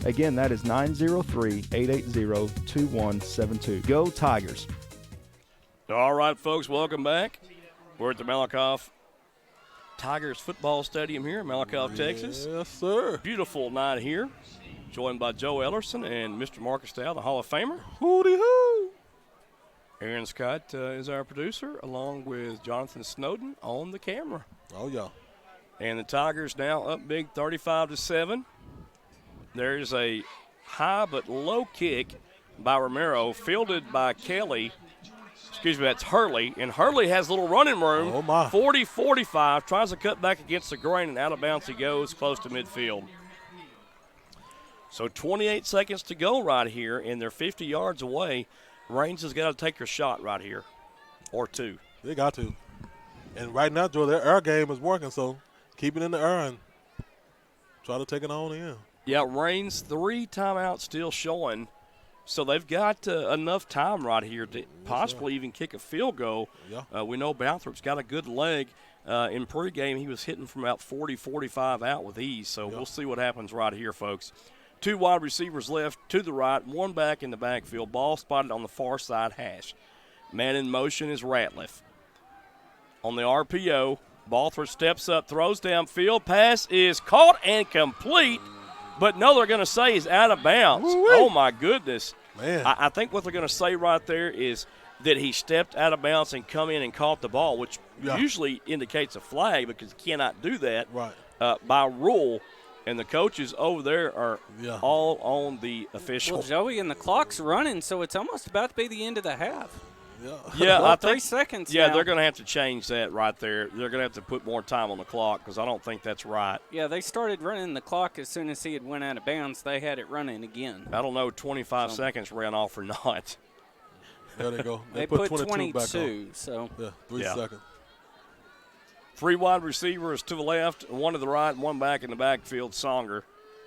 Again, that is 903-880-2172. Go Tigers. All right, folks, welcome back. We're at the Malakoff Tigers football stadium here in Malakoff, Texas. Yes, sir. Beautiful night here. Joined by Joe Ellerson and Mr. Marcus Dow, the Hall of Famer. Hooty-hoo. Aaron Scott is our producer, along with Jonathan Snowden on the camera. Oh, yeah. And the Tigers now up big 35-7. There's a high but low kick by Romero, fielded by Kelly. Excuse me, that's Hurley. And Hurley has a little running room. Oh, my. 40-45, tries to cut back against the grain, and out of bounds he goes close to midfield. So 28 seconds to go right here, and they're 50 yards away. Raines has got to take her shot right here, or two. They got to. And right now, Joe, their air game is working, so keep it in the air and try to take it on in. Yeah, Raines, 3 timeouts still showing. So they've got enough time right here to possibly even kick a field goal. Yeah. We know Balthrop's got a good leg. In pregame, he was hitting from about 40-45 out with ease. So we'll see what happens right here, folks. 2 wide receivers left to the right, 1 back in the backfield. Ball spotted on the far side hash. Man in motion is Ratliff. On the RPO, Balthrop steps up, throws downfield. Pass is caught and complete. But no, they're going to say he's out of bounds. Woo-wee. Oh, my goodness. Man. I think what they're going to say right there is that he stepped out of bounds and come in and caught the ball, which usually indicates a flag because he cannot do that by rule. And the coaches over there are all on the official. Well, Joey, and the clock's running, so it's almost about to be the end of the half. Yeah, well, I think 3 seconds Yeah, now. they're going to have to change that right there. They're going to have to put more time on the clock because I don't think that's right. Yeah, they started running the clock as soon as he had went out of bounds. They had it running again. I don't know 25 seconds ran off or not. There they go. They put 22 back on. so. Yeah, 3 seconds. 3 wide receivers to the left, 1 to the right, 1 back in the backfield. Songer.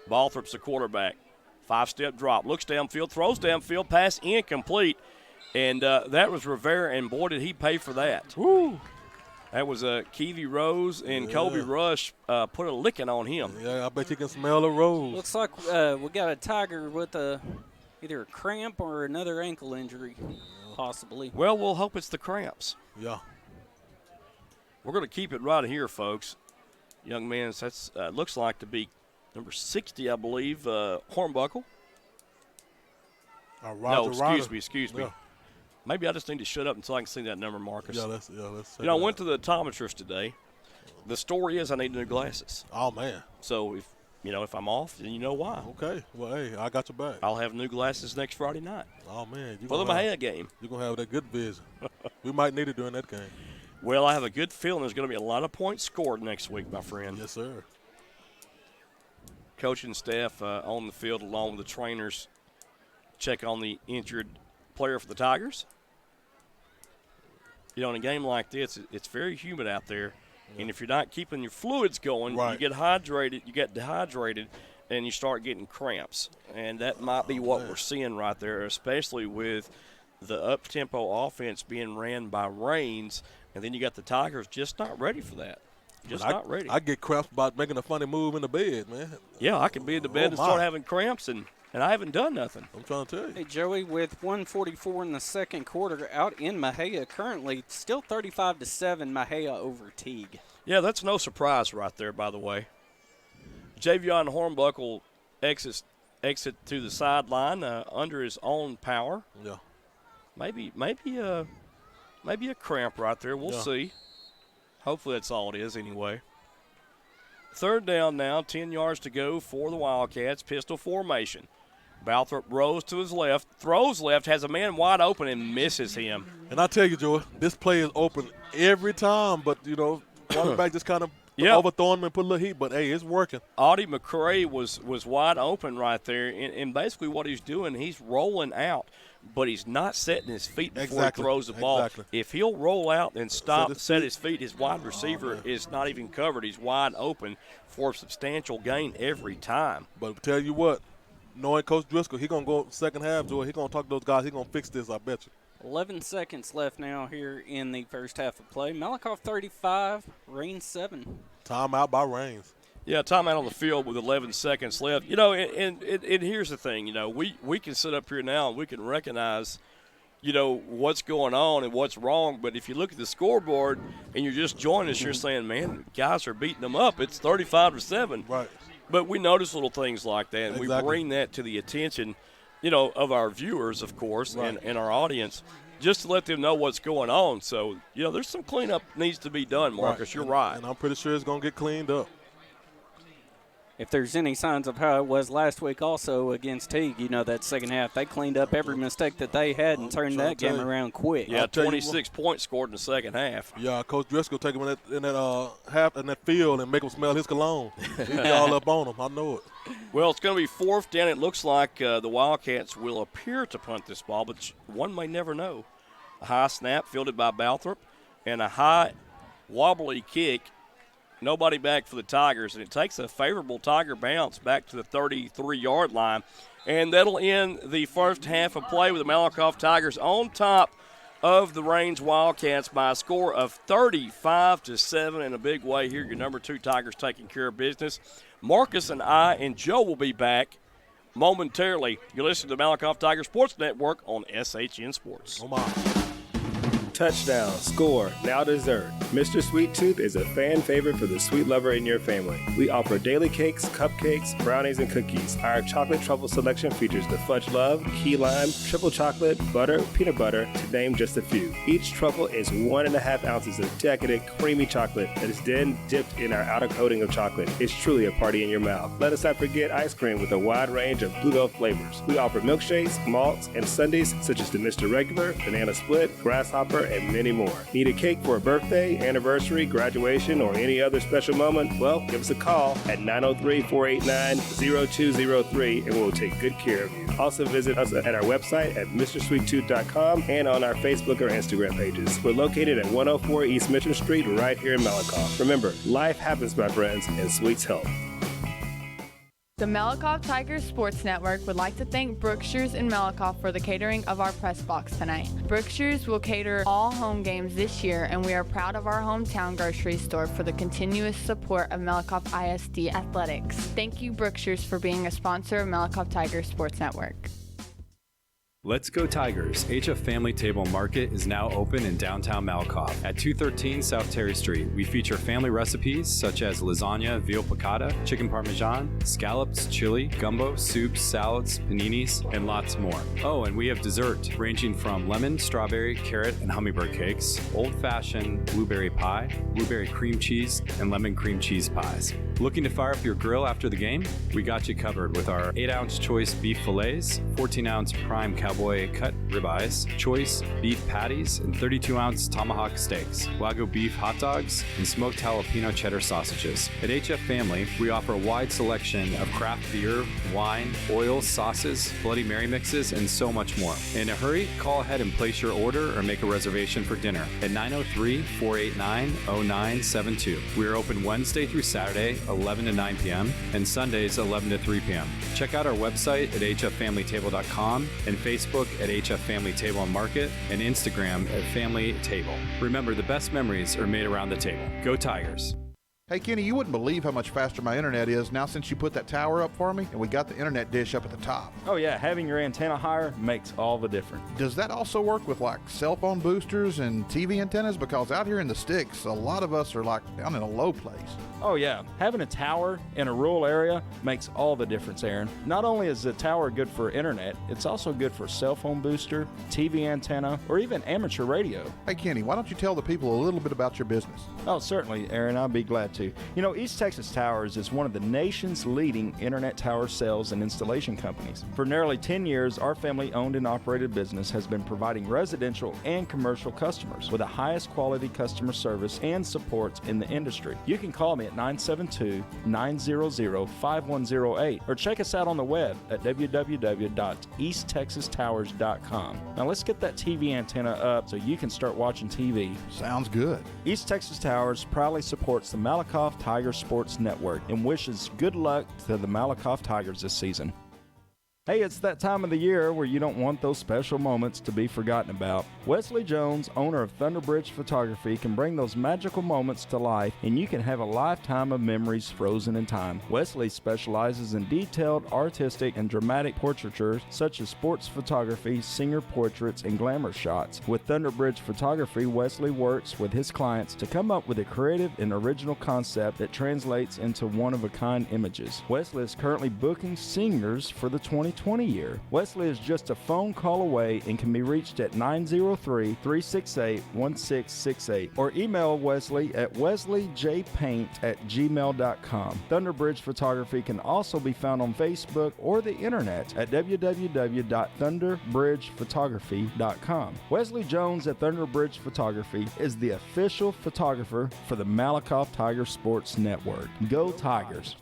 Balthrop's the quarterback. 5-step drop. Looks downfield, throws downfield, pass incomplete. And that was Rivera, and boy, did he pay for that. Woo. That was Keevy Rose and Kobe Rush put a licking on him. Yeah, I bet you can smell the rose. Looks like we got a Tiger with either a cramp or another ankle injury, possibly. Well, we'll hope it's the cramps. Yeah. We're going to keep it right here, folks. Young man, that's looks like to be number 60, I believe, Hornbuckle. Excuse me. Yeah. Maybe I just need to shut up until I can see that number, Marcus. Yeah, let's I went to the optometrist today. The story is I need new glasses. Oh, man. So if I'm off, then you know why. Okay. Well, hey, I got your back. I'll have new glasses next Friday night. Oh, man. For the Mahia game. You're going to have that good vision. We might need it during that game. Well, I have a good feeling there's going to be a lot of points scored next week, my friend. Yes, sir. Coaching staff on the field along with the trainers check on the injured player for the Tigers. In a game like this, it's very humid out there. Yeah. And if you're not keeping your fluids going, you get dehydrated, and you start getting cramps. And that might be what we're seeing right there, especially with the up-tempo offense being ran by Raines. And then you got the Tigers just not ready for that. Not ready. I get cramps about making a funny move in the bed, man. Yeah, I can be in the bed and start having cramps, and I haven't done nothing. I'm trying to tell you. Hey, Joey, with 1:44 in the second quarter out in Mahia currently, still 35-7 Mahia over Teague. Yeah, that's no surprise right there, by the way. Javion Hornbuckle exit to the sideline under his own power. Yeah. Maybe a cramp right there. We'll see. Hopefully that's all it is anyway. 3rd down now, 10 yards to go for the Wildcats. Pistol formation. Balthrop rolls to his left, throws left, has a man wide open and misses him. And I tell you, Joey, this play is open every time, but, quarterback just kind of overthrowing him and put a little heat, but, hey, it's working. Audie McCray was wide open right there, and basically what he's doing, he's rolling out, but he's not setting his feet before he throws the ball. Exactly. If he'll roll out and set his feet, his wide receiver is not even covered. He's wide open for a substantial gain every time. But tell you what, knowing Coach Driscoll, he's going to go second half, Joey. He's going to talk to those guys. He's going to fix this, I bet you. 11 seconds left now here in the first half of play. Malakoff 35, Raines 7. Timeout by Raines. Yeah, timeout on the field with 11 seconds left. And here's the thing. We can sit up here now and we can recognize, what's going on and what's wrong. But if you look at the scoreboard and you're just joining us, you're saying, man, guys are beating them up. It's 35-7. Right. But we notice little things like that, and we bring that to the attention of our viewers, of course, and our audience, just to let them know what's going on. So, there's some cleanup needs to be done, Marcus. You're right. And I'm pretty sure it's going to get cleaned up. If there's any signs of how it was last week also against Teague, that second half, they cleaned up every mistake that they had and turned that game around quick. Yeah, 26 points scored in the second half. Yeah, Coach Driscoll take him in that field and make him smell his cologne. He'd be all up on him. I know it. Well, it's going to be fourth down. It looks like the Wildcats will appear to punt this ball, but one may never know. A high snap fielded by Balthrop and a high wobbly kick. Nobody back for the Tigers, and it takes a favorable Tiger bounce back to the 33-yard line. And that'll end the first half of play with the Malakoff Tigers on top of the Range Wildcats by a score of 35-7 in a big way here. Your number 2 Tigers taking care of business. Marcus and I and Joe will be back momentarily. You're listening to the Malakoff Tiger Sports Network on SHN Sports. Oh, my. Touchdown, score, now dessert. Mr. Sweet Tooth is a fan favorite for the sweet lover in your family. We offer daily cakes, cupcakes, brownies, and cookies. Our chocolate truffle selection features the Fudge Love, Key Lime, Triple Chocolate, Butter, Peanut Butter, to name just a few. Each truffle is 1.5 ounces of decadent, creamy chocolate that is then dipped in our outer coating of chocolate. It's truly a party in your mouth. Let us not forget ice cream with a wide range of Bluebell flavors. We offer milkshakes, malts, and sundaes such as the Mr. Regular, Banana Split, Grasshopper, and many more. Need a cake for a birthday, anniversary, graduation, or any other special moment? Well, give us a call at 903-489-0203 and we'll take good care of you. Also visit us at our website at MrSweetTooth.com and on our Facebook or Instagram pages. We're located at 104 East Mitchell Street right here in Malakoff. Remember, life happens, my friends, and sweets help. The Malakoff Tigers Sports Network would like to thank Brookshire's in Malakoff for the catering of our press box tonight. Brookshire's will cater all home games this year, and we are proud of our hometown grocery store for the continuous support of Malakoff ISD athletics. Thank you, Brookshire's, for being a sponsor of Malakoff Tigers Sports Network. Let's Go Tigers HF Family Table Market is now open in downtown Malakoff at 213 South Terry Street. We feature family recipes such as lasagna, veal piccata, chicken parmesan, scallops, chili, gumbo, soups, salads, paninis, and lots more. Oh, and we have dessert ranging from lemon, strawberry, carrot, and hummingbird cakes, old-fashioned blueberry pie, blueberry cream cheese, and lemon cream cheese pies. Looking to fire up your grill after the game? We got you covered with our 8-ounce choice beef fillets, 14-ounce prime cowboy cut ribeyes, choice beef patties, and 32-ounce tomahawk steaks, Wagyu beef hot dogs, and smoked jalapeno cheddar sausages. At HF Family, we offer a wide selection of craft beer, wine, oil, sauces, Bloody Mary mixes, and so much more. In a hurry, call ahead and place your order or make a reservation for dinner at 903-489-0972. We are open Wednesday through Saturday, 11 to 9 p.m., and Sundays, 11 to 3 p.m. Check out our website at hffamilytable.com and Facebook at HF Family Table and Market and Instagram at Family Table. Remember, the best memories are made around the table. Go Tigers! Hey, Kenny, you wouldn't believe how much faster my internet is now since you put that tower up for me and we got the internet dish up at the top. Oh, yeah, having your antenna higher makes all the difference. Does that also work with like cell phone boosters and TV antennas? Because out here in the sticks, a lot of us are like down in a low place. Oh, yeah, having a tower in a rural area makes all the difference, Aaron. Not only is the tower good for internet, it's also good for cell phone booster, TV antenna, or even amateur radio. Hey, Kenny, why don't you tell the people a little bit about your business? Oh, certainly, Aaron, I'll be glad to. You know, East Texas Towers is one of the nation's leading internet tower sales and installation companies. For nearly 10 years, our family-owned and operated business has been providing residential and commercial customers with the highest quality customer service and support in the industry. You can call me at 972-900-5108 or check us out on the web at www.easttexastowers.com. Now let's get that TV antenna up so you can start watching TV. Sounds good. East Texas Towers proudly supports the Malakoff Tiger Sports Network and wishes good luck to the Malakoff Tigers this season. Hey, it's that time of the year where you don't want those special moments to be forgotten about. Wesley Jones, owner of Thunderbridge Photography, can bring those magical moments to life, and you can have a lifetime of memories frozen in time. Wesley specializes in detailed, artistic, and dramatic portraiture such as sports photography, singer portraits, and glamour shots. With Thunderbridge Photography, Wesley works with his clients to come up with a creative and original concept that translates into one-of-a-kind images. Wesley is currently booking seniors for the 2020 20 year. Wesley is just a phone call away and can be reached at 903-368-1668 or email Wesley at wesleyjpaint@gmail.com. Thunderbridge Photography can also be found on Facebook or the internet at www.thunderbridgephotography.com. Wesley Jones at Thunderbridge Photography is the official photographer for the Malakoff Tiger Sports Network. Go Tigers!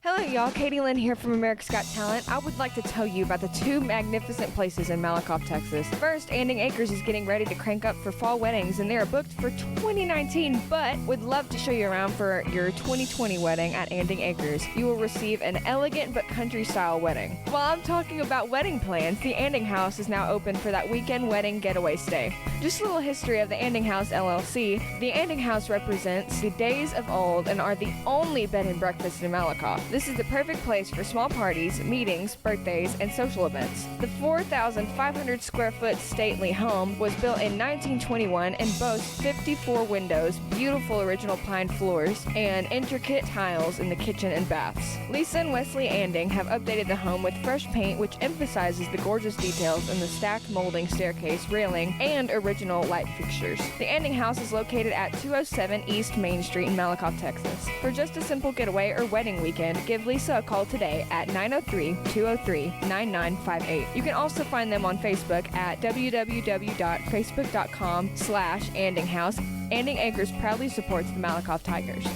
Hello, y'all. Katie Lynn here from America's Got Talent. I would like to tell you about the two magnificent places in Malakoff, Texas. First, Anding Acres is getting ready to crank up for fall weddings, and they are booked for 2019, but would love to show you around for your 2020 wedding at Anding Acres. You will receive an elegant but country-style wedding. While I'm talking about wedding plans, the Anding House is now open for that weekend wedding getaway stay. Just a little history of the Anding House LLC. The Anding House represents the days of old and are the only bed and breakfast in Malakoff. This is the perfect place for small parties, meetings, birthdays, and social events. The 4,500 square foot stately home was built in 1921 and boasts 54 windows, beautiful original pine floors, and intricate tiles in the kitchen and baths. Lisa and Wesley Anding have updated the home with fresh paint, which emphasizes the gorgeous details in the stacked molding staircase, railing, and original light fixtures. The Anding House is located at 207 East Main Street in Malakoff, Texas. For just a simple getaway or wedding weekend, give Lisa a call today at 903-203-9958. You can also find them on Facebook at www.facebook.com/AndingHouse. Anding Acres proudly supports the Malakoff Tigers.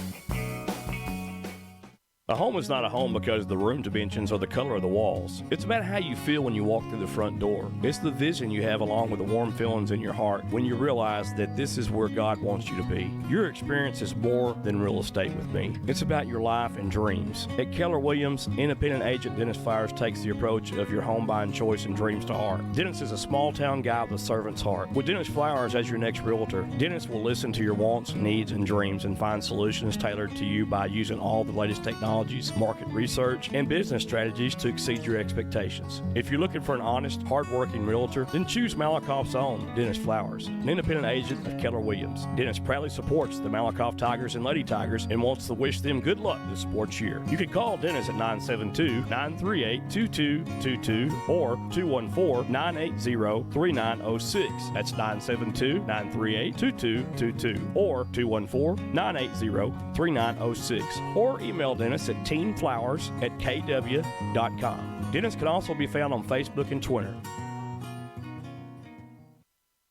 A home is not a home because the room dimensions or the color of the walls. It's about how you feel when you walk through the front door. It's the vision you have along with the warm feelings in your heart when you realize that this is where God wants you to be. Your experience is more than real estate with me. It's about your life and dreams. At Keller Williams, independent agent Dennis Flowers takes the approach of your home buying choice and dreams to heart. Dennis is a small town guy with a servant's heart. With Dennis Flowers as your next realtor, Dennis will listen to your wants, needs, and dreams and find solutions tailored to you by using all the latest technology, market research, and business strategies to exceed your expectations. If you're looking for an honest, hard-working realtor, then choose Malakoff's own Dennis Flowers, an independent agent of Keller Williams. Dennis proudly supports the Malakoff Tigers and Lady Tigers and wants to wish them good luck this sports year. You can call Dennis at 972-938-2222 or 214-980-3906. That's 972-938-2222 or 214-980-3906. Or email Dennis at teenflowers@kw.com. Dennis can also be found on Facebook and Twitter.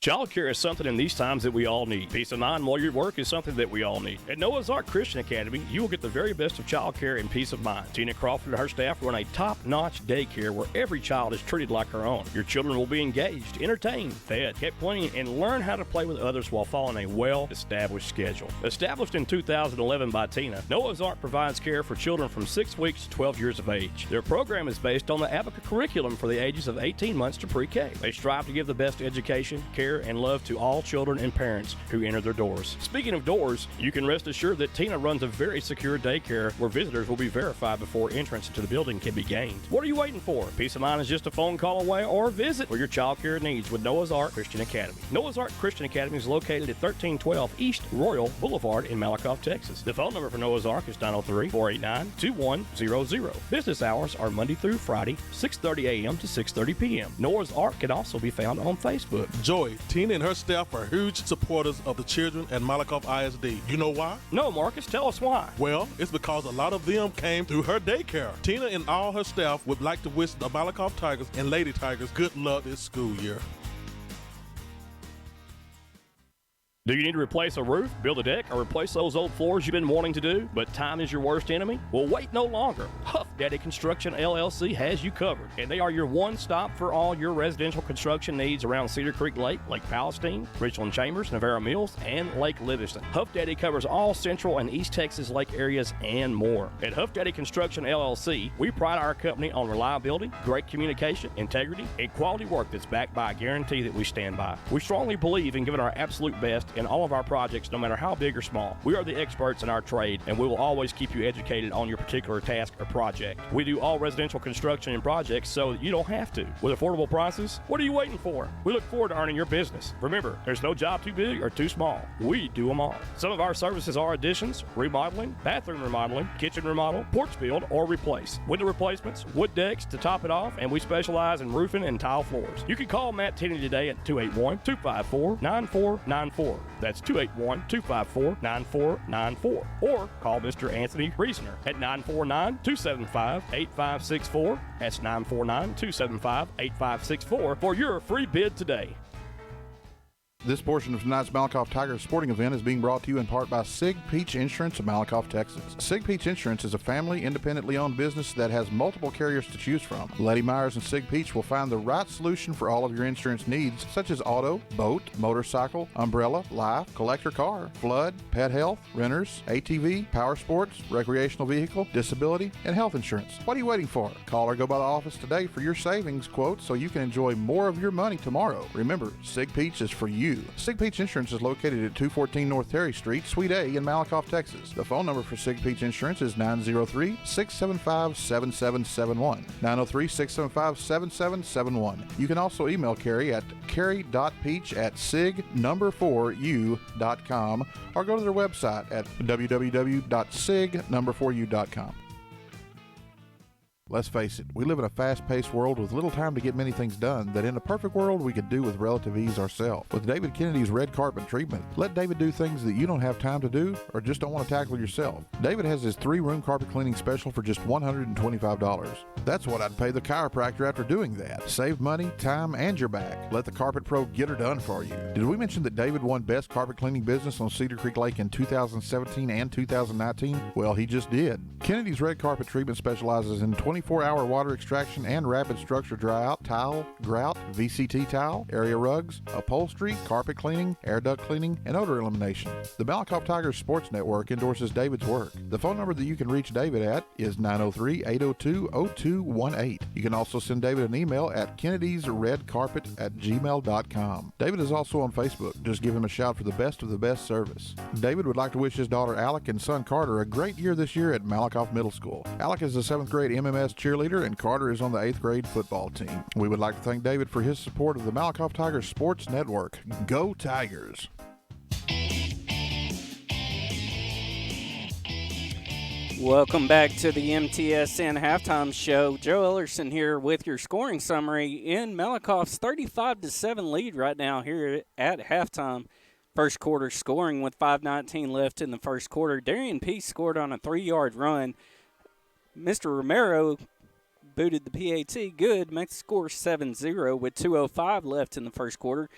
Childcare is something in these times that we all need. Peace of mind while you're at work is something that we all need. At Noah's Ark Christian Academy, you will get the very best of childcare and peace of mind. Tina Crawford and her staff run a top-notch daycare where every child is treated like her own. Your children will be engaged, entertained, fed, kept clean, and learn how to play with others while following a well-established schedule. Established in 2011 by Tina, Noah's Ark provides care for children from 6 weeks to 12 years of age. Their program is based on the Abaca curriculum for the ages of 18 months to pre-K. They strive to give the best education, care, and love to all children and parents who enter their doors. Speaking of doors, you can rest assured that Tina runs a very secure daycare where visitors will be verified before entrance into the building can be gained. What are you waiting for? Peace of mind is just a phone call away, or visit for your child care needs with Noah's Ark Christian Academy. Noah's Ark Christian Academy is located at 1312 East Royal Boulevard in Malakoff, Texas. The phone number for Noah's Ark is 903-489-2100. Business hours are Monday through Friday, 6:30 a.m. to 6:30 p.m. Noah's Ark can also be found on Facebook. Joy, Tina and her staff are huge supporters of the children at Malakoff ISD. You know why? No, Marcus, tell us why. Well, it's because a lot of them came through her daycare. Tina and all her staff would like to wish the Malakoff Tigers and Lady Tigers good luck this school year. Do you need to replace a roof, build a deck, or replace those old floors you've been wanting to do, but time is your worst enemy? Well, wait no longer. Huff Daddy Construction LLC has you covered, and they are your one-stop for all your residential construction needs around Cedar Creek Lake, Lake Palestine, Richland Chambers, Navarro Mills, and Lake Livingston. Huff Daddy covers all Central and East Texas lake areas and more. At Huff Daddy Construction LLC, we pride our company on reliability, great communication, integrity, and quality work that's backed by a guarantee that we stand by. We strongly believe in giving our absolute best in all of our projects, no matter how big or small. We are the experts in our trade, and we will always keep you educated on your particular task or project. We do all residential construction and projects so that you don't have to. With affordable prices, what are you waiting for? We look forward to earning your business. Remember, there's no job too big or too small. We do them all. Some of our services are additions, remodeling, bathroom remodeling, kitchen remodel, porch build, or replace. Window replacements, wood decks to top it off, and we specialize in roofing and tile floors. You can call Matt Tenney today at 281-254-9494. That's 281-254-9494. Or call Mr. Anthony Reesner at 949-275-8564. That's 949-275-8564 for your free bid today. This portion of tonight's Malakoff Tigers sporting event is being brought to you in part by Sig Peach Insurance of Malakoff, Texas. Sig Peach Insurance is a family, independently owned business that has multiple carriers to choose from. Lady Myers and Sig Peach will find the right solution for all of your insurance needs, such as auto, boat, motorcycle, umbrella, life, collector car, flood, pet health, renters, ATV, power sports, recreational vehicle, disability, and health insurance. What are you waiting for? Call or go by the office today for your savings quote so you can enjoy more of your money tomorrow. Remember, Sig Peach is for you. Sig Peach Insurance is located at 214 North Terry Street, Suite A in Malakoff, Texas. The phone number for Sig Peach Insurance is 903-675-7771. 903-675-7771. You can also email Carrie at carrie.peach@sig4u.com or go to their website at www.sig4u.com. Let's face it, we live in a fast-paced world with little time to get many things done that in a perfect world we could do with relative ease ourselves. With David Kennedy's red carpet treatment, let David do things that you don't have time to do or just don't want to tackle yourself. David has his 3-room carpet cleaning special for just $125. That's what I'd pay the chiropractor after doing that. Save money, time, and your back. Let the Carpet Pro get her done for you. Did we mention that David won Best Carpet Cleaning Business on Cedar Creek Lake in 2017 and 2019? Well, he just did. Kennedy's red carpet treatment specializes in 24-hour water extraction and rapid structure dry-out, tile, grout, VCT tile, area rugs, upholstery, carpet cleaning, air duct cleaning, and odor elimination. The Malakoff Tigers Sports Network endorses David's work. The phone number that you can reach David at is 903-802-0218. You can also send David an email at kennedysredcarpet@gmail.com. David is also on Facebook. Just give him a shout for the best of the best service. David would like to wish his daughter Alec and son Carter a great year this year at Malakoff Middle School. Alec is a 7th grade MMS cheerleader and Carter is on the 8th grade football team. We would like to thank David for his support of the Malakoff Tigers Sports Network. Go Tigers! Welcome back to the MTSN Halftime Show. Joe Ellerson here with your scoring summary in Malakoff's 35-7 lead right now here at halftime. First quarter scoring with 5:19 left in the first quarter. Darian Peace scored on a 3-yard run. Mr. Romero booted the PAT good, makes the score 7-0 with 2:05 left in the first quarter.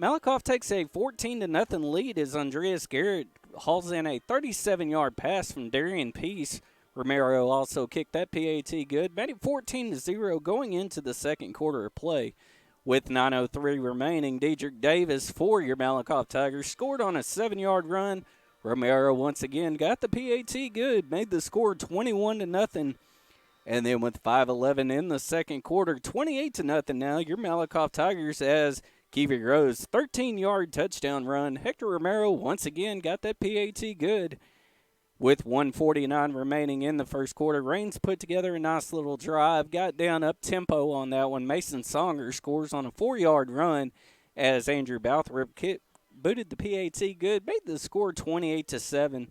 Malakoff takes a 14-0 lead as Andreas Garrett hauls in a 37-yard pass from Darian Peace. Romero also kicked that PAT good, made it 14-0 going into the second quarter of play. With 9:03 remaining, Dedrick Davis for your Malakoff Tigers scored on a 7-yard run. Romero once again got the PAT good, made the score 21-0. And then with 5:11 in the second quarter, 28-0 now, your Malakoff Tigers as Kiwi Rose 13-yard touchdown run. Hector Romero once again got that PAT good. With 1:49 remaining in the first quarter, Reigns put together a nice little drive, got down up-tempo on that one. Mason Songer scores on a 4-yard run as Andrew Balthrop booted the PAT good, made the score 28-7.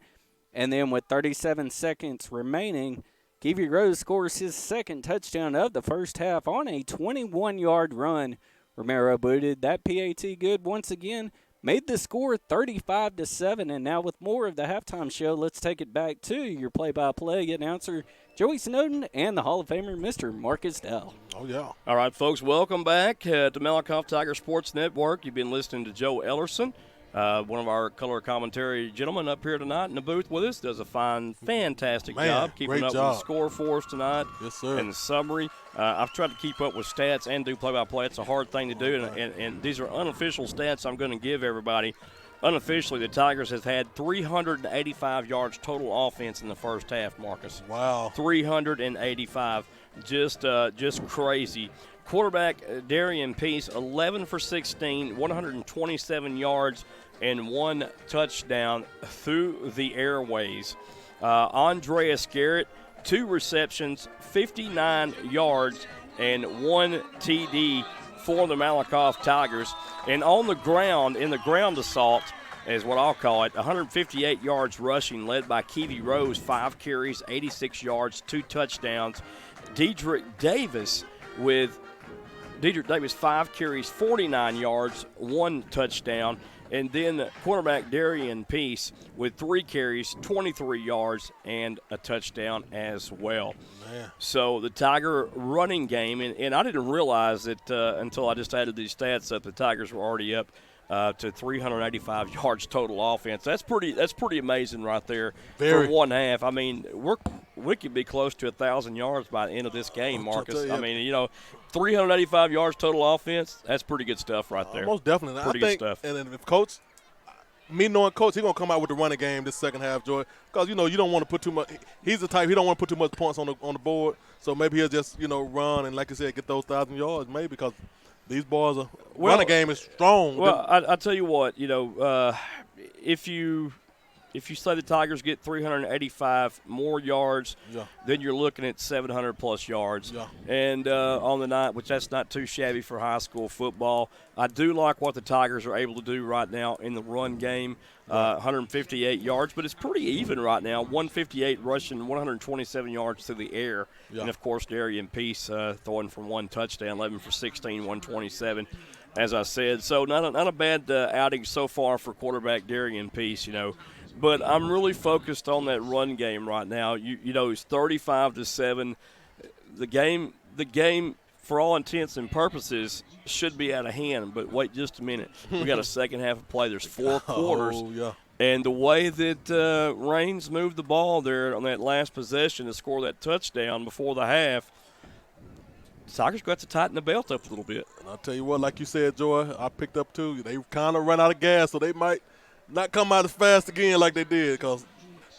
And then with 37 seconds remaining, Kiwi Rose scores his second touchdown of the first half on a 21-yard run. Romero booted that PAT good once again, made the score 35-7. And now with more of the halftime show, let's take it back to your play-by-play announcer, Joey Snowden, and the Hall of Famer, Mr. Marcus Dowell. Oh, yeah. All right, folks, welcome back to Malakoff Tiger Sports Network. You've been listening to Joe Ellerson, one of our color commentary gentlemen up here tonight in the booth with us. Does a fantastic job keeping up with the score for us tonight. Yes, sir. And the summary. I've tried to keep up with stats and do play-by-play. It's a hard thing to do, and these are unofficial stats I'm going to give everybody. Unofficially, the Tigers have had 385 yards total offense in the first half, Marcus. Wow. 385. just crazy. Quarterback Darian Peace, 11 for 16, 127 yards, and 1 touchdown through the airways. Andreas Garrett, 2 receptions, 59 yards, and 1 TD for the Malakoff Tigers. And on the ground, in the ground assault, is what I'll call it, 158 yards rushing, led by Keevy Rose, 5 carries, 86 yards, 2 touchdowns. Dedrick Davis, 5 carries, 49 yards, 1 touchdown. And then quarterback Darian Peace with 3 carries, 23 yards, and a touchdown as well. Man. So the Tiger running game, and I didn't realize that until I just added these stats up, the Tigers were already up to 385 yards total offense. That's pretty amazing right there for one half. I mean, we could be close to 1,000 yards by the end of this game, Marcus. I mean, 385 yards total offense, that's pretty good stuff right there. Most definitely. Pretty good stuff. And then if Coach, me knowing Coach, he's going to come out with the running game this second half, Joy, because, you don't want to put too much – he's the type, he don't want to put too much points on the board, so maybe he'll just, run and, like you said, get those 1,000 yards maybe because these boys are – running game is strong. Well, I tell you what, if you say the Tigers get 385 more yards, then you're looking at 700-plus yards. Yeah. And on the night, which that's not too shabby for high school football. I do like what the Tigers are able to do right now in the run game, 158 yards. But it's pretty even right now, 158 rushing, 127 yards through the air. Yeah. And, of course, Darian Peace throwing for 1 touchdown, 11 for 16, 127. As I said, so not a bad outing so far for quarterback Darian Peace, But I'm really focused on that run game right now. It's 35-7. The game, for all intents and purposes, should be out of hand. But wait just a minute. We got a second half of play. There's 4 quarters. Oh, yeah. And the way that Raines moved the ball there on that last possession to score that touchdown before the half, Tigers got to tighten the belt up a little bit. And I'll tell you what, like you said, Joy, I picked up too. They kind of ran out of gas, so they might not come out as fast again like they did because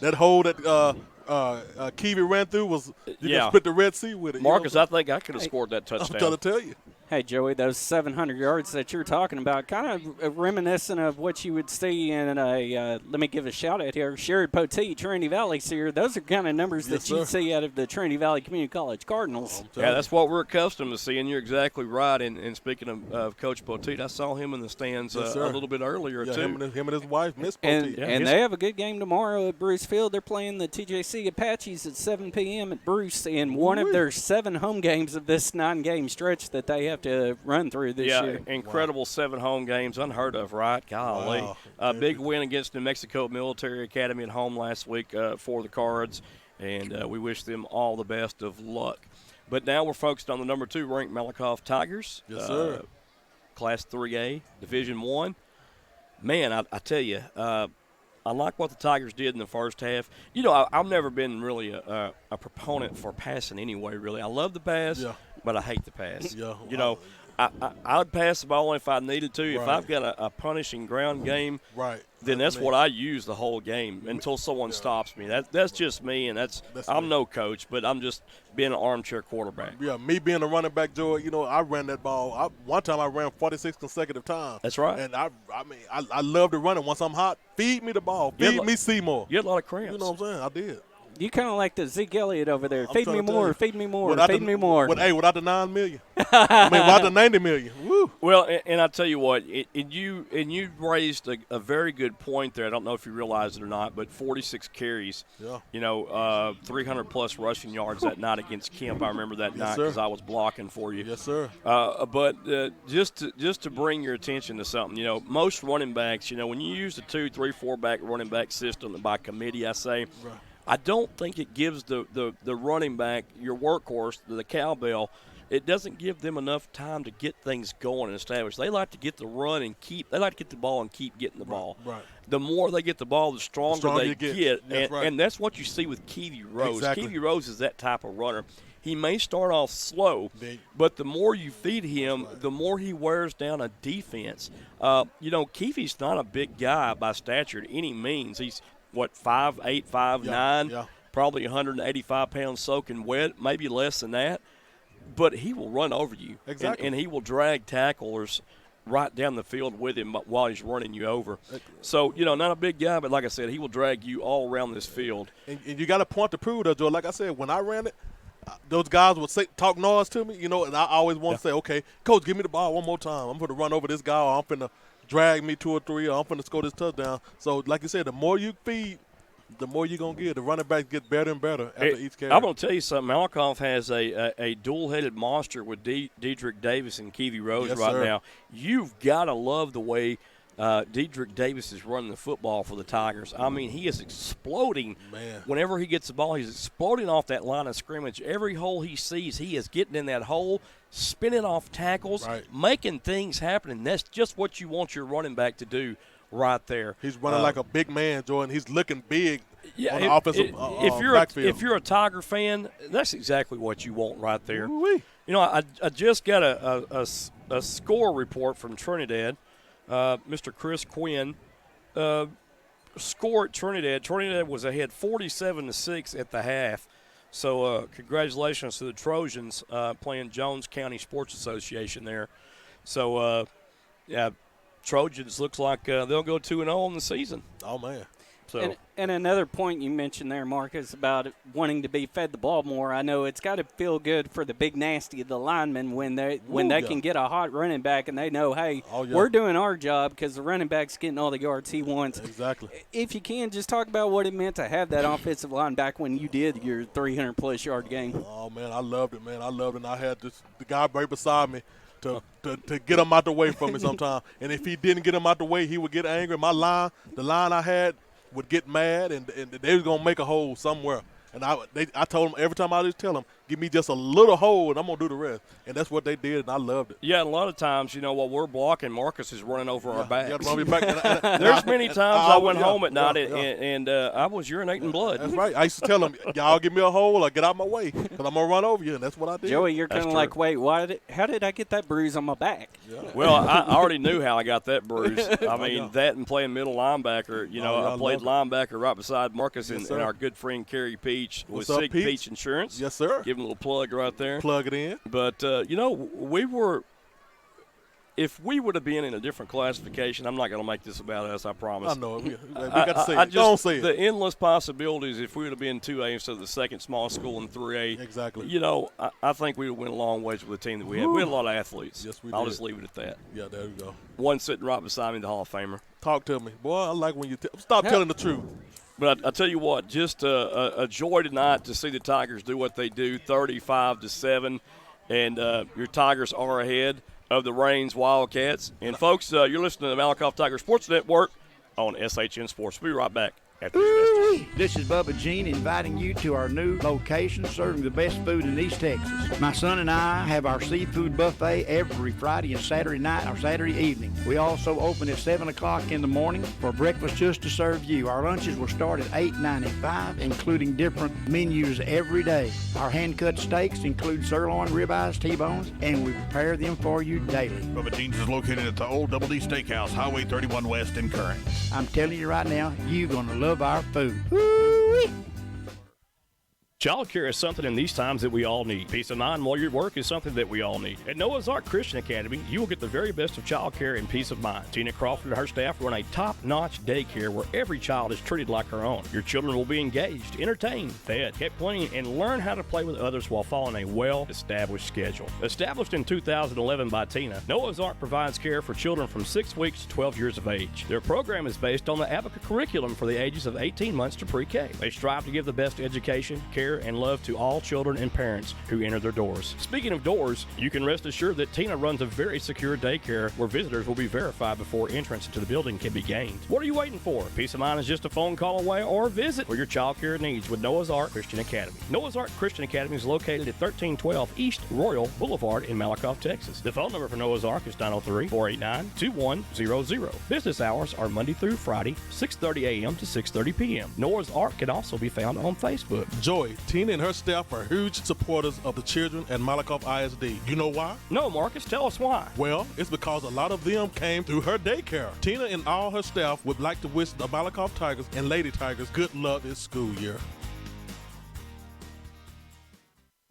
that hole that Keevy ran through was you can split the Red Sea with it. Marcus, I think I could have scored that touchdown. I'm trying to tell you. Hey, Joey, those 700 yards that you're talking about, kind of reminiscent of what you would see in let me give a shout-out here, Sherrod Poteet, Trinity Valley's here. Those are kind of numbers that you'd see out of the Trinity Valley Community College Cardinals. Yeah, that's what we're accustomed to seeing. You're exactly right. And speaking of Coach Poteet, I saw him in the stands a little bit earlier, too. Him and his wife, Miss Poteet. And they have a good game tomorrow at Bruce Field. They're playing the TJC Apaches at 7 p.m. at Bruce in one of their 7 home games of this 9-game stretch that they have to run through this year. Incredible 7 home games, unheard of, right? Golly. Wow. A big win against New Mexico Military Academy at home last week for the Cards, and we wish them all the best of luck. But now we're focused on the number 2 ranked Malakoff Tigers. Yes, sir. Class 3A, Division I. Man, I tell you, I like what the Tigers did in the first half. I've never been really a proponent for passing anyway, really. I love the pass, but I hate the pass. Yeah. I would pass the ball if I needed to. Right. If I've got a punishing ground game, then that's what I use the whole game until someone stops me. That's just me, and I'm no coach, but I'm just being an armchair quarterback. Yeah, me being a running back, Joey, I ran that ball. One time I ran 46 consecutive times. That's right. And I love to run it. Once I'm hot, feed me the ball. Feed me Seymour. You had a lot of cramps. You know what I'm saying? I did. You kind of like the Zeke Elliott over there. Feed me more, feed me more, feed me more. Without the $9 million. Without the $90 million. Woo. Well, and I tell you what, you raised a very good point there. I don't know if you realize it or not, but 46 carries. Yeah. 300-plus rushing yards that night against Kemp. I remember that night because I was blocking for you. Yes, sir. But just to bring your attention to something, most running backs, when you use the 2, 3, 4-back running back system by committee, I say, right. I don't think it gives the running back, your workhorse, the cowbell, it doesn't give them enough time to get things going and established. They like to get the run and they like to get the ball and keep getting the ball. Right. The more they get the ball, the stronger they get. That's right. And that's what you see with Keevy Rose. Exactly. Keevy Rose is that type of runner. He may start off slow, but the more you feed him, the more he wears down a defense. Keevy's not a big guy by stature at any means. He's 5'8", 5'9", probably 185 pounds soaking wet, maybe less than that. But he will run over you. Exactly. And he will drag tacklers right down the field with him while he's running you over. So, not a big guy, but like I said, he will drag you all around this field. And you got a point to prove that, Joe. Like I said, when I ran it, those guys would talk noise to me, and I always want to say, okay, coach, give me the ball one more time. I'm going to run over this guy, or I'm going to drag me 2 or 3, or I'm going to score this touchdown. So, like you said, the more you feed, the more you're going to get. The running backs get better and better after each carry. I'm going to tell you something. Malakoff has a dual-headed monster with Dedrick Davis and Keevy Rose now. You've got to love the way Dedrick Davis is running the football for the Tigers. I mean, he is exploding. Man. Whenever he gets the ball, he's exploding off that line of scrimmage. Every hole he sees, he is getting in that hole, spinning off tackles, making things happen. And that's just what you want your running back to do right there. He's running like a big man, Joe, and he's looking big on the offensive backfield. If you're a Tiger fan, that's exactly what you want right there. I just got a score report from Trinidad. Mr. Chris Quinn score at Trinidad. Trinidad was ahead 47-6 at the half. So congratulations to the Trojans playing Jones County Sports Association there. So, Trojans looks like they'll go 2-0 in the season. Oh, man. So. And another point you mentioned there, Marcus, about wanting to be fed the ball more. I know it's got to feel good for the big nasty, the linemen, when they can get a hot running back and they know, hey, we're doing our job because the running back's getting all the yards he wants. Exactly. If you can, just talk about what it meant to have that offensive line back when you did your 300-plus yard game. Oh, man, I loved it, man. I loved it. And I had the guy right beside me to get him out the way from me sometime. And if he didn't get him out the way, he would get angry. The line I had, would get mad, and they was going to make a hole somewhere. And I told them every time I just tell them, give me just a little hole, and I'm going to do the rest. And that's what they did, and I loved it. Yeah, and a lot of times, while we're blocking, Marcus is running over our backs. You gotta run me back. There's many times I went home at night, and I was urinating blood. That's right. I used to tell them, y'all give me a hole or get out my way because I'm going to run over you, and that's what I did. Joey, you're kind of like, wait, how did I get that bruise on my back? Yeah. Well, I already knew how I got that bruise. I mean, that and playing middle linebacker. I played linebacker right beside Marcus and our good friend Kerry Peach with Sig Peach Insurance. Yes, sir. Give him a little plug right there. Plug it in. But, if we would have been in a different classification, I'm not going to make this about us, I promise. I know it. We got to say it. Don't say it. The endless possibilities if we would have been 2A instead of the second smallest school in 3A. Exactly. I think we would have went a long ways with the team that we had. We had a lot of athletes. Yes, we did. I'll just leave it at that. Yeah, there you go. One sitting right beside me, the Hall of Famer. Talk to me. Boy, I like when you stop telling the truth. But I tell you what, just a joy tonight to see the Tigers do what they do, 35-7, and your Tigers are ahead of the Rains Wildcats. And, folks, you're listening to the Malakoff Tiger Sports Network on SHN Sports. We'll be right back after these messages. This is Bubba Jean inviting you to our new location serving the best food in East Texas. My son and I have our seafood buffet every Friday and Saturday night or Saturday evening. We also open at 7 o'clock in the morning for breakfast just to serve you. Our lunches will start at $8.95, including different menus every day. Our hand-cut steaks include sirloin, ribeyes, T-bones, and we prepare them for you daily. Bubba Jean's is located at the Old Double D Steakhouse, Highway 31 West in Current. I'm telling you right now, you're going to love our food. Child care is something in these times that we all need. Peace of mind while you're at work is something that we all need. At Noah's Ark Christian Academy, you will get the very best of child care and peace of mind. Tina Crawford and her staff run a top-notch daycare where every child is treated like her own. Your children will be engaged, entertained, fed, kept clean, and learn how to play with others while following a well-established schedule. Established in 2011 by Tina, Noah's Ark provides care for children from 6 weeks to 12 years of age. Their program is based on the Abaca curriculum for the ages of 18 months to pre-K. They strive to give the best education, care, and love to all children and parents who enter their doors. Speaking of doors, you can rest assured that Tina runs a very secure daycare where visitors will be verified before entrance to the building can be gained. What are you waiting for? Peace of mind is just a phone call away, or visit for your child care needs with Noah's Ark Christian Academy. Noah's Ark Christian Academy is located at 1312 East Royal Boulevard in Malakoff, Texas. The phone number for Noah's Ark is 903-489-2100. Business hours are Monday through Friday, 6:30 a.m. to 6:30 p.m. Noah's Ark can also be found on Facebook. Joy, Tina, and her staff are huge supporters of the children at Malakoff ISD. You know why? No, Marcus, tell us why. Well, it's because a lot of them came through her daycare. Tina and all her staff would like to wish the Malakoff Tigers and Lady Tigers good luck this school year.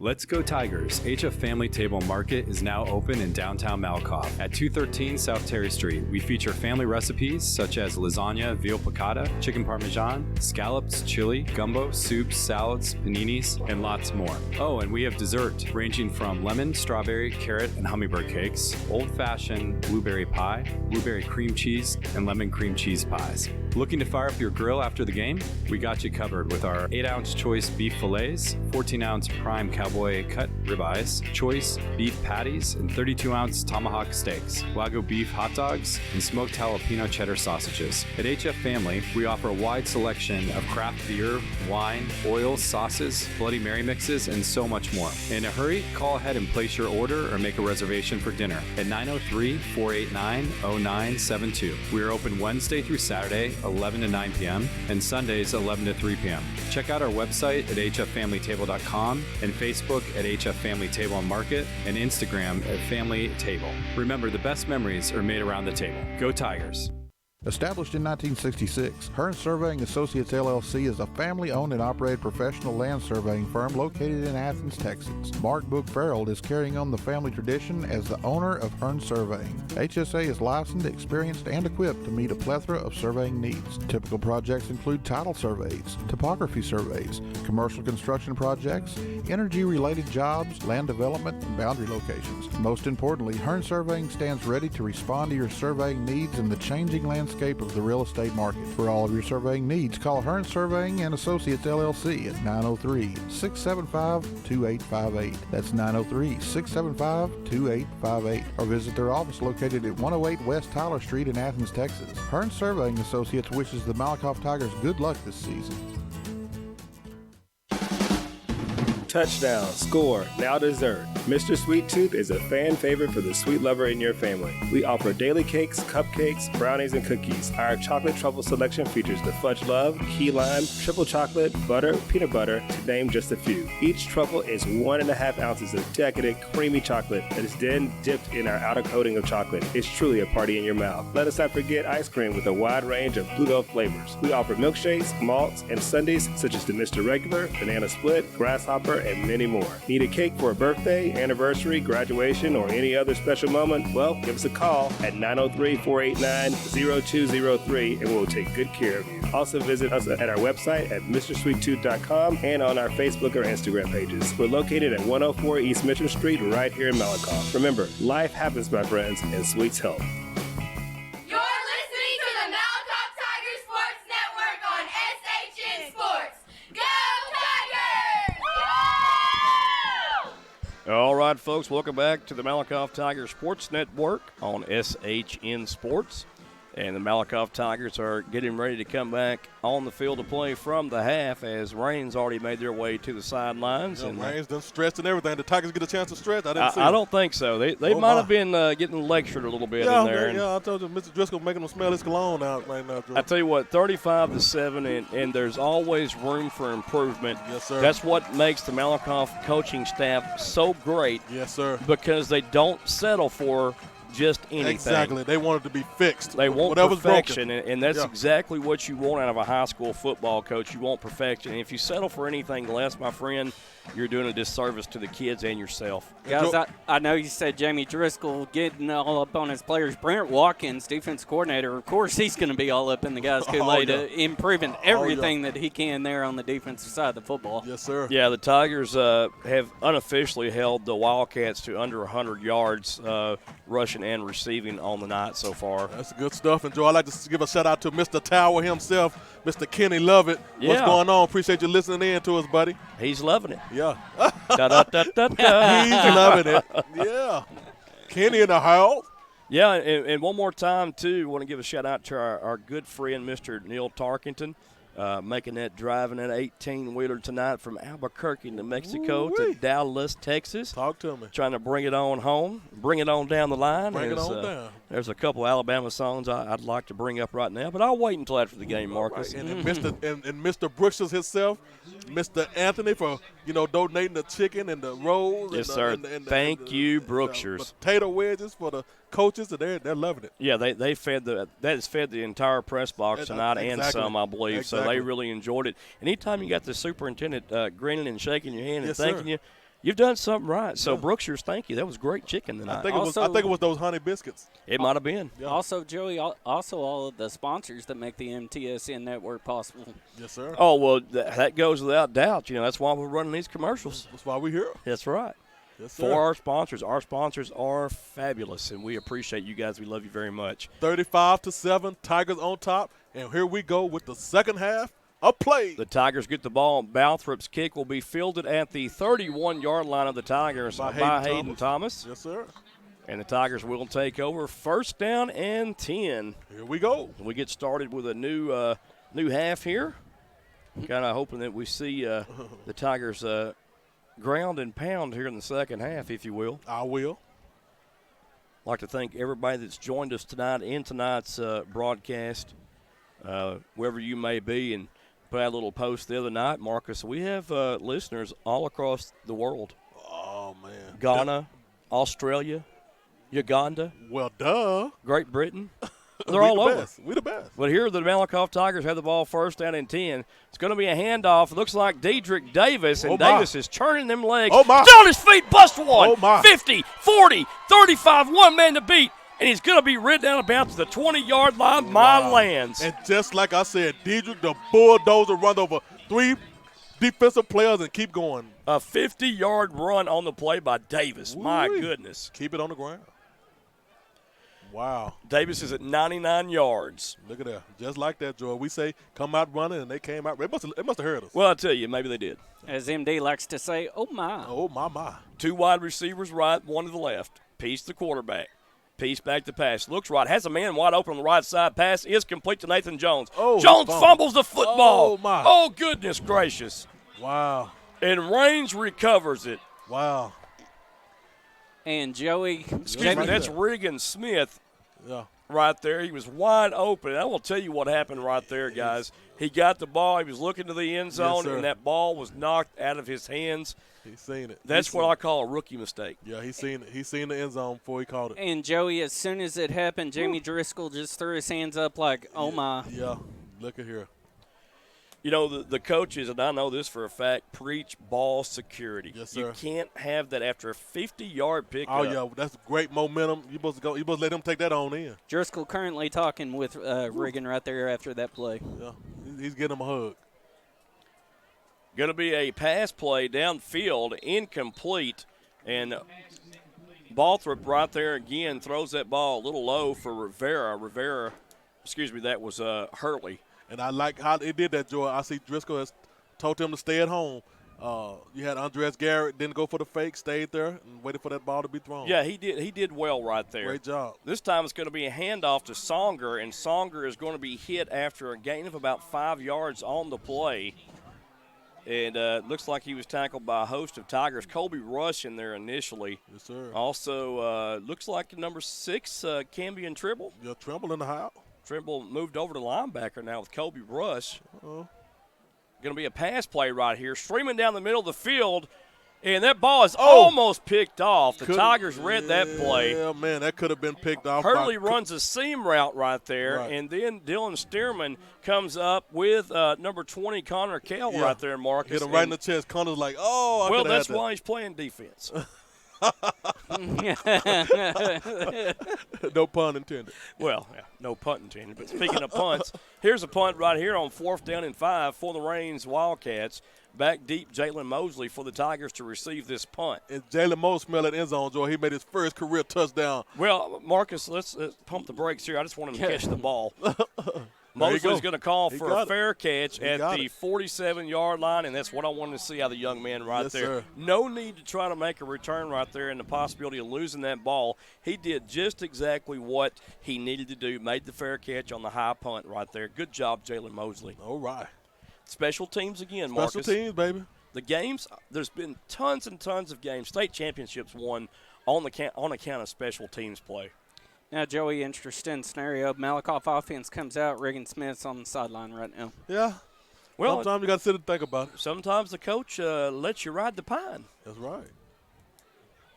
Let's Go Tigers HF Family Table Market is now open in downtown Malakoff at 213 South Terry Street. We feature family recipes such as lasagna, veal piccata, chicken parmesan, scallops, chili, gumbo, soups, salads, paninis, and lots more. Oh, and we have dessert ranging from lemon, strawberry, carrot, and hummingbird cakes, old-fashioned blueberry pie, blueberry cream cheese, and lemon cream cheese pies. Looking to fire up your grill after the game? We got you covered with our 8-ounce choice beef fillets, 14-ounce prime cowboy cut ribeyes, choice beef patties, and 32-ounce tomahawk steaks, Wagyu beef hot dogs, and smoked jalapeno cheddar sausages. At HF Family, we offer a wide selection of craft beer, wine, oils, sauces, Bloody Mary mixes, and so much more. In a hurry, call ahead and place your order or make a reservation for dinner at 903-489-0972. We are open Wednesday through Saturday, 11 to 9 p.m., and Sundays, 11 to 3 p.m. Check out our website at hffamilytable.com and Facebook at HF Family Table and Market and Instagram at Family Table. Remember, the best memories are made around the table. Go Tigers! Established in 1966, Hearn Surveying Associates LLC is a family-owned and operated professional land surveying firm located in Athens, Texas. Mark Book Farrell is carrying on the family tradition as the owner of Hearn Surveying. HSA is licensed, experienced, and equipped to meet a plethora of surveying needs. Typical projects include title surveys, topography surveys, commercial construction projects, energy-related jobs, land development, and boundary locations. Most importantly, Hearn Surveying stands ready to respond to your surveying needs in the changing landscape of the real estate market. For all of your surveying needs, call Hearn Surveying and Associates LLC at 903-675-2858. That's 903-675-2858. Or visit their office located at 108 West Tyler Street in Athens, Texas. Hearn Surveying Associates wishes the Malakoff Tigers good luck this season. Touchdown, score, now dessert. Mr. Sweet Tooth is a fan favorite for the sweet lover in your family. We offer daily cakes, cupcakes, brownies, and cookies. Our chocolate truffle selection features the fudge love, key lime, triple chocolate, butter, peanut butter, to name just a few. Each truffle is 1.5 ounces of decadent, creamy chocolate that is then dipped in our outer coating of chocolate. It's truly a party in your mouth. Let us not forget ice cream with a wide range of Bluebell flavors. We offer milkshakes, malts, and sundaes such as the Mr. Regular, Banana Split, Grasshopper, and many more. Need a cake for a birthday, anniversary, graduation, or any other special moment? Well, give us a call at 903-489-0203 and we'll take good care of you. Also visit us at our website at MrSweetTooth.com and on our Facebook or Instagram pages. We're located at 104 East Mitchell Street right here in Malakoff. Remember, life happens, my friends, and sweets help. You're listening to the Malakoff Tiger Sports Network on SHN Sports. Go Tigers! All right, folks, welcome back to the Malakoff Tigers Sports Network on SHN Sports. And the Malakoff Tigers are getting ready to come back on the field to play from the half as Rain's already made their way to the sidelines. Yeah, and Rain's done stretched and everything. The Tigers get a chance to stretch? I didn't see I it. don't think so. They might have been getting lectured a little bit in there. I told you, Mr. Driscoll making them smell his cologne out right now, Drew. I tell you what, 35-7, and there's always room for improvement. Yes, sir. That's what makes the Malakoff coaching staff so great. Yes, sir. Because they don't settle for just anything. Exactly. They want it to be fixed. They want Whatever's perfection, broken. and that's exactly what you want out of a high school football coach. You want perfection. And if you settle for anything less, my friend, you're doing a disservice to the kids and yourself. Guys, I know you said Jamie Driscoll getting all up on his players. Brent Watkins, defense coordinator, of course he's going to be all up in the guys' Kool-Aid, improving everything that he can there on the defensive side of the football. Yes, sir. Yeah, the Tigers have unofficially held the Wildcats to under 100 yards rushing and receiving on the night so far. That's good stuff. And, Joe, I'd like to give a shout-out to Mr. Tower himself, Mr. Kenny Lovett. Yeah. What's going on? Appreciate you listening in to us, buddy. He's loving it. Yeah. Da-da-da-da-da. He's loving it. Yeah. Kenny in the house. Yeah, and one more time, too, want to give a shout-out to our good friend, Mr. Neil Tarkington, making that driving that 18-wheeler tonight from Albuquerque, New Mexico to Dallas, Texas. Talk to me. Trying to bring it on home, bring it on down the line. Bring it on down. There's a couple Alabama songs I'd like to bring up right now, but I'll wait until after the game, Marcus. Right. And Mr. Brooks's himself, Mr. Anthony, for donating the chicken and the rolls. Yes, sir. Thank you, Brookshires. Potato wedges for the coaches, and they're loving it. Yeah, that has fed the entire press box tonight and some, I believe. Exactly. So they really enjoyed it. And anytime you got the superintendent grinning and shaking your hand and thanking you, You've done something right. So, Brookshire's, thank you. That was great chicken tonight. I think it was those honey biscuits. It might have been. Yeah. Also, Joey, also all of the sponsors that make the MTSN network possible. Yes, sir. Oh, well, that goes without doubt. You know, that's why we're running these commercials. That's why we're here. That's right. Yes, sir. For our sponsors. Our sponsors are fabulous, and we appreciate you guys. We love you very much. 35-7, Tigers on top. And here we go with the second half of play. The Tigers get the ball. Balthrop's kick will be fielded at the 31-yard line of the Tigers by Hayden Thomas. Yes, sir. And the Tigers will take over. First down and 10. Here we go. We get started with a new half here. Kind of hoping that we see the Tigers ground and pound here in the second half, if you will. I will. I'd like to thank everybody that's joined us tonight in tonight's broadcast, wherever you may be, and put out a little post the other night, Marcus. We have listeners all across the world. Oh, man. Ghana, Australia, Uganda. Well, duh. Great Britain. They're all over. We the best. But here the Malakoff Tigers have the ball first down and 10. It's going to be a handoff. It looks like Dedrick Davis, and Davis is turning them legs. Oh, my. Still on his feet, bust one. Oh, my. 50, 40, 35, one man to beat. And he's going to be ridden down about to the 20-yard line. My lands. And just like I said, Dedrick, the bulldozer, run over 3 defensive players and keep going. A 50-yard run on the play by Davis. Woo-wee. My goodness. Keep it on the ground. Wow. Davis is at 99 yards. Look at that. Just like that, Joy. We say come out running, and they came out. It must have heard us. Well, I'll tell you, maybe they did. As MD likes to say, oh, my. Oh, my. 2 wide receivers right, 1 to the left. Piece the quarterback. Piece back to pass. Looks right. Has a man wide open on the right side. Pass is complete to Nathan Jones. Oh, Jones fumbles the football. Oh, my. Oh, goodness gracious. Wow. And Range recovers it. Wow. And Joey. Excuse me, that's Regan Smith. Yeah. Right there. He was wide open. I will tell you what happened right there, guys. He got the ball. He was looking to the end zone, and that ball was knocked out of his hands. He's seen it. That's what I call a rookie mistake. Yeah, he's seen it. He's seen the end zone before he called it. And, Joey, as soon as it happened, Jamie Driscoll just threw his hands up like, oh, my. Yeah, look at here. You know, the coaches, and I know this for a fact, preach ball security. Yes, sir. You can't have that after a 50-yard pickup. Oh, yeah, that's great momentum. You supposed to let him take that on in. Driscoll currently talking with Regan right there after that play. Yeah, he's getting him a hug. Going to be a pass play downfield, incomplete, and Balthrop right there again throws that ball a little low for Rivera. That was Hurley. And I like how they did that, Joy. I see Driscoll has told him to stay at home. You had Andres Garrett, didn't go for the fake, stayed there and waited for that ball to be thrown. Yeah, he did. He did well right there. Great job. This time it's going to be a handoff to Songer, and Songer is going to be hit after a gain of about 5 yards on the play. And looks like he was tackled by a host of Tigers. Colby Rush in there initially. Yes, sir. Also, looks like number 6, Cambion Tribble. Yeah, Tribble in the house. Tribble moved over to linebacker now with Colby Rush. Uh-oh. Going to be a pass play right here, streaming down the middle of the field, and that ball is almost picked off. The Tigers read that play. Yeah, man, that could have been picked off. Hurley runs a seam route right there, and then Dylan Stearman comes up with number 20, Connor Kell, right there, Marcus. Hit him right in the chest. Connor's like, oh, well, that's why he's playing defense. No pun intended. Well, yeah, no pun intended. But speaking of punts, here's a punt right here on 4th down and 5 for the Reigns Wildcats. Back deep, Jalen Mosley for the Tigers to receive this punt. And Jalen Mosley smelled that end zone, Joe. He made his first career touchdown. Well, Marcus, let's pump the brakes here. I just want him to catch the ball. Mosley's going to call for a fair catch at the 47-yard line, and that's what I wanted to see out of the young man right there. Sir. No need to try to make a return right there and the possibility of losing that ball. He did just exactly what he needed to do, made the fair catch on the high punt right there. Good job, Jalen Mosley. All right. Special teams again, Marcus. Special teams, baby. The games, there's been tons and tons of games. State championships won on account of special teams play. Now, Joey, interesting scenario. Malakoff offense comes out. Regan Smith's on the sideline right now. Yeah. Well, sometimes you got to sit and think about it. Sometimes the coach lets you ride the pine. That's right.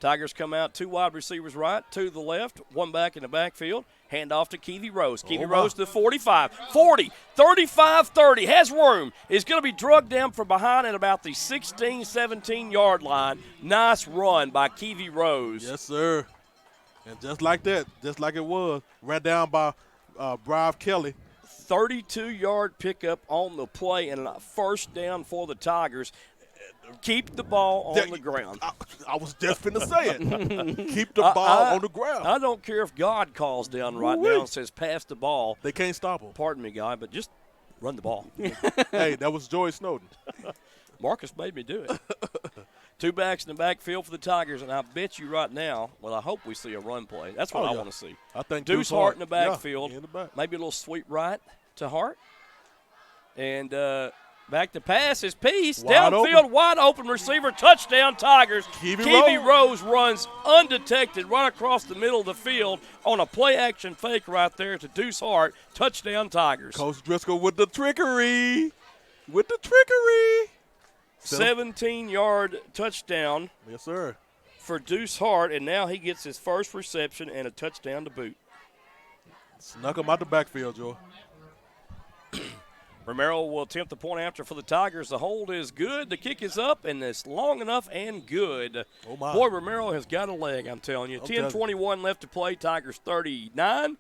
Tigers come out, 2 wide receivers right, 2 to the left, 1 back in the backfield. Hand off to Keevy Rose. Keevy Rose to the 45, 40, 35, 30. Has room. Is going to be drugged down from behind at about the 16, 17-yard line. Nice run by Keevy Rose. Yes, sir. And just like that, just like it was, ran down by Brive Kelly. 32-yard pickup on the play and a first down for the Tigers. Keep the ball on the ground. I was just finna say it. Keep the ball on the ground. I don't care if God calls down right now and says pass the ball. They can't stop him. Pardon me, guy, but just run the ball. Hey, that was Joey Snowden. Marcus made me do it. 2 backs in the backfield for the Tigers, and I bet you right now, well, I hope we see a run play. That's what I want to see. I think Deuce Hart in the backfield. Yeah, in the back. Maybe a little sweep right to Hart. And back to pass is Peace. Downfield, wide open receiver, touchdown Tigers. Keevy Rose runs undetected right across the middle of the field on a play-action fake right there to Deuce Hart. Touchdown Tigers. Coach Driscoll with the trickery. 17-yard touchdown. Yes, sir. For Deuce Hart, and now he gets his first reception and a touchdown to boot. Snuck him out the backfield, Joe. Romero will attempt the point after for the Tigers. The hold is good. The kick is up, and it's long enough and good. Oh, my. Boy, Romero has got a leg, I'm telling you. 10:21 left to play. Tigers 39.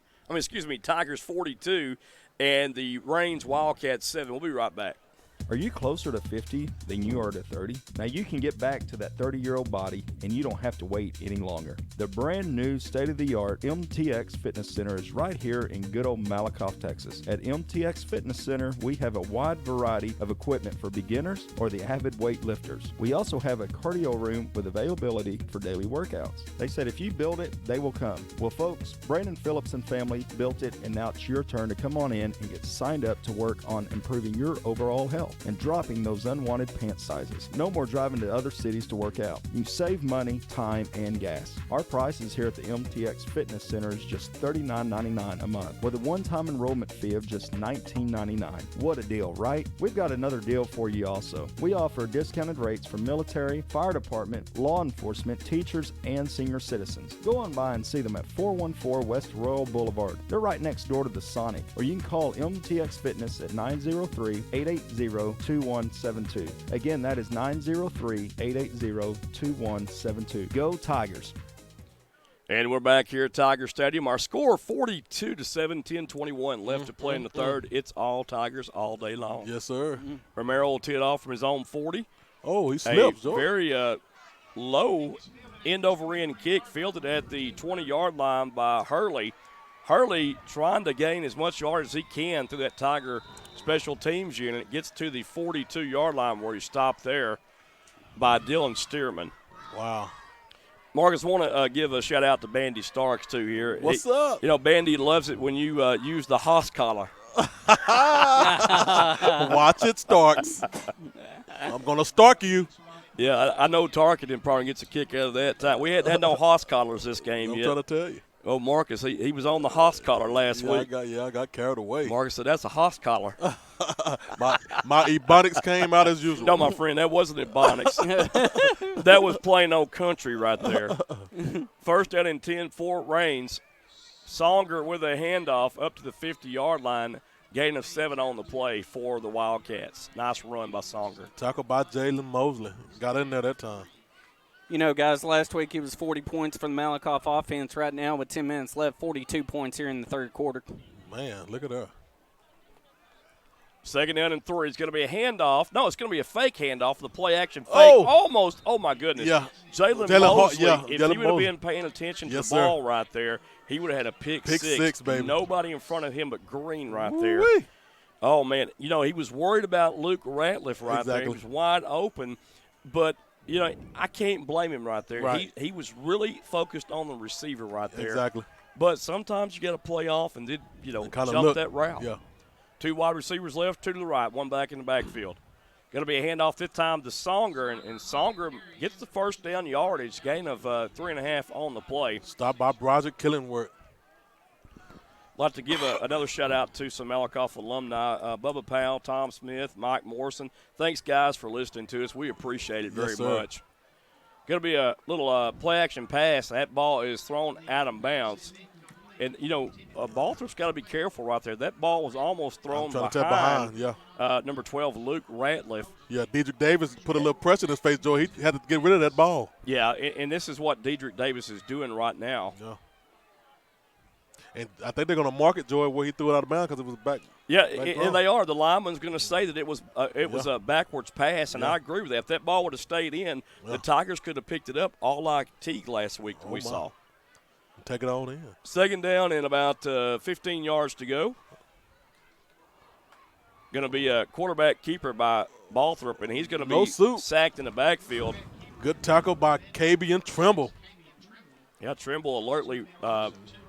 Tigers 42, and the Reigns Wildcats 7. We'll be right back. Are you closer to 50 than you are to 30? Now you can get back to that 30-year-old body and you don't have to wait any longer. The brand new state-of-the-art MTX Fitness Center is right here in good old Malakoff, Texas. At MTX Fitness Center, we have a wide variety of equipment for beginners or the avid weightlifters. We also have a cardio room with availability for daily workouts. They said if you build it, they will come. Well, folks, Brandon Phillips and family built it, and now it's your turn to come on in and get signed up to work on improving your overall health and dropping those unwanted pant sizes. No more driving to other cities to work out. You save money, time, and gas. Our prices here at the MTX Fitness Center is just $39.99 a month with a one-time enrollment fee of just $19.99. What a deal, right? We've got another deal for you also. We offer discounted rates for military, fire department, law enforcement, teachers, and senior citizens. Go on by and see them at 414 West Royal Boulevard. They're right next door to the Sonic, or you can call MTX Fitness at 903-880-2172. Again, that is 903-880-2172. Go Tigers. And we're back here at Tiger Stadium. Our score 42-7, 10:21 left to play in the third. It's all Tigers all day long. Yes, sir. Romero will tee it off from his own 40. Oh, he slipped. A very low end-over-end kick fielded at the 20-yard line by Hurley. Hurley trying to gain as much yard as he can through that Tiger special teams unit. Gets to the 42-yard line where he stopped there by Dylan Stearman. Wow. Marcus, want to give a shout-out to Bandy Starks, too, here. What's up? You know, Bandy loves it when you use the Haas collar. Watch it, Starks. I'm going to Stark you. Yeah, I know Tarkenton probably gets a kick out of that time. We hadn't had no Haas collars this game yet. I'm trying to tell you. Oh, Marcus, he was on the Haas collar last week. I got carried away. Marcus said, that's a Haas collar. my ebonics came out as usual. No, my friend, that wasn't ebonics. That was plain old country right there. First down and 10 for Reigns. Songer with a handoff up to the 50-yard line. Gain of 7 on the play for the Wildcats. Nice run by Songer. Tackle by Jalen Mosley. Got in there that time. You know, guys, last week he was 40 points for the Malakoff offense. Right now, with 10 minutes left, 42 points here in the third quarter. Man, look at her. Second down and 3. It's going to be a handoff. No, it's going to be a fake handoff. The play-action fake. Almost. Oh, my goodness. Yeah. Jalen Mosley, if he would have been paying attention to the ball right there, he would have had a pick six. Baby. Nobody in front of him but Green right there. Oh, man. You know, he was worried about Luke Ratliff right there. He was wide open. But, you know, I can't blame him right there. Right. He was really focused on the receiver right there. Exactly. But sometimes you got to play off and jump that route. Yeah. 2 wide receivers left, 2 to the right, 1 back in the backfield. Going to be a handoff this time to Songer, and Songer gets the first down yardage, gain of 3.5 on the play. Stopped by Broderick Killingworth. I'd like to give another shout-out to some Malakoff alumni, Bubba Powell, Tom Smith, Mike Morrison. Thanks, guys, for listening to us. We appreciate it very much. Going to be a little play action pass. That ball is thrown out of bounds. And, Balthrop's got to be careful right there. That ball was almost thrown behind number 12, Luke Ratliff. Yeah, Dedrick Davis put a little pressure in his face, Joe. He had to get rid of that ball. Yeah, and this is what Dedrick Davis is doing right now. Yeah. And I think they're going to mark it, Joy, where he threw it out of bounds because it was back. Yeah, and they are. The lineman's going to say that it was a backwards pass, and I agree with that. If that ball would have stayed in, the Tigers could have picked it up, all like Teague last week that we saw. Take it on in. Second down and about 15 yards to go. Going to be a quarterback keeper by Balthrop, and he's going to be sacked in the backfield. Good tackle by KB and Trimble. Yeah, Trimble alertly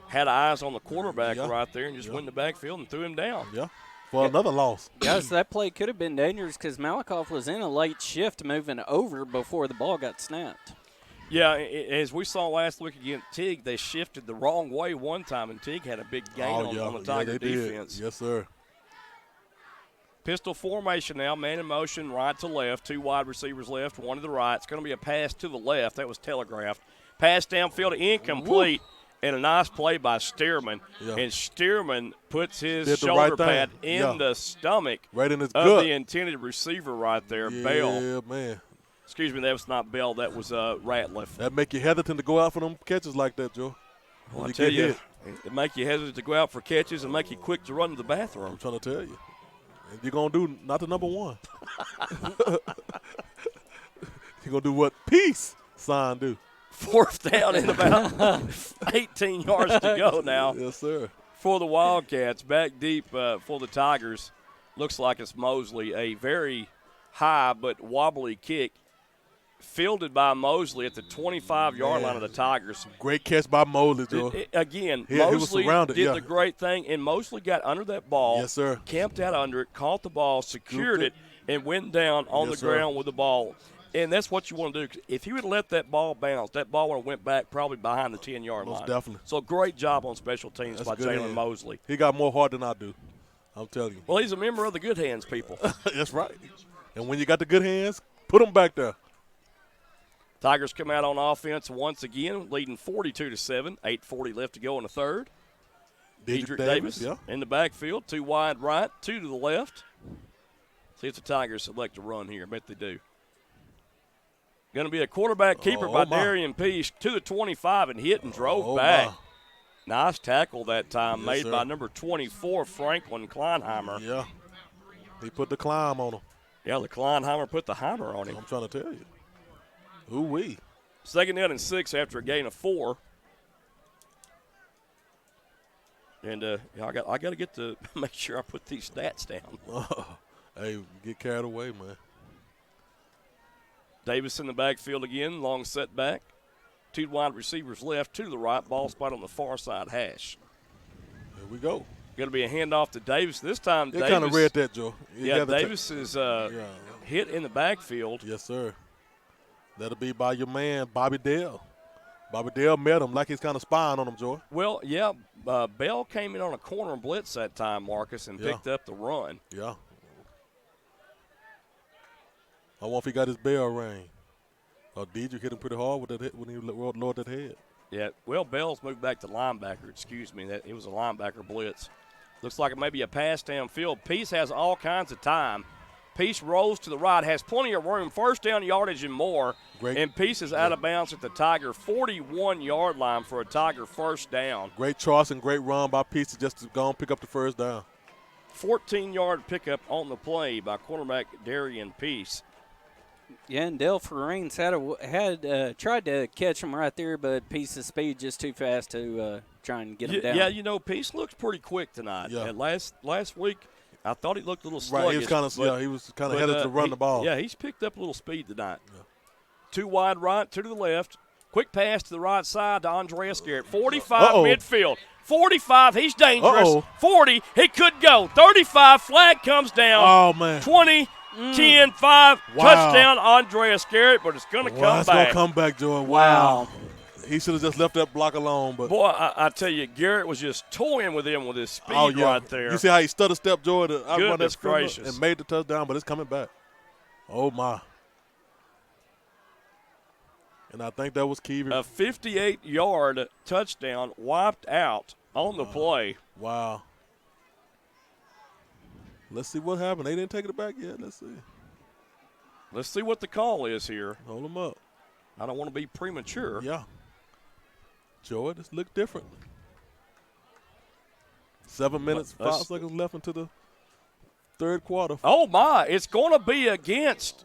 had eyes on the quarterback right there and just went in the backfield and threw him down. Yeah, for another loss. Guys, that play could have been dangerous because Malakoff was in a late shift moving over before the ball got snapped. Yeah, as we saw last week against Teague, they shifted the wrong way one time, and Teague had a big gain on the Tiger defense. Yes, sir. Pistol formation now, man in motion, right to left, 2 wide receivers left, 1 to the right. It's going to be a pass to the left. That was telegraphed. Pass downfield, incomplete, and a nice play by Stearman. Yeah. And Stearman puts his shoulder pad in the stomach right in his of gut. The intended receiver right there, Bell. Yeah, man. Excuse me, that was not Bell. That was Ratliff. That make you hesitant to go out for them catches like that, Joe. Well, I tell you, it make you hesitant to go out for catches and make you quick to run to the bathroom. I'm trying to tell you. And you're going to do not the number 1. You're going to do what Peace sign do. 4th down and about 18 yards to go now. Yes, sir. For the Wildcats, back deep for the Tigers. Looks like it's Mosley. A very high but wobbly kick. Fielded by Mosley at the 25-yard line of the Tigers. Great catch by Mosley, Joe. Mosley did the great thing, and Mosley got under that ball. Yes, sir. Camped out under it, caught the ball, secured it, and went down on the ground with the ball. And that's what you want to do. If he would have let that ball bounce, that ball would have went back probably behind the 10-yard line. Most definitely. So great job on special teams by Jalen Mosley. He got more heart than I do. I'm telling you. Well, he's a member of the Good Hands people. That's right. And when you got the good hands, put them back there. Tigers come out on offense once again, leading 42-7. 8:40 left to go in the third. Dedrick Davis in the backfield, 2 wide right, 2 to the left. See if the Tigers select to run here. I bet they do. Going to be a quarterback keeper by Darian Peace to the 25 and hit and drove back. Nice tackle that time made by number 24, Franklin Kleinheimer. Yeah. He put the climb on him. Yeah, the Kleinheimer put the Heimer on him. I'm trying to tell you. Ooh-wee. 2nd down and 6 after a gain of 4. And I got to get to make sure I put these stats down. Hey, get carried away, man. Davis in the backfield again, long setback. 2 wide receivers left, 2 to the right. Ball spot on the far side hash. Here we go. Going to be a handoff to Davis. This time, Davis. They kind of read that, Joe. Davis is hit in the backfield. Yes, sir. That'll be by your man, Bobby Dale. Bobby Dale met him like he's kind of spying on him, Joe. Well, yeah, Bell came in on a corner blitz that time, Marcus, and picked up the run. Yeah. I wonder if he got his bell rang. Dedrick hit him pretty hard with that hit when he lowered that head. Yeah, well, Bell's moved back to linebacker. Excuse me, that it was a linebacker blitz. Looks like it may be a pass downfield. Peace has all kinds of time. Peace rolls to the right, has plenty of room, 1st down yardage and more. Great. And Peace is out of bounds at the Tiger 41-yard line for a Tiger 1st down. Great choice and great run by Peace just to go and pick up the 1st down. 14-yard pickup on the play by quarterback Darian Peace. Yeah, and Dale Ferrains had tried to catch him right there, but Peace's speed just too fast to try and get him down. Yeah, Peace looks pretty quick tonight. Yeah. And last week, I thought he looked a little sluggish. Right, he was kind of headed to run the ball. Yeah, he's picked up a little speed tonight. Yeah. 2 wide right, 2 to the left. Quick pass to the right side to Andreas Garrett. 45 midfield. 45, he's dangerous. 40, he could go. 35, flag comes down. Oh, man. 20, 10, 5, touchdown Andreas Garrett, but it's going to come back. It's going to come back, Jordan. Wow. He should have just left that block alone. But boy, I tell you, Garrett was just toying with him with his speed right there. You see how he stutter step, Jordan, to outrun that gracious. And made the touchdown, but it's coming back. Oh, my. And I think that was key. A 58-yard touchdown wiped out on the play. Wow. Let's see what happened. They didn't take it back yet. Let's see. Let's see what the call is here. Hold them up. I don't want to be premature. Yeah. Joey, this look different. 7 minutes, 5 seconds left into the third quarter. Oh, my. It's going to be against.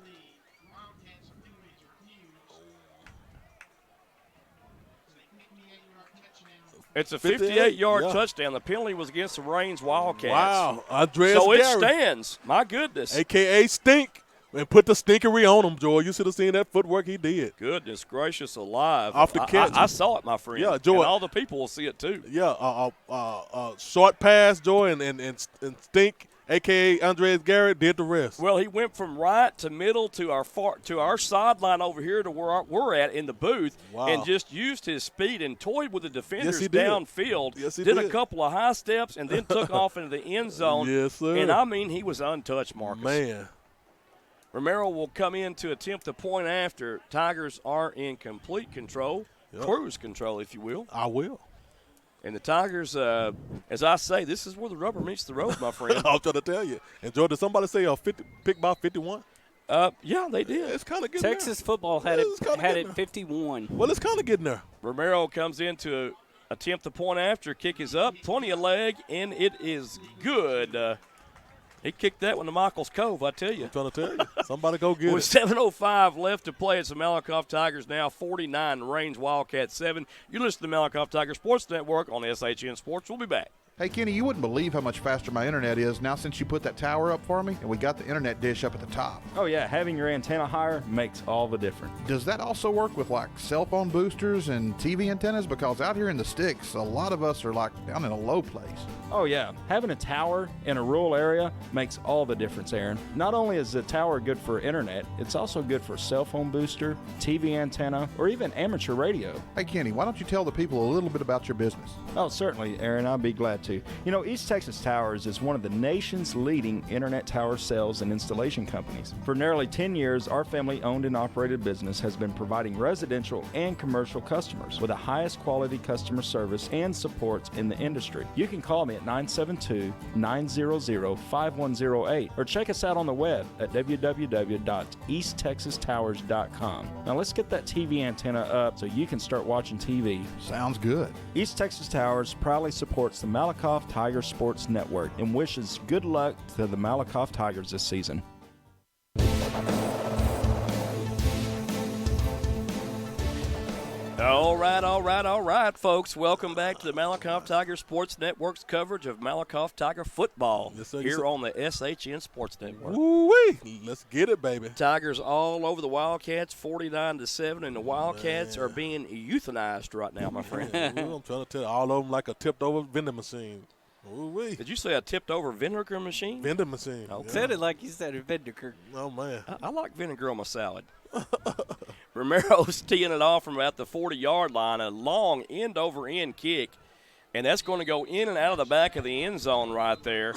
It's a 58-yard touchdown. The penalty was against the Raines Wildcats. Wow. Andreas So it Garrett, stands. My goodness. a.k.a. Stink. And put the stinkery on him, Joy. You should have seen that footwork he did. Goodness gracious alive. Off the catch. I saw it, my friend. Yeah, Joy. And all the people will see it, too. Yeah, short pass, Joy, and Stink, a.k.a. Andreas Garrett, did the rest. Well, he went from right to middle to our sideline over here to where we're at in the booth, and just used his speed and toyed with the defenders downfield. Yes, he did did a couple of high steps and then took off into the end zone. Yes, sir. And, I mean, he was untouched, Marcus. Man. Romero will come in to attempt the point after. Tigers are in complete control, cruise control, if you will. I will. And the Tigers, as I say, this is where the rubber meets the road, my friend. I was trying to tell you. And, Joy, did somebody say pick by 51? Yeah, they did. It's kind of getting Texas football had it 51. Well, it's kind of getting there. Romero comes in to attempt the point after. Kick is up, plenty of leg, and it is good. He kicked that one to Michael's Cove, I tell you. I'm trying to tell you. Somebody go get With 7:05 left to play, it's the Malakoff Tigers now 49, Raines Wildcats 7. You listen to the Malakoff Tiger Sports Network on SHN Sports. We'll be back. Hey, Kenny, you wouldn't believe how much faster my internet is now since you put that tower up for me, and we got the internet dish up at the top. Oh, yeah, having your antenna higher makes all the difference. Does that also work with, like, cell phone boosters and TV antennas? Because out here in the sticks, a lot of us are, like, down in a low place. Oh, yeah. Having a tower in a rural area makes all the difference, Aaron. Not only is the tower good for internet, it's also good for cell phone booster, TV antenna, or even amateur radio. Hey, Kenny, why don't you tell the people a little bit about your business? Oh, certainly, Aaron. I'd be glad to. You know, East Texas Towers is one of the nation's leading internet tower sales and installation companies. For nearly 10 years, our family-owned and operated business has been providing residential and commercial customers with the highest quality customer service and support in the industry. You can call me at 972-900-5108 or check us out on the web at www.easttexastowers.com. Now let's get that TV antenna up so you can start watching TV. Sounds good. East Texas Towers proudly supports the Malakoff Tiger Sports Network and wishes good luck to the Malakoff Tigers this season. All right, folks. Welcome back to the Malakoff Tiger Sports Network's coverage of Malakoff Tiger football here on the SHN Sports Network. Woo-wee. Let's get it, baby. Tigers all over the Wildcats, 49-7, and the Wildcats are being euthanized right now, my friend. I'm trying to tell you, all of them like a tipped-over vending machine. Ooh-wee. Did you say a tipped-over vinegar machine? Vending machine. Okay. Sounded like you said a vinegar. Oh, man. I like vinegar on my salad. Romero's teeing it off from about the 40-yard line, a long end-over-end kick, and that's going to go in and out of the back of the end zone right there.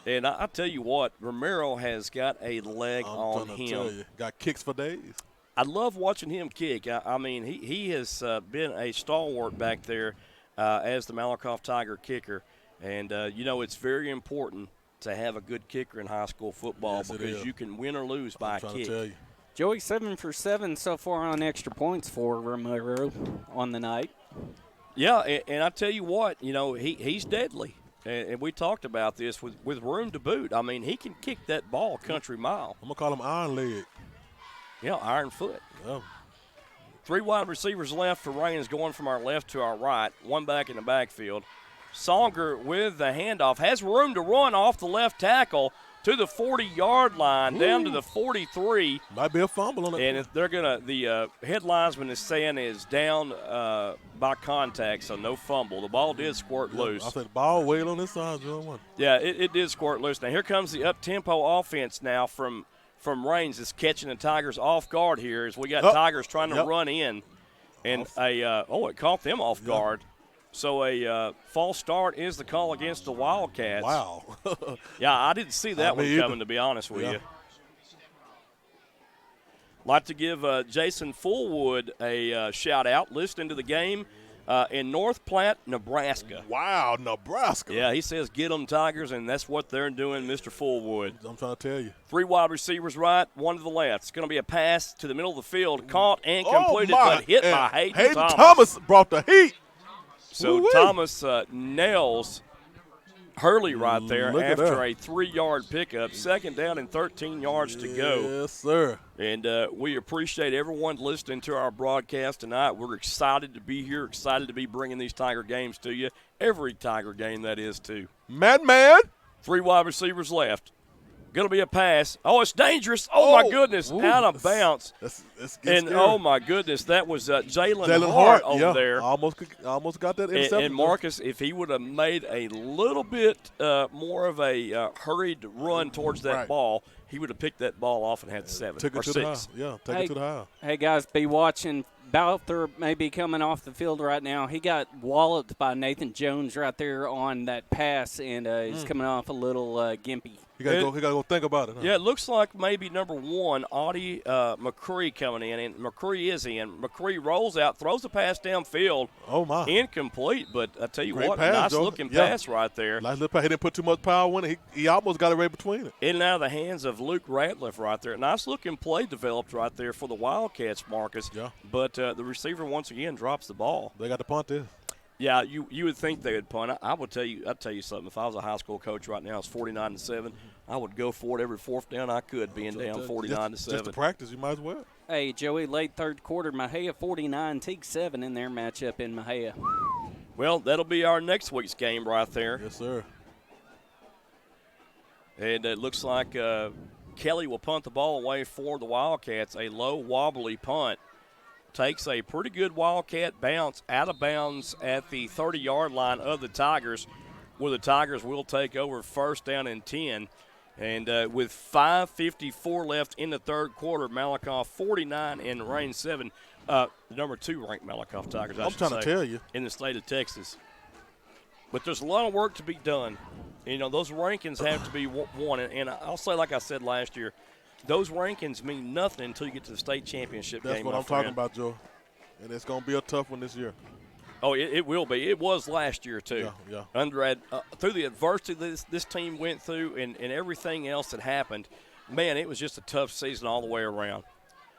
And I tell you what, Romero has got a leg on him. Tell you, got kicks for days. I love watching him kick. I mean, he has been a stalwart back there as the Malakoff Tiger kicker. And, you know, it's very important to have a good kicker in high school football because you can win or lose by a kick. To tell you. Joey, 7 for 7 so far on extra points for Romero on the night. Yeah, and I tell you what, you know, he's deadly. And we talked about this with room to boot. I mean, he can kick that ball country mile. I'm going to call him Iron Leg. Yeah, Iron Foot. Yeah. 3 wide receivers left for Raines going from our left to our right. 1 back in the backfield. Songer with the handoff. Has room to run off the left tackle to the 40-yard line, down to the 43. Might be a fumble on it. And they're going to, the head linesman is saying is down by contact, so no fumble. The ball did squirt loose. I said the ball wailed on this side, John. Yeah, it did squirt loose. Now here comes the up-tempo offense now from Raines. It's catching the Tigers off guard here as we got Tigers trying to run in. And it caught them off guard. So a false start is the call against the Wildcats. Wow. Yeah, I didn't see that one coming, to be honest with you. Like to give Jason Fullwood a shout-out, listening to the game in North Platte, Nebraska. Wow, Nebraska. Yeah, he says get them Tigers, and that's what they're doing, Mr. Fullwood. I'm trying to tell you. 3 wide receivers right, 1 to the left. It's going to be a pass to the middle of the field, caught and completed, but hit by Hayden Thomas. Thomas brought the heat. So Woo-wee. Thomas nails Hurley right there Look at after that. a 3-yard pickup. 2nd down and 13 yards to go. Yes, sir. And we appreciate everyone listening to our broadcast tonight. We're excited to be here, excited to be bringing these Tiger games to you. Every Tiger game, that is, too. Man. 3 wide receivers left. Going to be a pass. Oh, it's dangerous. Oh, my goodness. Ooh, out of bounds. Let's And, scary. oh, my goodness, that was Jalen Jalen Hart over yeah, there. Almost got that interception. And Marcus, if he would have made a little bit more of a hurried run towards that ball, he would have picked that ball off and had 7 Took it or to 6. the high. Yeah, take it to the high. Hey, guys, be watching. Balther may be coming off the field right now. He got walloped by Nathan Jones right there on that pass, and he's coming off a little gimpy. He got to go think about it. Huh? Yeah, it looks like maybe number 1, Audie McCree coming in, and McCree is in. McCree rolls out, throws the pass downfield. Oh, my. Incomplete, but I tell you Great what, pass, nice-looking Joe. Yeah. pass right there. Nice little pass. He didn't put too much power in it. He almost got it right between it. In and out of the hands of Luke Ratliff right there. Nice-looking play developed right there for the Wildcats, Marcus. Yeah. But the receiver, once again, drops the ball. They got to punt this. Yeah, you would think they would punt. I'd tell you something. If I was a high school coach right now, it's 49-7. I would go for it every 4th down I could, being down 49-7. Just to practice, you might as well. Hey, Joey, late 3rd quarter, Mahia 49, Teague 7 in their matchup in Mahia. Well, that'll be our next week's game right there. Yes, sir. And it looks like Kelly will punt the ball away for the Wildcats. A low, wobbly punt. Takes a pretty good Wildcat bounce out of bounds at the 30-yard line of the Tigers, where the Tigers will take over 1st down and 10. And with 5:54 left in the 3rd quarter, Malakoff 49 and Reign 7. The number 2 ranked Malakoff Tigers, I'm trying to tell you. in the state of Texas. But there's a lot of work to be done. You know, those rankings have to be won. And I'll say, like I said last year, those rankings mean nothing until you get to the state championship game. That's what I'm talking about, Joe. And it's going to be a tough one this year. Oh, it will be. It was last year, too. Yeah. Through the adversity this team went through and everything else that happened, man, it was just a tough season all the way around.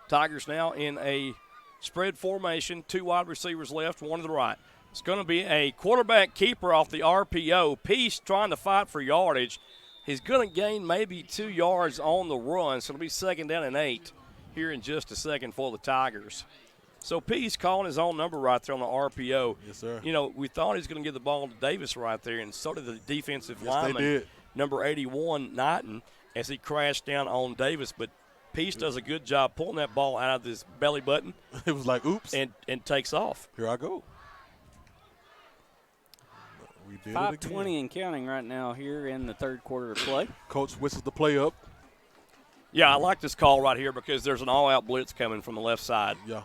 Tigers now in a spread formation, 2 wide receivers left, 1 to the right. It's going to be a quarterback keeper off the RPO. Peace trying to fight for yardage. He's going to gain maybe 2 yards on the run, so it'll be 2nd down and 8 here in just a second for the Tigers. So Peace calling his own number right there on the RPO. Yes, sir. You know, we thought he was going to give the ball to Davis right there, and so did the defensive Yes, lineman, they did. number 81, Knighton, as he crashed down on Davis. But Peace does a good job pulling that ball out of his belly button. It was like, oops. And takes off. Here I go. We did 5:20 and counting right now here in the 3rd quarter of play. Coach whistles the play up. Yeah, I like this call right here because there's an all-out blitz coming from the left side. Yeah.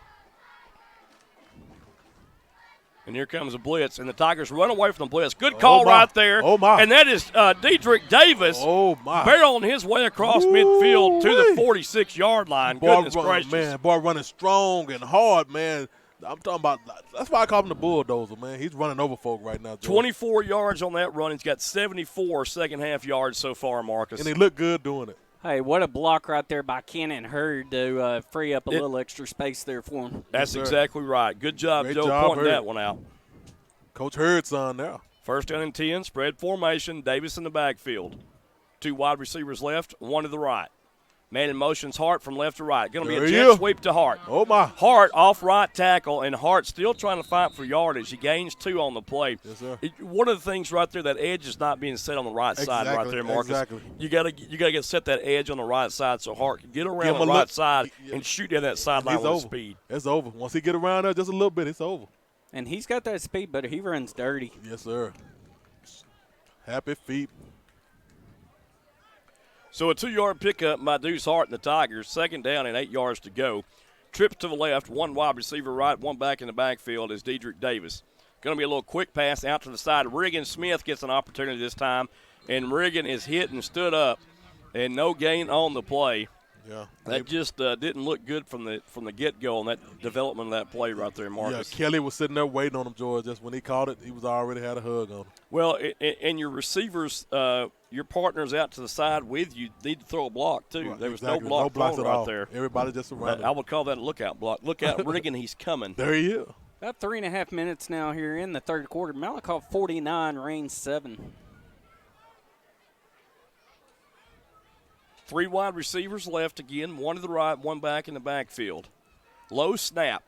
And here comes a blitz, and the Tigers run away from the blitz. Good call right there. Oh, my. And that is Diedrich Davis barreling his way across midfield to the 46-yard line. Goodness gracious. Man, boy running strong and hard, man. I'm talking about – that's why I call him the bulldozer, man. He's running over folk right now, Joe. 24 yards on that run. He's got 74 second-half yards so far, Marcus. And he looked good doing it. Hey, what a block right there by Kenan Hurd to free up a little extra space there for him. That's exactly right. Good job, Great Joe, job, pointing Hurd. that one out. Coach Hurd's on now. 1st down and 10, spread formation, Davis in the backfield. 2 wide receivers left, 1 to the right. Man in motion's Hart from left to right. Going to be a jet sweep to Hart. Oh, my. Hart off right tackle, and Hart still trying to fight for yardage. He gains 2 on the play. Yes, sir. One of the things right there, that edge is not being set on the right side right there, Marcus. Exactly. You got to get set that edge on the right side so Hart can get around the right side and shoot down that sideline with speed. It's over. Once he get around there just a little bit, it's over. And he's got that speed, but he runs dirty. Yes, sir. Happy feet. So a 2-yard pickup by Deuce Hart and the Tigers. 2nd down and 8 yards to go. Trip to the left, 1 wide receiver right, 1 back in the backfield is Diedrich Davis. Going to be a little quick pass out to the side. Riggin Smith gets an opportunity this time, and Riggin is hit and stood up, and no gain on the play. Yeah. That just didn't look good from the get-go on that development of that play right there, Marcus. Yeah, Kelly was sitting there waiting on him, George. Just when he caught it, he was already had a hug on him. Well, and your receivers, your partners out to the side with you need to throw a block too. Right, there was exactly. no block No blocks thrown at right all. there. Everybody just around him. I would call that a lookout block. Look out, Riggin, he's coming. There he is. About 3.5 minutes now here in the third quarter. Malakoff 49, Reigns 7. 3 wide receivers left again, one to the right, one back in the backfield. Low snap.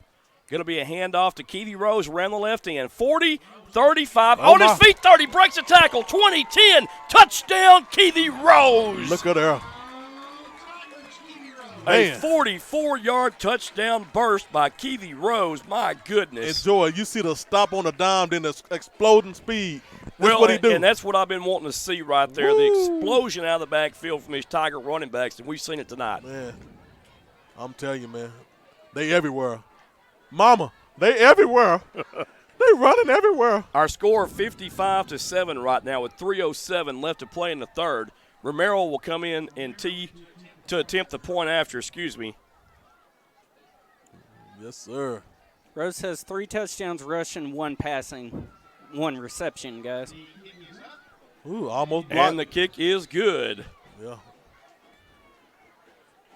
Going to be a handoff to Keevy Rose around the left end. 40, 35, on his feet, 30, breaks a tackle, 20, 10, touchdown, Keevy Rose. Look at her. A 44-yard touchdown burst by Keevy Rose. My goodness. And Joy, you see the stop on the dime, then the exploding speed. Well, what he do. And that's what I've been wanting to see right there, the explosion out of the backfield from these Tiger running backs, and we've seen it tonight. Man, I'm telling you, man, they everywhere. Mama, they everywhere. They running everywhere. Our score 55-7 right now with 3:07 left to play in the third. Romero will come in and tee to attempt the point after, Yes, sir. Rose has 3 touchdowns rushing, 1 passing, 1 reception, guys. Ooh, almost blocked. And the kick is good. Yeah.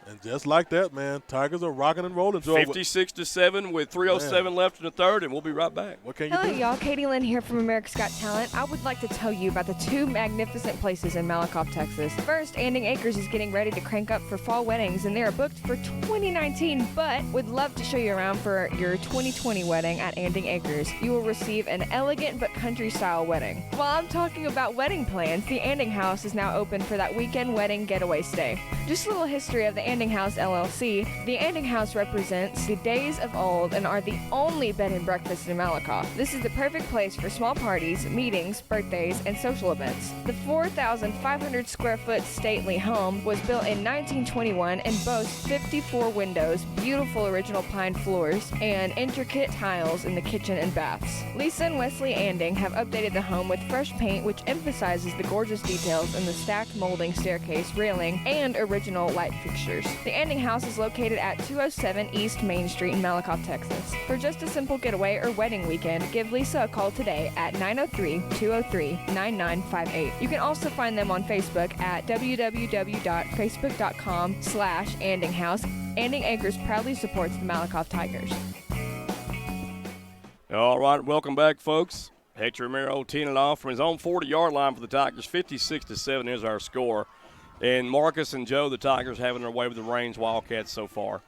And just like that, man, Tigers are rocking and rolling. Joy. 56-7 with 3:07 left in the third, and we'll be right back. What can you Hello, do? y'all. Katie Lynn here from America's Got Talent. I would like to tell you about the 2 magnificent places in Malakoff, Texas. First, Anding Acres is getting ready to crank up for fall weddings, and they are booked for 2019, but would love to show you around for your 2020 wedding at Anding Acres. You will receive an elegant but country-style wedding. While I'm talking about wedding plans, the Anding House is now open for that weekend wedding getaway stay. Just a little history of the Anding House LLC. The Anding House represents the days of old and are the only bed and breakfast in Malakoff. This is the perfect place for small parties, meetings, birthdays, and social events. The 4,500 square foot stately home was built in 1921 and boasts 54 windows, beautiful original pine floors, and intricate tiles in the kitchen and baths. Lisa and Wesley Anding have updated the home with fresh paint, which emphasizes the gorgeous details in the stacked molding staircase, railing, and original light fixtures. The Anding House is located at 207 East Main Street in Malakoff, Texas. For just a simple getaway or wedding weekend, give Lisa a call today at 903-203-9958. You can also find them on Facebook at www.facebook.com/AndingHouse. Anding Acres proudly supports the Malakoff Tigers. All right, welcome back, folks. Hector Romero teeing it off from his own 40-yard line for the Tigers. 56-7 is our score. And Marcus and Joe, the Tigers, having their way with the Reigns Wildcats so far.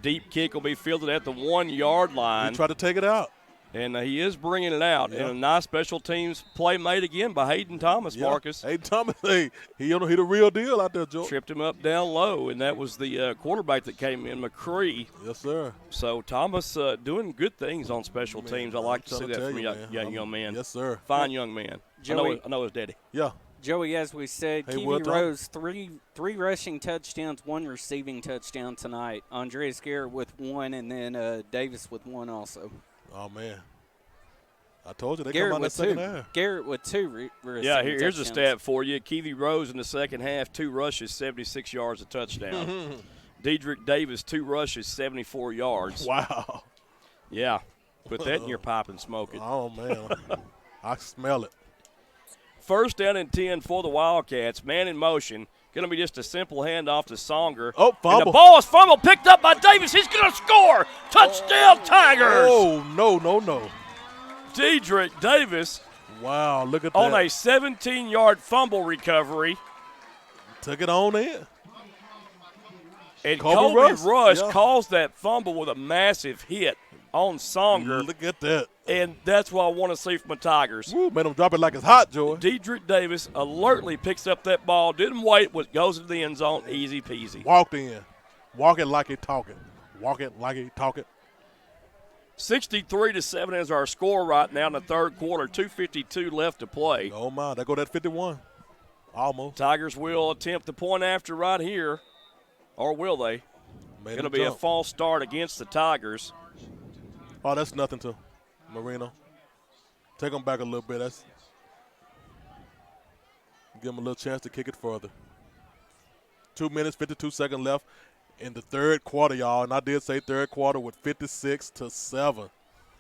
Deep kick will be fielded at the 1-yard line. He tried to take it out. And he is bringing it out. Yeah. And a nice special teams play made again by Hayden Thomas, Marcus. Hayden Thomas, he the real deal out there, Joe. Tripped him up down low, and that was the quarterback that came in, McCree. Yes, sir. So Thomas doing good things on special teams. I like to see that from a young man. Yes, sir. Fine young man. Joey, I know his daddy. Yeah. Joey, as we said, Hey, Keevy Rose, three rushing touchdowns, 1 receiving touchdown tonight. Andreas Garrett with 1, and then Davis with 1 also. Oh, man. I told you they Garrett come out with that second 2. half. Garrett with 2 receiving Yeah, here's a touchdowns. stat for you. Keevy Rose in the second half, 2 rushes, 76 yards, a touchdown. Dedrick Davis, 2 rushes, 74 yards. Wow. Yeah. Put that in your pipe and smoke it. Oh, man. I smell it. First down and 10 for the Wildcats. Man in motion. Going to be just a simple handoff to Songer. Oh, fumble. And the ball is fumbled, picked up by Davis. He's going to score. Touchdown, Tigers. Oh, no. Dedrick Davis. Wow, look at that. On a 17-yard fumble recovery. Took it on in. And Kobe Kobe Rush, Rush calls that fumble with a massive hit on Songer. Look at that. And that's what I want to see from the Tigers. Woo, made him drop it like it's hot, Joy. Dedrick Davis alertly picks up that ball, didn't wait, goes into the end zone, easy peasy. Walked in. Walking like he talking. Walking like he talking. 63-7 is our score right now in the third quarter. 2:52 left to play. Oh, my. There go that 51. Almost. Tigers will attempt the point after right here. Or will they? Going to be a false start against the Tigers. Oh, that's nothing to Marino. Take him back a little bit. Give him a little chance to kick it further. 2 minutes, 52 seconds left in the third quarter, y'all. And I did say third quarter with 56-7.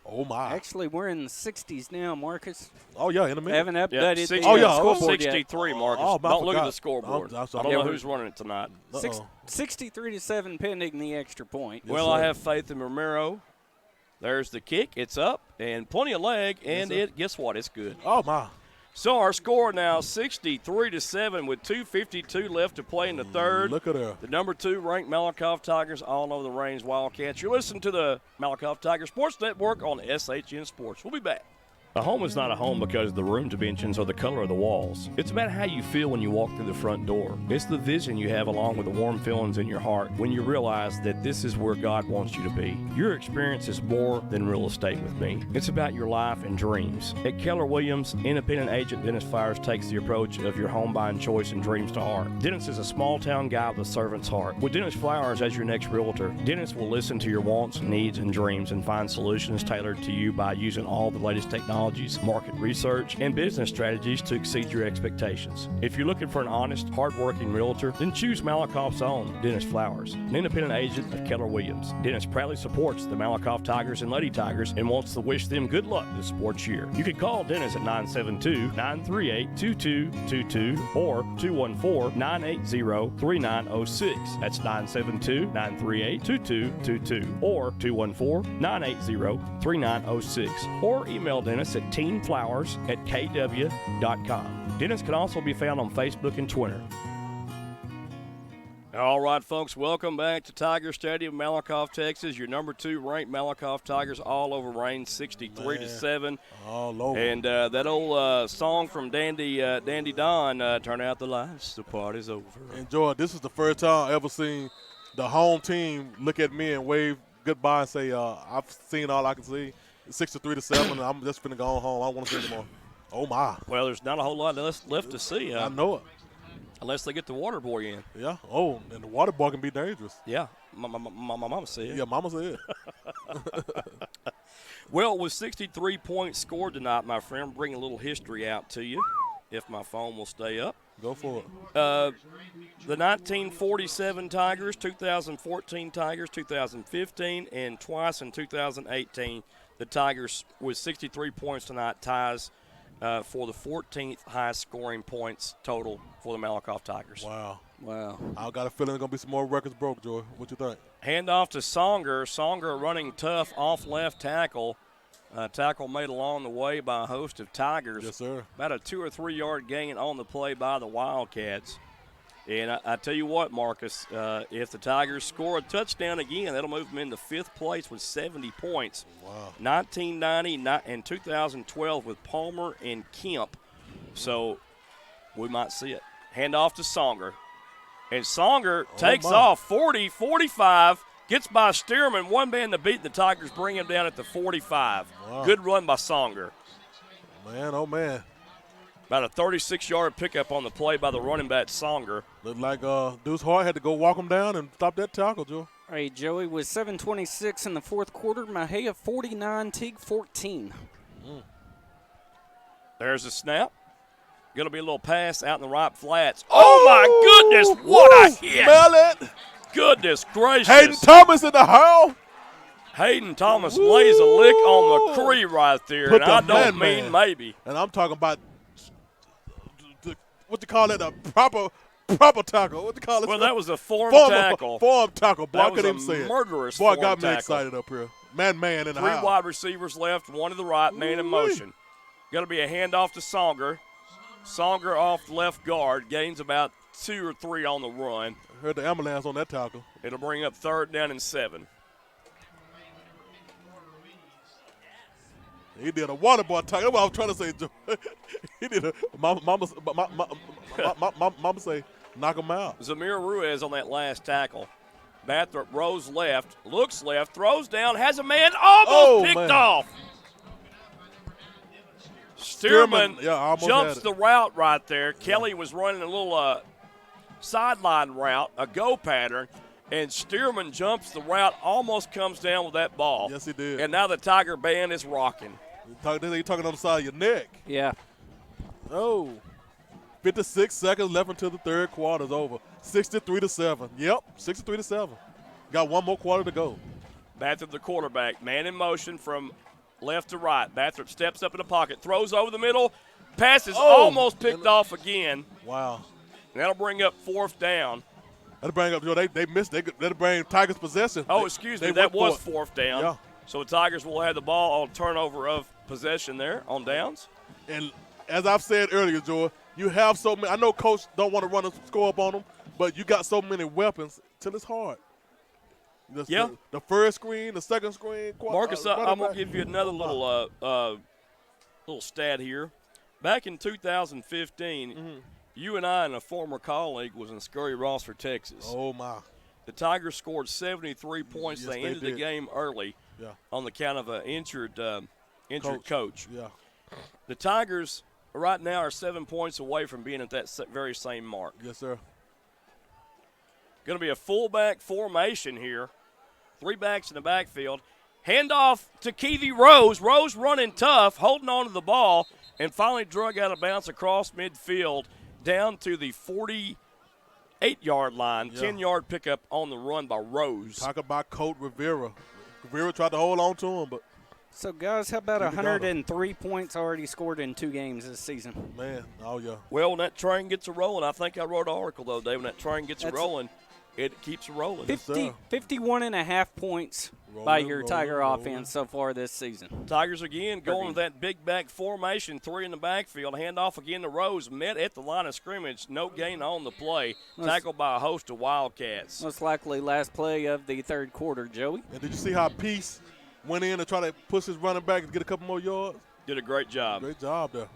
Oh, my. Actually, we're in the 60s now, Marcus. Oh, yeah, in a minute. Haven't updated the scoreboard 63, Marcus. Oh, don't look at the scoreboard. I don't know who's running it tonight. 63-7 pending the extra point. Well, I have faith in Romero. There's the kick. It's up, and plenty of leg, and guess what? It's good. Oh, my. So our score now 63-7 with 2:52 left to play in the third. Look at her. The number 2 ranked Malakoff Tigers all over the range Wildcats. You're listening to the Malakoff Tigers Sports Network on SHN Sports. We'll be back. A home is not a home because the room dimensions or the color of the walls. It's about how you feel when you walk through the front door. It's the vision you have along with the warm feelings in your heart when you realize that this is where God wants you to be. Your experience is more than real estate with me. It's about your life and dreams. At Keller Williams, independent agent Dennis Flowers takes the approach of your home buying choice and dreams to heart. Dennis is a small town guy with a servant's heart. With Dennis Flowers as your next realtor, Dennis will listen to your wants, needs, and dreams and find solutions tailored to you by using all the latest technology, market research, and business strategies to exceed your expectations. If you're looking for an honest, hard-working realtor, then choose Malakoff's own Dennis Flowers, an independent agent of Keller Williams. Dennis proudly supports the Malakoff Tigers and Lady Tigers and wants to wish them good luck this sports year. You can call Dennis at 972-938-2222 or 214-980-3906. That's 972-938-2222 or 214-980-3906. Or email Dennis at teamflowers@kw.com. Dennis can also be found on Facebook and Twitter. All right, folks, welcome back to Tiger Stadium, Malakoff, Texas. Your number 2 ranked Malakoff Tigers all over range 63-7. All over. And that old song from Dandy Don, Turn Out the Lights, the party's over. Enjoy. This is the first time I ever seen the home team look at me and wave goodbye and say, I've seen all I can see. 63-7, I'm just finna go home. I don't want to see anymore. Oh, my. Well, there's not a whole lot left to see. I know it. Unless they get the water boy in. Yeah. Oh, and the water boy can be dangerous. Yeah. My mama said. Yeah, mama said. Well, with 63 points scored tonight, my friend, bring a little history out to you, if my phone will stay up. Go for it. The 1947 Tigers, 2014 Tigers, 2015, and twice in 2018, the Tigers, with 63 points tonight, ties for the 14th highest scoring points total for the Malakoff Tigers. Wow. Wow. I got a feeling there's going to be some more records broke, Joy. What you think? Hand off to Songer. Songer running tough off left tackle. Tackle made along the way by a host of Tigers. Yes, sir. About a 2 or 3 yard gain on the play by the Wildcats. And I tell you what, Marcus, if the Tigers score a touchdown again, that'll move them into 5th place with 70 points. Wow. 1990 and 2012 with Palmer and Kemp. So we might see it. Hand off to Songer. And Songer takes off 40, 45, gets by Stearman. One man to beat the Tigers, bring him down at the 45. Wow. Good run by Songer. Man, oh, man. About a 36-yard pickup on the play by the running back Songer. Looked like Deuce Hart had to go walk him down and stop that tackle, Joe. All right, Joey, with 7:26 in the fourth quarter, Mahia 49, Teague 14. There's a snap. Going to be a little pass out in the right flats. Oh, my goodness, what a hit. Smell it. Goodness gracious. Hayden Thomas in the house. Hayden Thomas lays a lick on McCree right there, Put and I the don't man. mean maybe. And I'm talking about, what you call it, a proper tackle. What you call it? Well, that was a form tackle. Form tackle. Boy, That I couldn't was even a say it. murderous Boy, form got me tackle. excited up here. Man in the 3 house. wide receivers left, 1 to the right, man in motion. Going to be a handoff to Songer. Songer off left guard, gains about 2 or 3 on the run. Heard the ambulance on that tackle. It'll bring up 3rd down and 7. He did a water boy tackle. That's what I was trying to say, Joe. He did a mama say, knock him out. Zamir Ruiz on that last tackle. Bathrop rolls left, looks left, throws down, has a man almost picked off. Stearman jumps the route right there. Kelly was running a little sideline route, a go pattern, and Stearman jumps the route, almost comes down with that ball. Yes, he did. And now the Tiger band is rocking. You're talking on the side of your neck. Yeah. Oh. 56 seconds left until the third quarter is over. 63-7. Yep, 63-7. Got one more quarter to go. Bathrop, the quarterback, man in motion from left to right. Bathrop steps up in the pocket, throws over the middle. Pass is almost picked off again. Wow. And that'll bring up fourth down. That'll bring up, they missed. That'll bring Tigers possession. Oh, excuse me, that was fourth down. Yeah. So the Tigers will have the ball on turnover of possession there on downs. And as I've said earlier, Joy, you have so many. I know Coach don't want to run a score up on them, but you got so many weapons till it's hard. The first screen, the second screen. Marcus, I'm going to give you another little stat here. Back in 2015, you and I and a former colleague was in Scurry Rossford, Texas. Oh, my. The Tigers scored 73 points. Yes, they ended the game early on the count of an injured coach. Yeah. The Tigers right now are 7 points away from being at that very same mark. Yes, sir. Going to be a fullback formation here. 3 backs in the backfield. Handoff to Keevy Rose. Rose running tough, holding on to the ball, and finally drug out of bounds across midfield down to the 48-yard line. 10-yard pickup on the run by Rose. Talk about Coach Rivera. Rivera tried to hold on to him, but. So, guys, how about 103 points already scored in 2 games this season? Man, oh, yeah. Well, when that train gets a rolling, I think I wrote an article, though, Dave, when that train gets a rolling, it keeps rolling. 51.5 points by your Tiger offense so far this season. Tigers again going to that big back formation, 3 in the backfield. Handoff again to Rose, met at the line of scrimmage. No gain on the play. Tackled by a host of Wildcats. Most likely last play of the third quarter, Joey. And did you see how Peace went in to try to push his running back and get a couple more yards? Did a great job. Great job there.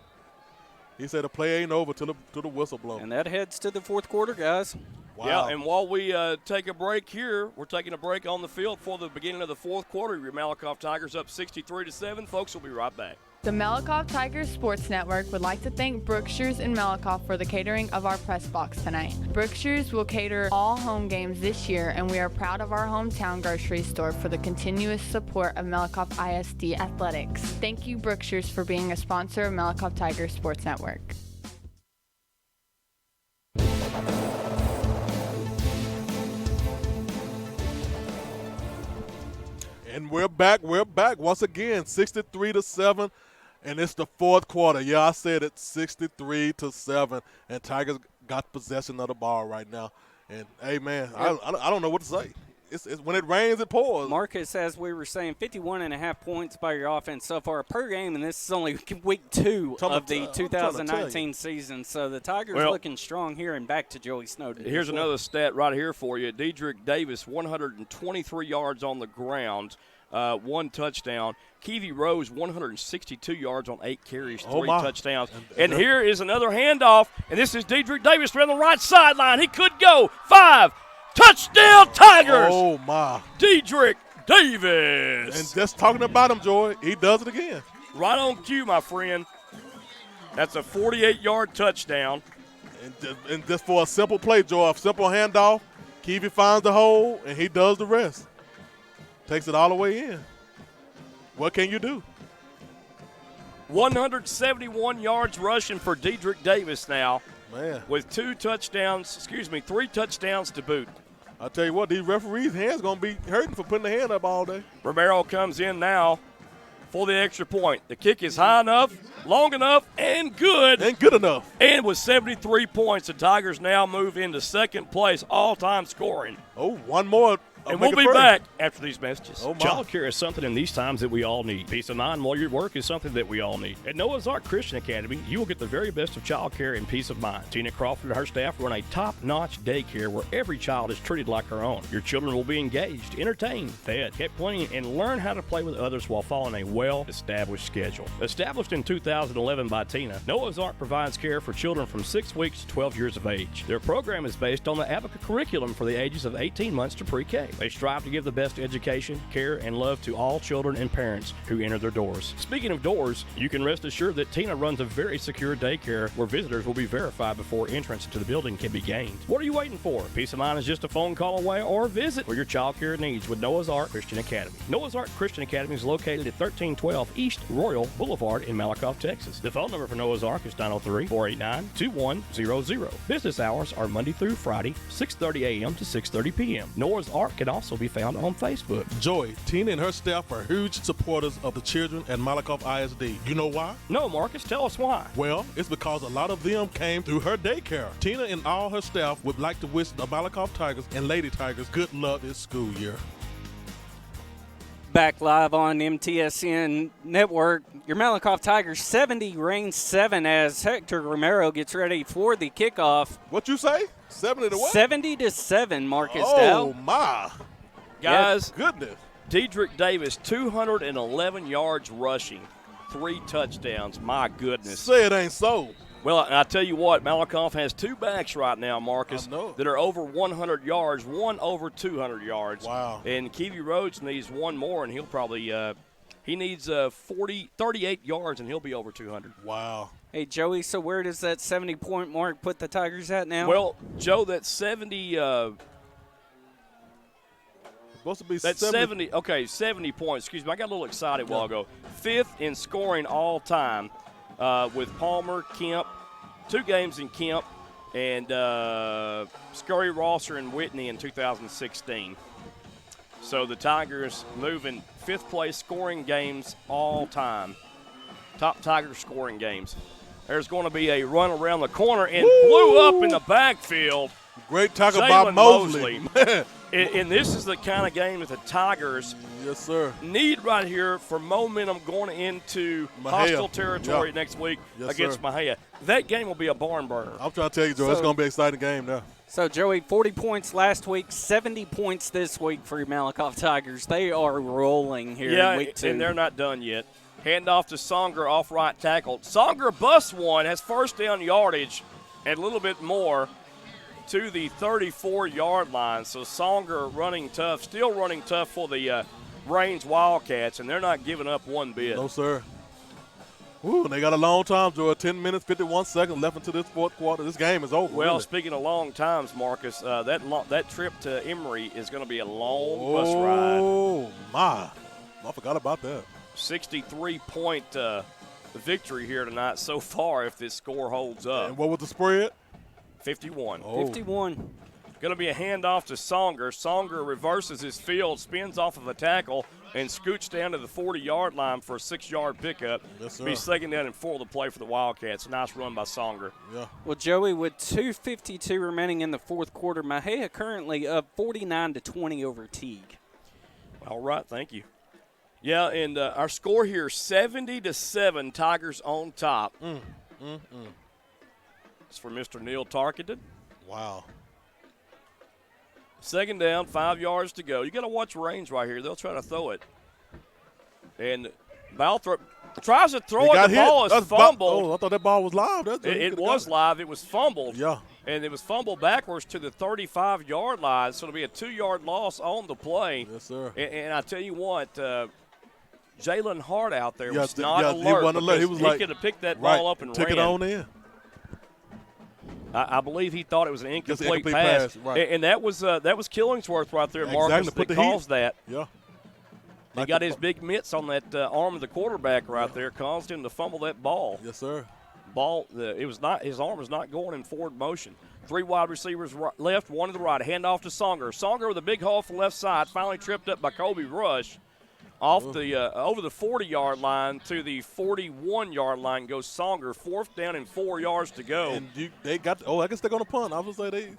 He said the play ain't over till the whistle blows. And that heads to the fourth quarter, guys. Wow. Yeah, and while we take a break here, we're taking a break on the field for the beginning of the fourth quarter. Your Malakoff Tigers up 63-7. Folks, we'll be right back. The Malakoff Tigers Sports Network would like to thank Brookshire's and Malakoff for the catering of our press box tonight. Brookshire's will cater all home games this year, and we are proud of our hometown grocery store for the continuous support of Malakoff ISD Athletics. Thank you, Brookshire's, for being a sponsor of Malakoff Tigers Sports Network. And we're back once again, 63-7, and it's the fourth quarter. Yeah, I said it, 63-7, and Tigers got possession of the ball right now. And hey, man, I don't know what to say. It's when it rains, it pours. Marcus, as we were saying, 51.5 points by your offense so far per game, and this is only week 2 of the 2019 season. So the Tigers looking strong here, and back to Joey Snowden. Here's another stat right here for you. Dedrick Davis, 123 yards on the ground, 1 touchdown. Keevy Rose, 162 yards on 8 carries, 3 touchdowns. And here is another handoff, and this is Dedrick Davis around the right sideline. He could go 5. Touchdown, Tigers! Oh, my. Dedrick Davis. And just talking about him, Joy, he does it again. Right on cue, my friend. That's a 48-yard touchdown. And just for a simple play, Joy, a simple handoff, Keevy finds the hole, and he does the rest. Takes it all the way in. What can you do? 171 yards rushing for Dedrick Davis now. Man. With 3 touchdowns to boot. I'll tell you what, these referees' hands going to be hurting for putting their hand up all day. Romero comes in now for the extra point. The kick is high enough, long enough, and good. And good enough. And with 73 points, the Tigers now move into second place, all-time scoring. Oh, one more. And we'll be back after these messages. Child care is something in these times that we all need. Peace of mind while you work is something that we all need. At Noah's Ark Christian Academy, you will get the very best of child care and peace of mind. Tina Crawford and her staff run a top-notch daycare where every child is treated like her own. Your children will be engaged, entertained, fed, kept clean, and learn how to play with others while following a well-established schedule. Established in 2011 by Tina, Noah's Ark provides care for children from 6 weeks to 12 years of age. Their program is based on the Abaca curriculum for the ages of 18 months to pre-K. They strive to give the best education, care, and love to all children and parents who enter their doors. Speaking of doors, you can rest assured that Tina runs a very secure daycare where visitors will be verified before entrance into the building can be gained. What are you waiting for? Peace of mind is just a phone call away, or visit for your child care needs with Noah's Ark Christian Academy. Noah's Ark Christian Academy is located at 1312 East Royal Boulevard in Malakoff, Texas. The phone number for Noah's Ark is 903-489-2100. Business hours are Monday through Friday, 6:30 a.m. to 6:30 p.m. Noah's Ark can also be found on Facebook. Joy, Tina and her staff are huge supporters of the children at Malakoff ISD. You know why? No, Marcus, tell us why. Well, it's because a lot of them came through her daycare. Tina and all her staff would like to wish the Malakoff Tigers and Lady Tigers good luck this school year. Back live on MTSN Network, your Malakoff Tigers 70 reigns 7 as Hector Romero gets ready for the kickoff. What you say? 70 to what? 70-7, Marcus Oh, Dow. my. Guys, Goodness. Dedrick Davis, 211 yards rushing, 3 touchdowns. My goodness. Say it ain't so. Well, I tell you what, Malakoff has 2 backs right now, Marcus, I know. that are over 100 yards, one over 200 yards. Wow. And Keevy Rhodes needs one more, and he'll probably he needs 38 yards, and he'll be over 200. Wow. Hey, Joey, so where does that 70-point mark put the Tigers at now? Well, Joe, that's 70 supposed to be that's 70. Okay, 70 points. Excuse me, I got a little excited a while ago. 5th in scoring all time with Palmer, Kemp, 2 games in Kemp, and Scurry, Rosser, and Whitney in 2016. So the Tigers moving 5th place scoring games all time. Top Tigers scoring games. There's going to be a run around the corner and blew up in the backfield. Great tackle by Mosley. And this is the kind of game that the Tigers Yes, sir. need right here for momentum going into hostile territory next week against Mahia. That game will be a barn burner. I'm trying to tell you, Joe, it's going to be an exciting game now. So, Joey, 40 points last week, 70 points this week for your Malakoff Tigers. They are rolling here in week 2. And they're not done yet. Hand off to Songer off right tackle. Songer busts one, has first down yardage and a little bit more to the 34-yard line. So Songer running tough, still running tough for the Range Wildcats, and they're not giving up one bit. No, sir. Ooh, they got a long time, Joe. 10 minutes, 51 seconds left into this 4th quarter. This game is over. Well, really. Speaking of long times, Marcus, that trip to Emory is going to be a long bus ride. Oh, my. I forgot about that. 63-point victory here tonight so far if this score holds up. And what was the spread? 51. 51. Going to be a handoff to Songer. Songer reverses his field, spins off of a tackle, and scoots down to the 40-yard line for a 6-yard pickup. Yes, sir. Be 2nd down and 4 to play for the Wildcats. Nice run by Songer. Yeah. Well, Joey, with 2:52 remaining in the 4th quarter, Mahia currently up 49-20 over Teague. All right, thank you. Yeah, and our score here, 70-7, Tigers on top. It's for Mr. Neil Tarkenton. Wow. 2nd down, 5 yards to go. You got to watch range right here. They'll try to throw it. And Balthrop tries to throw it. The ball is fumbled. I thought that ball was live. It was live. It was fumbled. Yeah. And it was fumbled backwards to the 35-yard line, so it'll be a 2-yard loss on the play. Yes, sir. And I tell you what, Jalen Hart out there was not alert. He wasn't alert. He was he could have picked that ball up and took ran. it on in. I believe he thought it was an incomplete pass. Right. And that was Killingsworth right there, Marcus, Exactly. that caused that. Yeah. He got his big mitts on that arm of the quarterback right there, caused him to fumble that ball. Yes, sir. His arm was not going in forward motion. 3 wide receivers left, 1 to the right. Hand off to Songer. Songer with a big haul from left side, finally tripped up by Kobe Rush. Off the over the 40-yard line to the 41-yard line goes Songer. 4th down and 4 yards to go. And they got. I guess they're going to punt. I was going to say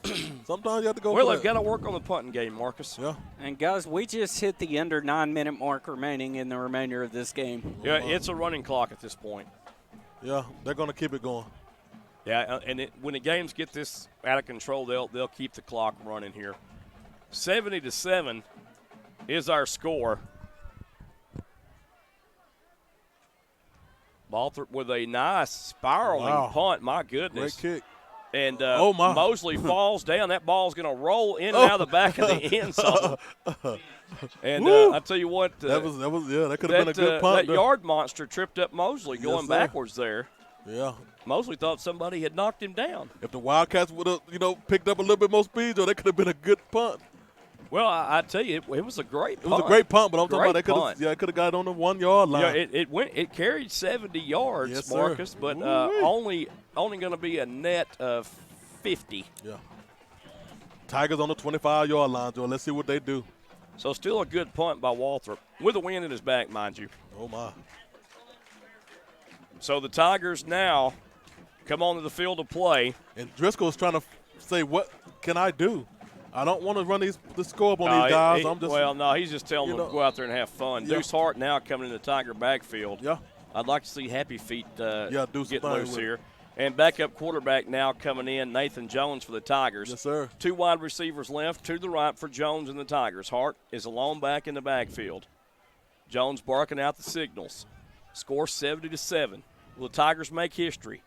sometimes you have to go. Well, they've got to work on the punting game, Marcus. Yeah. And guys, we just hit the under 9-minute mark remaining in the remainder of this game. Yeah, it's a running clock at this point. Yeah, they're going to keep it going. Yeah, and when the games get this out of control, they'll keep the clock running here. 70-7 is our score. Balthrop with a nice spiraling punt. My goodness. Great kick. And my. Mosley falls down. That ball's going to roll in and out of the back of the end zone. And I tell you what, that could have been a good punt. That yard monster tripped up Mosley going backwards there. Yeah. Mosley thought somebody had knocked him down. If the Wildcats would have, picked up a little bit more speed, Joe, that could have been a good punt. Well, I tell you, it was a great punt. It was a great punt, but I'm talking great about it could have got it on the 1 yard line. Yeah, it carried 70 yards, yes, Marcus, sir. but only going to be a net of 50. Yeah. Tigers on the 25-yard line, Joe. Let's see what they do. So still a good punt by Walthrop, with a wind in his back, mind you. Oh, my. So the Tigers now come onto the field to play. And Driscoll's trying to say, what can I do? I don't want to run the score up on these guys. He's just telling them to go out there and have fun. Yeah. Deuce Hart now coming in the Tiger backfield. Yeah. I'd like to see Happy Feet get loose with here. And backup quarterback now coming in, Nathan Jones for the Tigers. Yes, sir. 2 wide receivers left to the right for Jones and the Tigers. Hart is a lone back in the backfield. Jones barking out the signals. Score 70-7. Will the Tigers make history?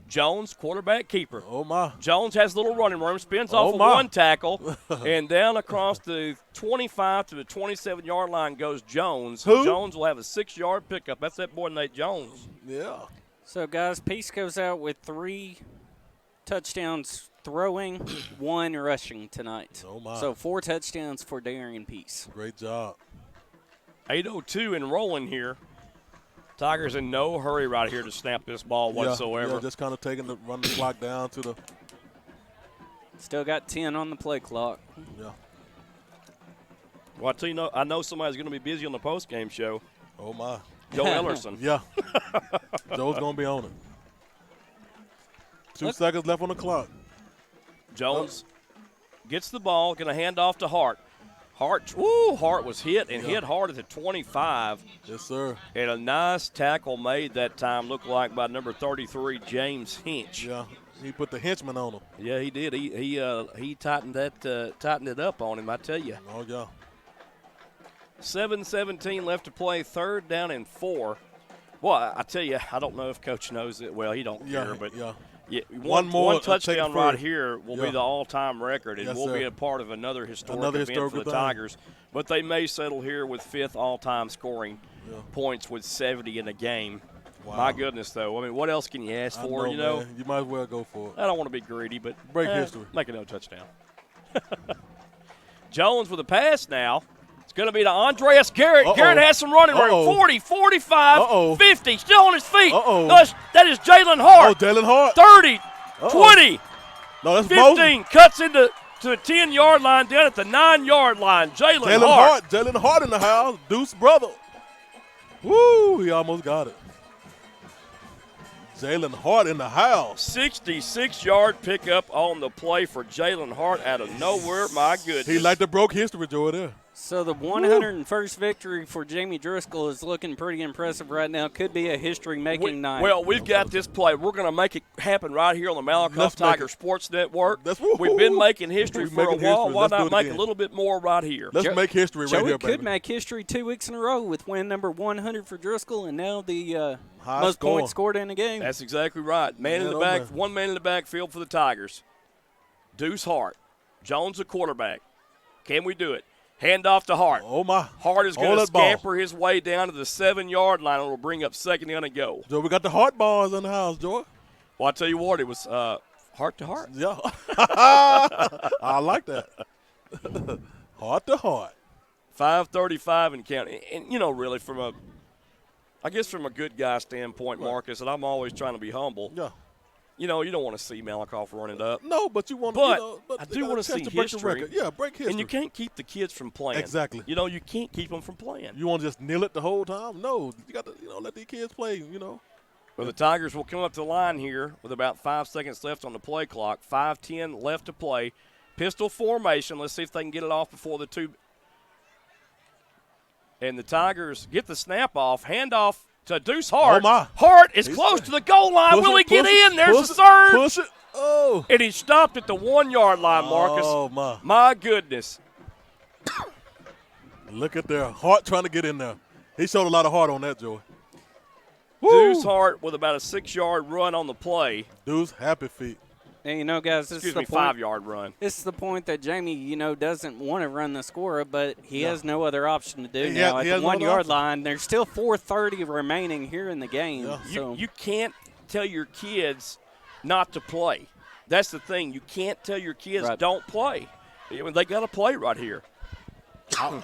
Jones, quarterback keeper. Oh, my. Jones has a little running room, spins off of one tackle, and down across the 25 to the 27-yard line goes Jones. Who? Jones will have a 6-yard pickup. That's that boy Nate Jones. Yeah. So, guys, Peace goes out with 3 touchdowns throwing, 1 rushing tonight. Oh, my. So 4 touchdowns for Darian Peace. Great job. 8:02 and rolling here. Tigers in no hurry right here to snap this ball whatsoever. Yeah, just kind of run the clock down to the. Still got 10 on the play clock. Yeah. Well, I know somebody's going to be busy on the postgame show. Oh, my. Joe Ellerson. Yeah. Joe's going to be on it. 2 seconds left on the clock. Jones gets the ball, going to hand off to Hart. Hart was hit hit hard at the 25. Yes, sir. And a nice tackle made that time, looked like by number 33, James Hinch. Yeah, he put the henchman on him. Yeah, he did. He tightened it up on him, I tell you. Oh, yeah. 7:17 left to play, 3rd down and 4. Well, I tell you, I don't know if Coach knows it. Well, he don't care, but one touchdown right here will be the all-time record, and we'll be a part of another historic event for the Tigers. But they may settle here with 5th all-time scoring points with 70 in a game. Wow. My goodness, though. I mean, what else can you ask for, you know? Man. You might as well go for it. I don't want to be greedy, but break history. Make it no touchdown. Jones with a pass now. It's going to be to Andreas Garrett. Garrett has some running room. 40, 45, 50. Still on his feet. That is Jalen Hart. Oh, Jalen Hart. 30, 20, no, that's 15. Mosley. Cuts into the 10-yard line, down at the 9-yard line. Jalen Hart. Jalen Hart in the house. Deuce brother. Woo, he almost got it. Jalen Hart in the house. 66-yard pickup on the play for Jalen Hart out of nowhere. My goodness. He like to broke history, Joe, there. So the 101st victory for Jamie Driscoll is looking pretty impressive right now. Could be a history-making night. Well, we've got this play. We're going to make it happen right here on the Malakoff Tiger Sports Network. We've been making history for a while. Why not make a little bit more right here? Let's make history right here, baby. Could make history 2 weeks in a row with win number 100 for Driscoll and now the most points scored in a game. That's exactly right. One man in the backfield for the Tigers. Deuce Hart. Jones, the quarterback. Can we do it? Hand off to Hart. Oh, my. Hart is going to scamper his way down to the 7-yard line. It will bring up 2nd down and go. Joe, we got the Hart bars in the house, Joe. Well, I tell you what, it was heart to heart. Yeah. I like that. Heart to heart. 5:35 and counting. And, really, from a good guy standpoint, Marcus, and I'm always trying to be humble. Yeah. You don't want to see Malakoff run it up. No, but you want to. But I do want to see history. Break history. And you can't keep the kids from playing. Exactly. You can't keep them from playing. You want to just kneel it the whole time? No, you got to let these kids play. Well, the Tigers will come up to the line here with about 5 seconds left on the play clock. 5:10 left to play. Pistol formation. Let's see if they can get it off before the 2. And the Tigers get the snap off. Handoff to Deuce Hart. Oh, my. Hart is close to the goal line. Will he get in? There's the surge. Push it. Oh. And he stopped at the 1-yard line, Marcus. Oh, my. My goodness. Look at their Hart trying to get in there. He showed a lot of heart on that, Joey. Deuce Hart with about a 6-yard run on the play. Deuce, happy feet. And, guys, Excuse me, 5-yard run. This is the point that Jamie, doesn't want to run the score, but he has no other option to do now. At the 1-yard line, there's still 4:30 remaining here in the game. Yeah. So You can't tell your kids not to play. That's the thing. You can't tell your kids don't play. They got to play right here.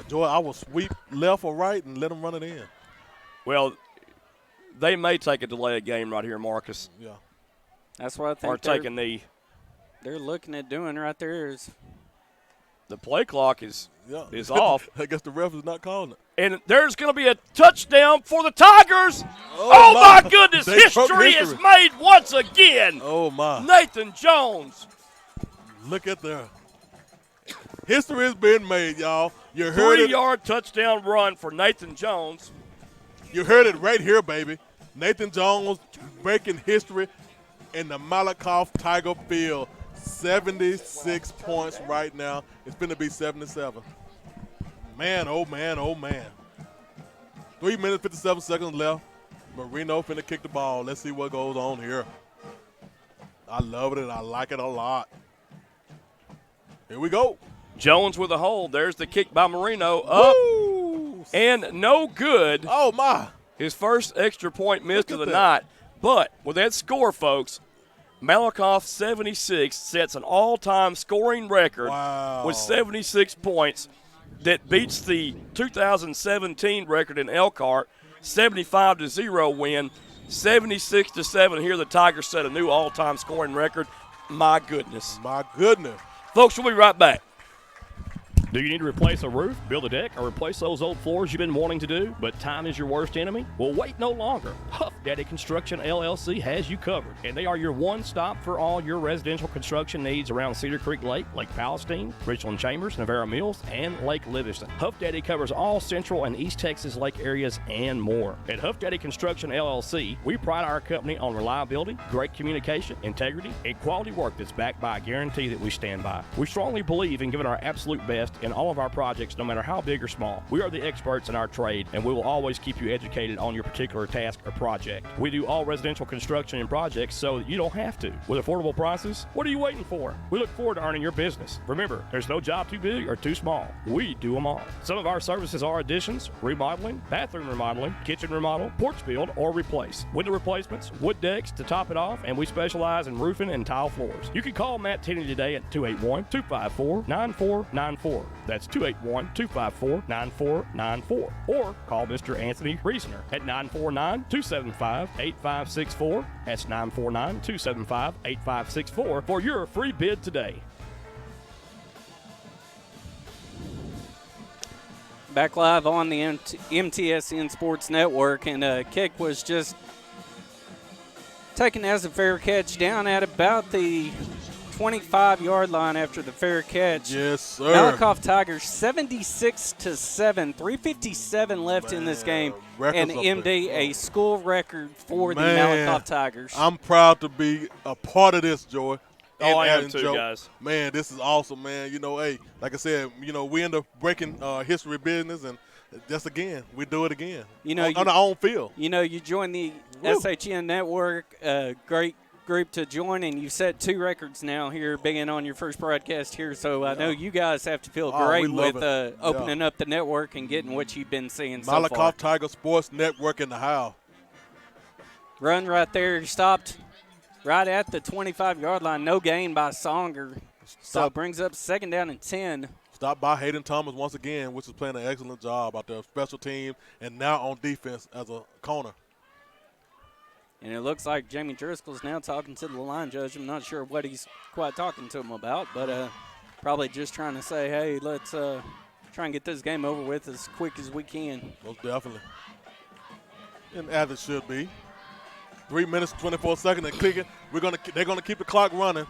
Joy, I will sweep left or right and let them run it in. Well, they may take a delay of game right here, Marcus. Yeah. That's what I think. Or take a knee. They're looking at doing right there is the play clock is off. I guess the ref is not calling it. And there's going to be a touchdown for the Tigers. Oh my goodness. History is made once again. Oh, my. Nathan Jones. Look at there. History is being made, y'all. You heard 3-yard touchdown run for Nathan Jones. You heard it right here, baby. Nathan Jones breaking history in the Malakoff Tiger Field. 76 points right now. It's going to be 77. Man, oh, man, oh, man. 3 minutes, 57 seconds left. Marino finna kick the ball. Let's see what goes on here. I love it, and I like it a lot. Here we go. Jones with a hold. There's the kick by Marino. Up. Woo! And no good. Oh, my. His first extra point missed of the night. But with that score, folks, Malakoff 76 sets an all-time scoring record with 76 points that beats the 2017 record in Elkhart, 75-0 win, 76-7. Here the Tigers set a new all-time scoring record. My goodness. My goodness. Folks, we'll be right back. Do you need to replace a roof, build a deck, or replace those old floors you've been wanting to do, but time is your worst enemy? Well, wait no longer. Huff Daddy Construction LLC has you covered, and they are your one-stop for all your residential construction needs around Cedar Creek Lake, Lake Palestine, Richland Chambers, Navarro Mills, and Lake Livingston. Huff Daddy covers all Central and East Texas lake areas and more. At Huff Daddy Construction LLC, we pride our company on reliability, great communication, integrity, and quality work that's backed by a guarantee that we stand by. We strongly believe in giving our absolute best in all of our projects, no matter how big or small. We are the experts in our trade, and we will always keep you educated on your particular task or project. We do all residential construction and projects so that you don't have to. With affordable prices, what are you waiting for? We look forward to earning your business. Remember, there's no job too big or too small. We do them all. Some of our services are additions, remodeling, bathroom remodeling, kitchen remodel, porch build, or replace. Window replacements, wood decks to top it off, and we specialize in roofing and tile floors. You can call Matt Tenney today at 281-254-9494. That's 281-254-9494. Or call Mr. Anthony Reasoner at 949-275-8564. That's 949-275-8564 for your free bid today. back live on the MTSN Sports Network, and kick was just taken as a fair catch down at about the 25-yard line after the fair catch. Yes, sir. Malakoff Tigers 76-7, 3:57 left in this game, and MD a school record for the Malakoff Tigers. I'm proud to be a part of this, Joy. Oh, I am too, guys. Man, this is awesome, man. You know, hey, like I said, you know, we end up breaking history business, and just again, we do it again. You know, on our own field. You know, you join the SHN Network, great group to join, and you've set 2 records now here, being on your first broadcast here. So I know you guys have to feel great with opening up the network and getting what you've been seeing so far. Malakoff Tiger Sports Network in the house. Run right there, stopped right at the 25-yard line. No gain by Songer. So it brings up 2nd down and 10. Stopped by Hayden Thomas once again, which is playing an excellent job out there, special team, and now on defense as a corner. And it looks like Jamie Driscoll's now talking to the line judge. I'm not sure what he's quite talking to him about, but probably just trying to say, hey, let's try and get this game over with as quick as we can. Most definitely. And as it should be. 3 minutes, 24 seconds, and clicking. They're gonna keep the clock running.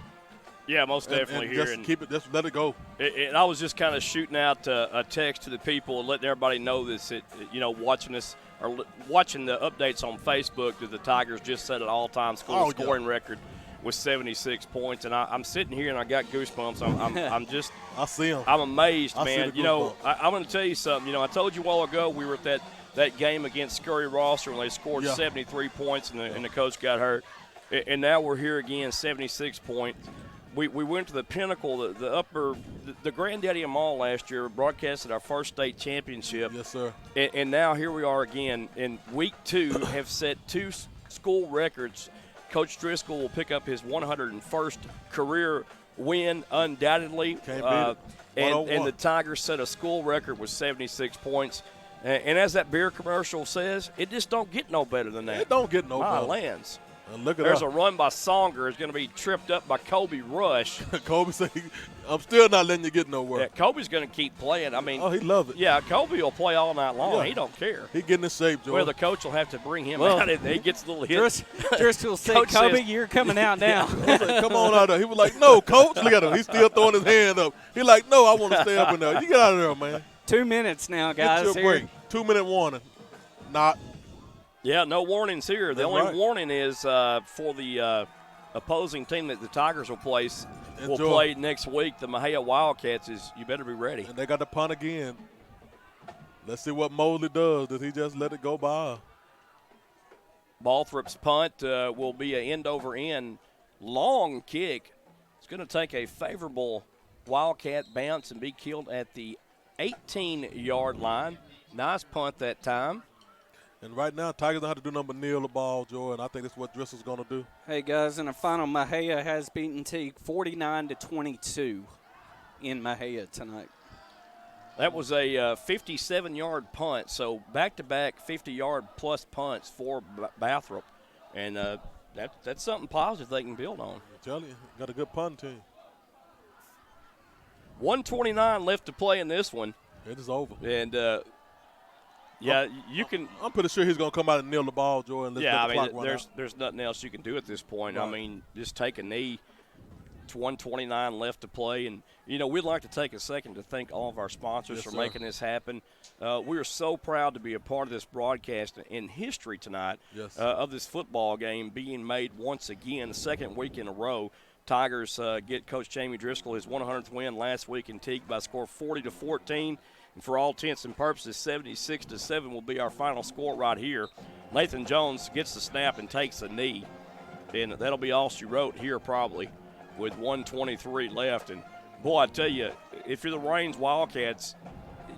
Yeah, most definitely and here. Just keep it. Just let it go. And I was just kind of shooting out a text to the people and letting everybody know this. Watching us or watching the updates on Facebook that the Tigers just set an all-time scoring record with 76 points. And I'm sitting here and I got goosebumps. I'm just. I see them. I'm amazed, man. I'm going to tell you something. I told you a while ago we were at that game against Scurry Rosser when they scored 73 points and the coach got hurt. And now we're here again, 76 points. We went to the pinnacle, the granddaddy of them all last year, broadcasted our first state championship. Yes, sir. And now here we are again in week 2, have set 2 school records. Coach Driscoll will pick up his 101st career win, undoubtedly. Can't beat it. And the Tigers set a school record with 76 points. And as that beer commercial says, it just don't get no better than that. It don't get no better. Lands. Look at There's that. a run by Songer. It's going to be tripped up by Kobe Rush. Kobe said, I'm still not letting you get nowhere. Yeah, Kobe's going to keep playing. I mean, he loves it. Yeah, Kobe will play all night long. Yeah. He don't care. He getting in shape, Joe. Well, the coach will have to bring him out, and he gets a little hit. Driscoll said, Coach Kobe, says, you're coming out now. Like, come on out there. He was like, no, coach. Look at him. He's still throwing his hand up. He's like, no, I want to stay up in there. You get out of there, man. 2 minutes now, guys. Get your break. 2-minute warning. Not. Yeah, no warnings here. The That's only right. warning is for the opposing team that the Tigers will Enjoy. play next week, the Mahia Wildcats, is you better be ready. And they got the punt again. Let's see what Mosley does. Does he just let it go by? Balthrop's punt will be an end-over-end long kick. It's going to take a favorable Wildcat bounce and be killed at the 18-yard line. Nice punt that time. And right now, Tigers don't have to do nothing but kneel the ball, Joy, and I think that's what Driscoll's going to do. Hey, guys, in the final, Mahia has beaten Teague 49-22 in Mahia tonight. That was a 57-yard punt, so back-to-back 50-yard plus punts for Bathrop. And that's something positive they can build on. I'm telling you, got a good punt team. 1:29 left to play in this one. It is over. And, yeah, you can. I'm pretty sure he's going to come out and kneel the ball, Joy, and let the clock run out. There's nothing else you can do at this point. Right. I mean, just take a knee. It's 1:29 left to play. And, you know, we'd like to take a second to thank all of our sponsors for making this happen. We are so proud to be a part of this broadcast in history tonight of this football game being made once again, the second week in a row. Tigers get Coach Jamie Driscoll his 100th win last week in Teague by a score of 40-14. And for all intents and purposes, 76-7 will be our final score right here. Nathan Jones gets the snap and takes a knee. And that'll be all she wrote here probably with 1:23 left. And, boy, I tell you, if you're the Raines Wildcats,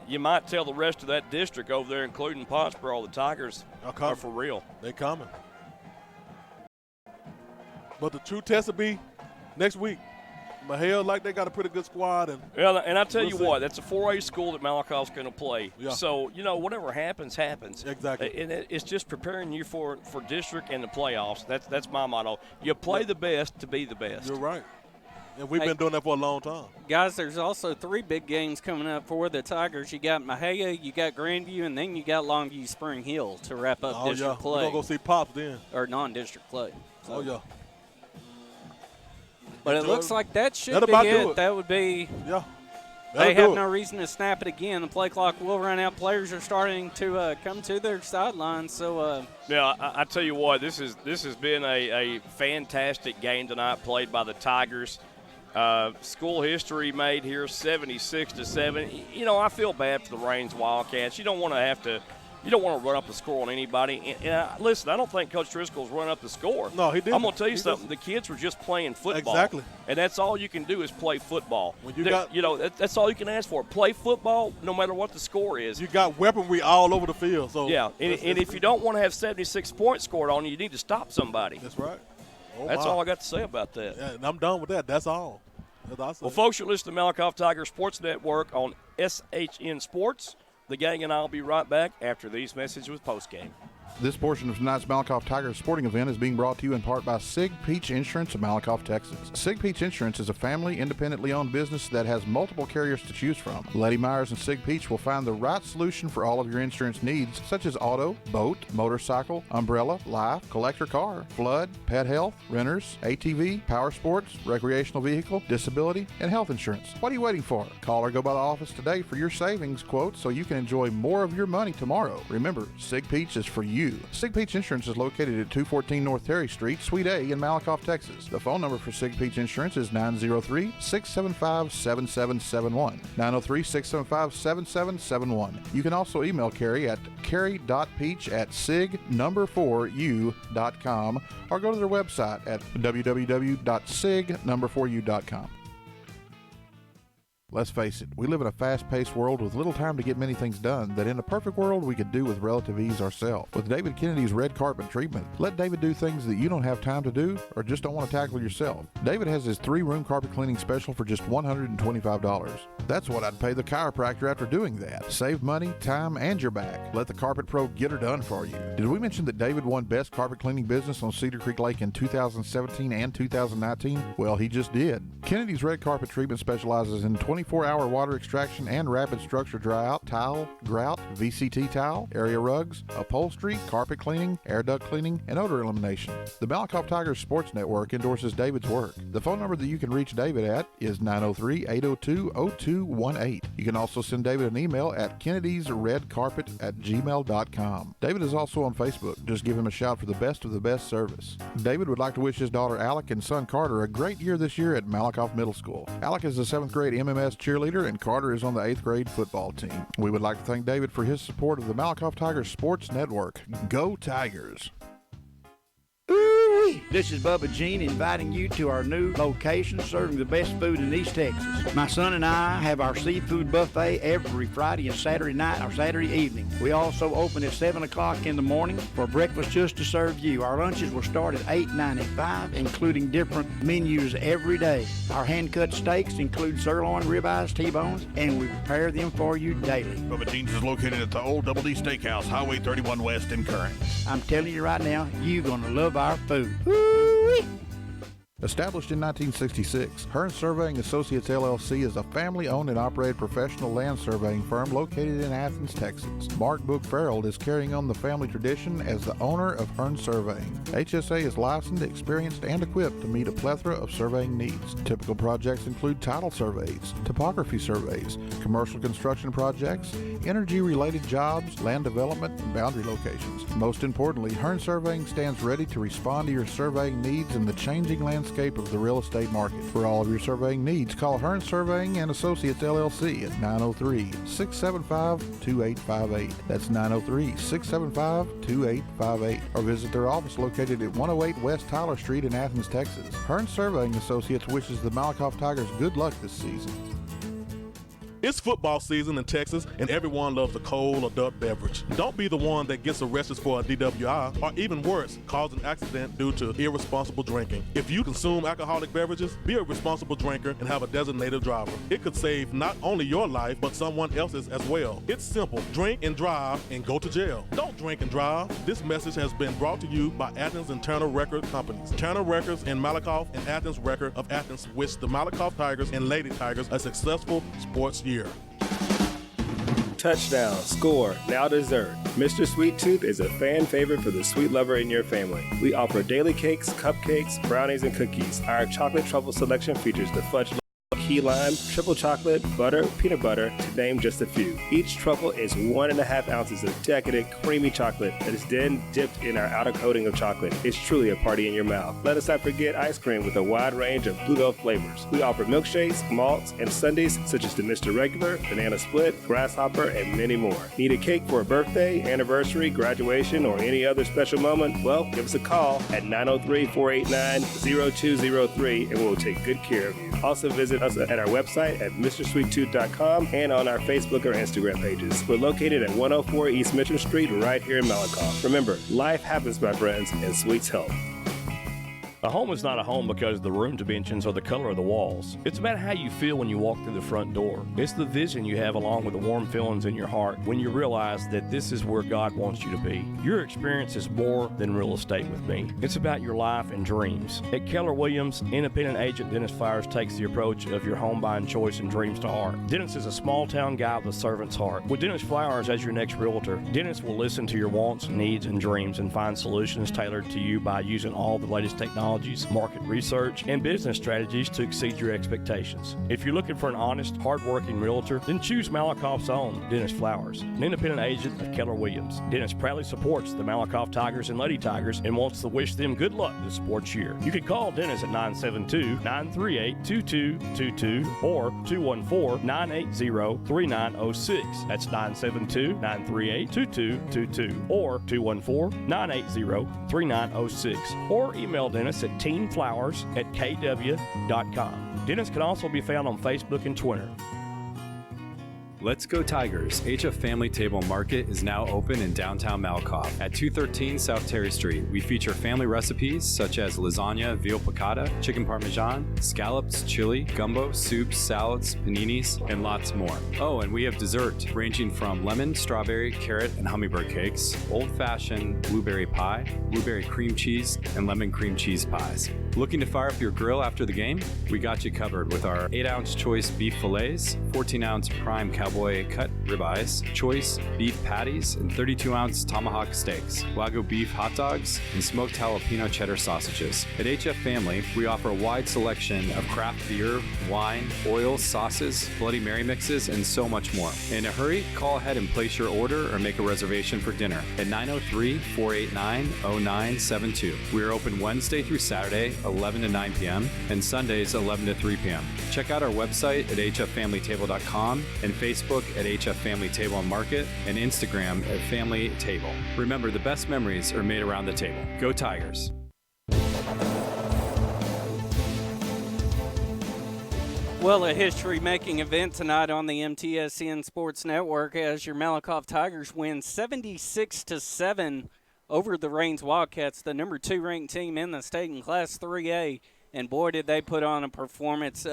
you might tell the rest of that district over there, including Pottsboro, the Tigers are for real. They coming. But the true test will be next week. Mahia, like they got a pretty good squad. And I tell you what, that's a 4A school that Malakoff's going to play. Yeah. So, you know, whatever happens, happens. Exactly. And it's just preparing you for district and the playoffs. That's my motto. You play the best to be the best. You're right. And we've been doing that for a long time. Guys, there's also 3 big games coming up for the Tigers. You got Mahia, you got Grandview, and then you got Longview Spring Hill to wrap up district play. We're going to go see Pops then. Or non-district play. So. Oh, yeah. But it looks like that should That'll be about it. do it. That would be – Yeah. They have no reason to snap it again. The play clock will run out. Players are starting to come to their sidelines. So, yeah, I tell you what, this has been a fantastic game tonight played by the Tigers. School history made here, 76-7. You know, I feel bad for the Raines Wildcats. You don't want to run up the score on anybody. And listen, I don't think Coach Driscoll's run up the score. No, he didn't. I'm going to tell you something. The kids were just playing football. Exactly. And that's all you can do is play football. When you that's all you can ask for. Play football no matter what the score is. You got weaponry all over the field. So yeah, and if you don't want to have 76 points scored on you, you need to stop somebody. That's right. That's all I got to say about that. Yeah, and I'm done with that. That's all. Well, folks, you're listening to Malakoff Tiger Sports Network on SHN Sports. The gang and I will be right back after these messages with postgame. This portion of tonight's Malakoff Tigers sporting event is being brought to you in part by Sig Peach Insurance of Malakoff, Texas. Sig Peach Insurance is a family, independently owned business that has multiple carriers to choose from. Letty Myers and Sig Peach will find the right solution for all of your insurance needs, such as auto, boat, motorcycle, umbrella, life, collector car, flood, pet health, renters, ATV, power sports, recreational vehicle, disability, and health insurance. What are you waiting for? Call or go by the office today for your savings quote so you can enjoy more of your money tomorrow. Remember, Sig Peach is for you you. Sig Peach Insurance is located at 214 North Terry Street, Suite A in Malakoff, Texas. The phone number for Sig Peach Insurance is 903-675-7771. 903-675-7771. You can also email Carrie at carrie.peach@sig4u.com or go to their website at www.sig4u.com. Let's face it, we live in a fast-paced world with little time to get many things done that in a perfect world we could do with relative ease ourselves. With David Kennedy's red carpet treatment, let David do things that you don't have time to do or just don't want to tackle yourself. David has his 3-room carpet cleaning special for just $125. That's what I'd pay the chiropractor after doing that. Save money, time, and your back. Let the Carpet Pro get her done for you. Did we mention that David won Best Carpet Cleaning Business on Cedar Creek Lake in 2017 and 2019? Well, he just did. Kennedy's red carpet treatment specializes in 24-hour water extraction and rapid structure dry-out, tile, grout, VCT tile, area rugs, upholstery, carpet cleaning, air duct cleaning, and odor elimination. The Malakoff Tigers Sports Network endorses David's work. The phone number that you can reach David at is 903-802-0218. You can also send David an email at kennedysredcarpet@gmail.com. David is also on Facebook. Just give him a shout for the best of the best service. David would like to wish his daughter Alec and son Carter a great year this year at Malakoff Middle School. Alec is the 7th grade MMS cheerleader and Carter is on the 8th grade football team. We would like to thank David for his support of the Malakoff Tigers Sports Network. Go Tigers! Ooh-wee. This is Bubba Jean inviting you to our new location serving the best food in East Texas. My son and I have our seafood buffet every Friday and Saturday night or Saturday evening. We also open at 7 o'clock in the morning for breakfast just to serve you. Our lunches will start at $8.95, including different menus every day. Our hand-cut steaks include sirloin, ribeyes, T-bones, and we prepare them for you daily. Bubba Jean's is located at the Old Double D Steakhouse, Highway 31 West in Current. I'm telling you right now, you're going to love our food. Woo-wee. Established in 1966, Hearn Surveying Associates LLC is a family-owned and operated professional land surveying firm located in Athens, Texas. Mark Book Farrell is carrying on the family tradition as the owner of Hearn Surveying. HSA is licensed, experienced, and equipped to meet a plethora of surveying needs. Typical projects include title surveys, topography surveys, commercial construction projects, energy-related jobs, land development, and boundary locations. Most importantly, Hearn Surveying stands ready to respond to your surveying needs in the changing landscape of the real estate market. For all of your surveying needs, call Hearn Surveying and Associates LLC at 903-675-2858. That's 903-675-2858. Or visit their office located at 108 West Tyler Street in Athens, Texas. Hearn Surveying Associates wishes the Malakoff Tigers good luck this season. It's football season in Texas, and everyone loves a cold adult beverage. Don't be the one that gets arrested for a DWI, or even worse, cause an accident due to irresponsible drinking. If you consume alcoholic beverages, be a responsible drinker and have a designated driver. It could save not only your life, but someone else's as well. It's simple. Drink and drive and go to jail. Don't drink and drive. This message has been brought to you by Athens and Turner Record Companies. Turner Records in Malakoff and Athens Record of Athens wish the Malakoff Tigers and Lady Tigers a successful sports year. Touchdown, score, now dessert. Mr. Sweet Tooth is a fan favorite for the sweet lover in your family. We offer daily cakes, cupcakes, brownies, and cookies. Our chocolate truffle selection features the fudge key lime, triple chocolate, butter, peanut butter, to name just a few. Each truffle is 1.5 ounces of decadent, creamy chocolate that is then dipped in our outer coating of chocolate. It's truly a party in your mouth. Let us not forget ice cream with a wide range of Bluebell flavors. We offer milkshakes, malts, and sundaes such as the Mr. Regular, Banana Split, Grasshopper, and many more. Need a cake for a birthday, anniversary, graduation, or any other special moment? Well, give us a call at 903-489-0203 and we'll take good care of you. Also visit us at our website at MrSweetTooth.com and on our Facebook or Instagram pages. We're located at 104 East Mitchell Street right here in Malakoff. Remember, life happens, my friends, and sweets help. A home is not a home because the room dimensions or the color of the walls. It's about how you feel when you walk through the front door. It's the vision you have along with the warm feelings in your heart when you realize that this is where God wants you to be. Your experience is more than real estate with me. It's about your life and dreams. At Keller Williams, independent agent Dennis Flowers takes the approach of your home buying choice and dreams to heart. Dennis is a small town guy with a servant's heart. With Dennis Flowers as your next realtor, Dennis will listen to your wants, needs, and dreams and find solutions tailored to you by using all the latest technology technologies, market research, and business strategies to exceed your expectations. If you're looking for an honest, hard-working realtor, then choose Malakoff's own Dennis Flowers, an independent agent of Keller Williams. Dennis proudly supports the Malakoff Tigers and Lady Tigers and wants to wish them good luck this sports year. You can call Dennis at 972-938-2222 or 214-980-3906. That's 972-938-2222 or 214-980-3906. Or email Dennis at teenflowers@kw.com. Dennis can also be found on Facebook and Twitter. Let's Go Tigers HF Family Table Market is now open in downtown Malakoff at 213 South Terry Street. We feature family recipes such as lasagna, veal piccata, chicken parmesan, scallops, chili, gumbo, soups, salads, paninis, and lots more. Oh, and we have dessert ranging from lemon, strawberry, carrot, and hummingbird cakes, old-fashioned blueberry pie, blueberry cream cheese, and lemon cream cheese pies. Looking to fire up your grill after the game? We got you covered with our 8-ounce choice beef fillets, 14-ounce prime cowboy cut ribeyes, choice beef patties, and 32-ounce tomahawk steaks, Wagyu beef hot dogs, and smoked jalapeno cheddar sausages. At HF Family, we offer a wide selection of craft beer, wine, oils, sauces, Bloody Mary mixes, and so much more. In a hurry, call ahead and place your order or make a reservation for dinner at 903-489-0972. We are open Wednesday through Saturday, 11 to 9 p.m., and Sundays, 11 to 3 p.m. Check out our website at hffamilytable.com and Facebook at HF Family Table and Market and Instagram at Family Table. Remember, the best memories are made around the table. Go Tigers! Well, a history-making event tonight on the MTSN Sports Network as your Malakoff Tigers win 76-7 over the Raines Wildcats, the number 2 ranked team in the state in Class 3A. And boy, did they put on a performance.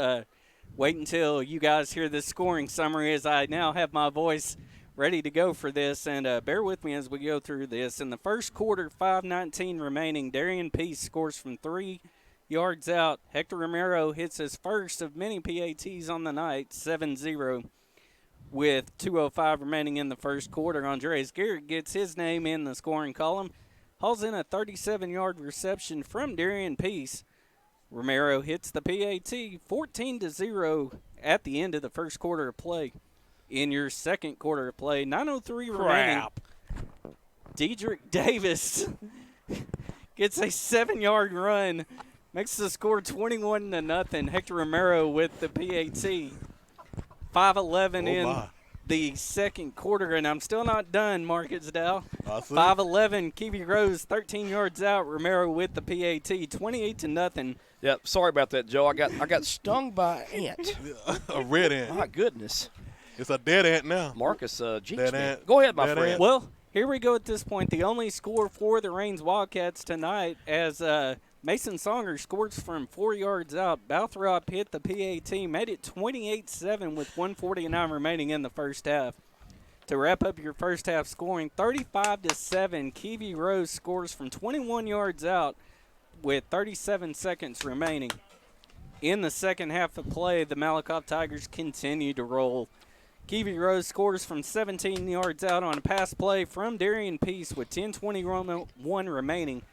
Wait until you guys hear the scoring summary as I now have my voice ready to go for this. And bear with me as we go through this. In the first quarter, 5:19 remaining, Darian Peace scores from 3 yards out. Hector Romero hits his first of many PATs on the night, 7-0. With 2:05 remaining in the first quarter, Andres Garrett gets his name in the scoring column, hauls in a 37-yard reception from Darian Peace. Romero hits the PAT, 14-0 at the end of the first quarter of play. In your second quarter of play, 9:03 remaining. Dedrick Davis gets a 7-yard run, makes the score 21-0. Hector Romero with the PAT. 5:11 in the second quarter, and I'm still not done, Marcus Dow. 5:11, Kiwi Rose, 13 yards out. Romero with the PAT, 28-0. Yep, sorry about that, Joe. I got stung by an ant. A red ant. My goodness. It's a dead ant now. Marcus, Dead ant. Go ahead, my Dead friend. ant. Well, here we go at this point. The only score for the Raines Wildcats tonight as Mason Songer scores from 4 yards out. Balthrop hit the PAT, made it 28-7 with 1:49 remaining in the first half. To wrap up your first half scoring, 35-7, Kiwi Rose scores from 21 yards out with 37 seconds remaining. In the second half of play, the Malakoff Tigers continue to roll. Kiwi Rose scores from 17 yards out on a pass play from Darian Peace with 10:21 remaining.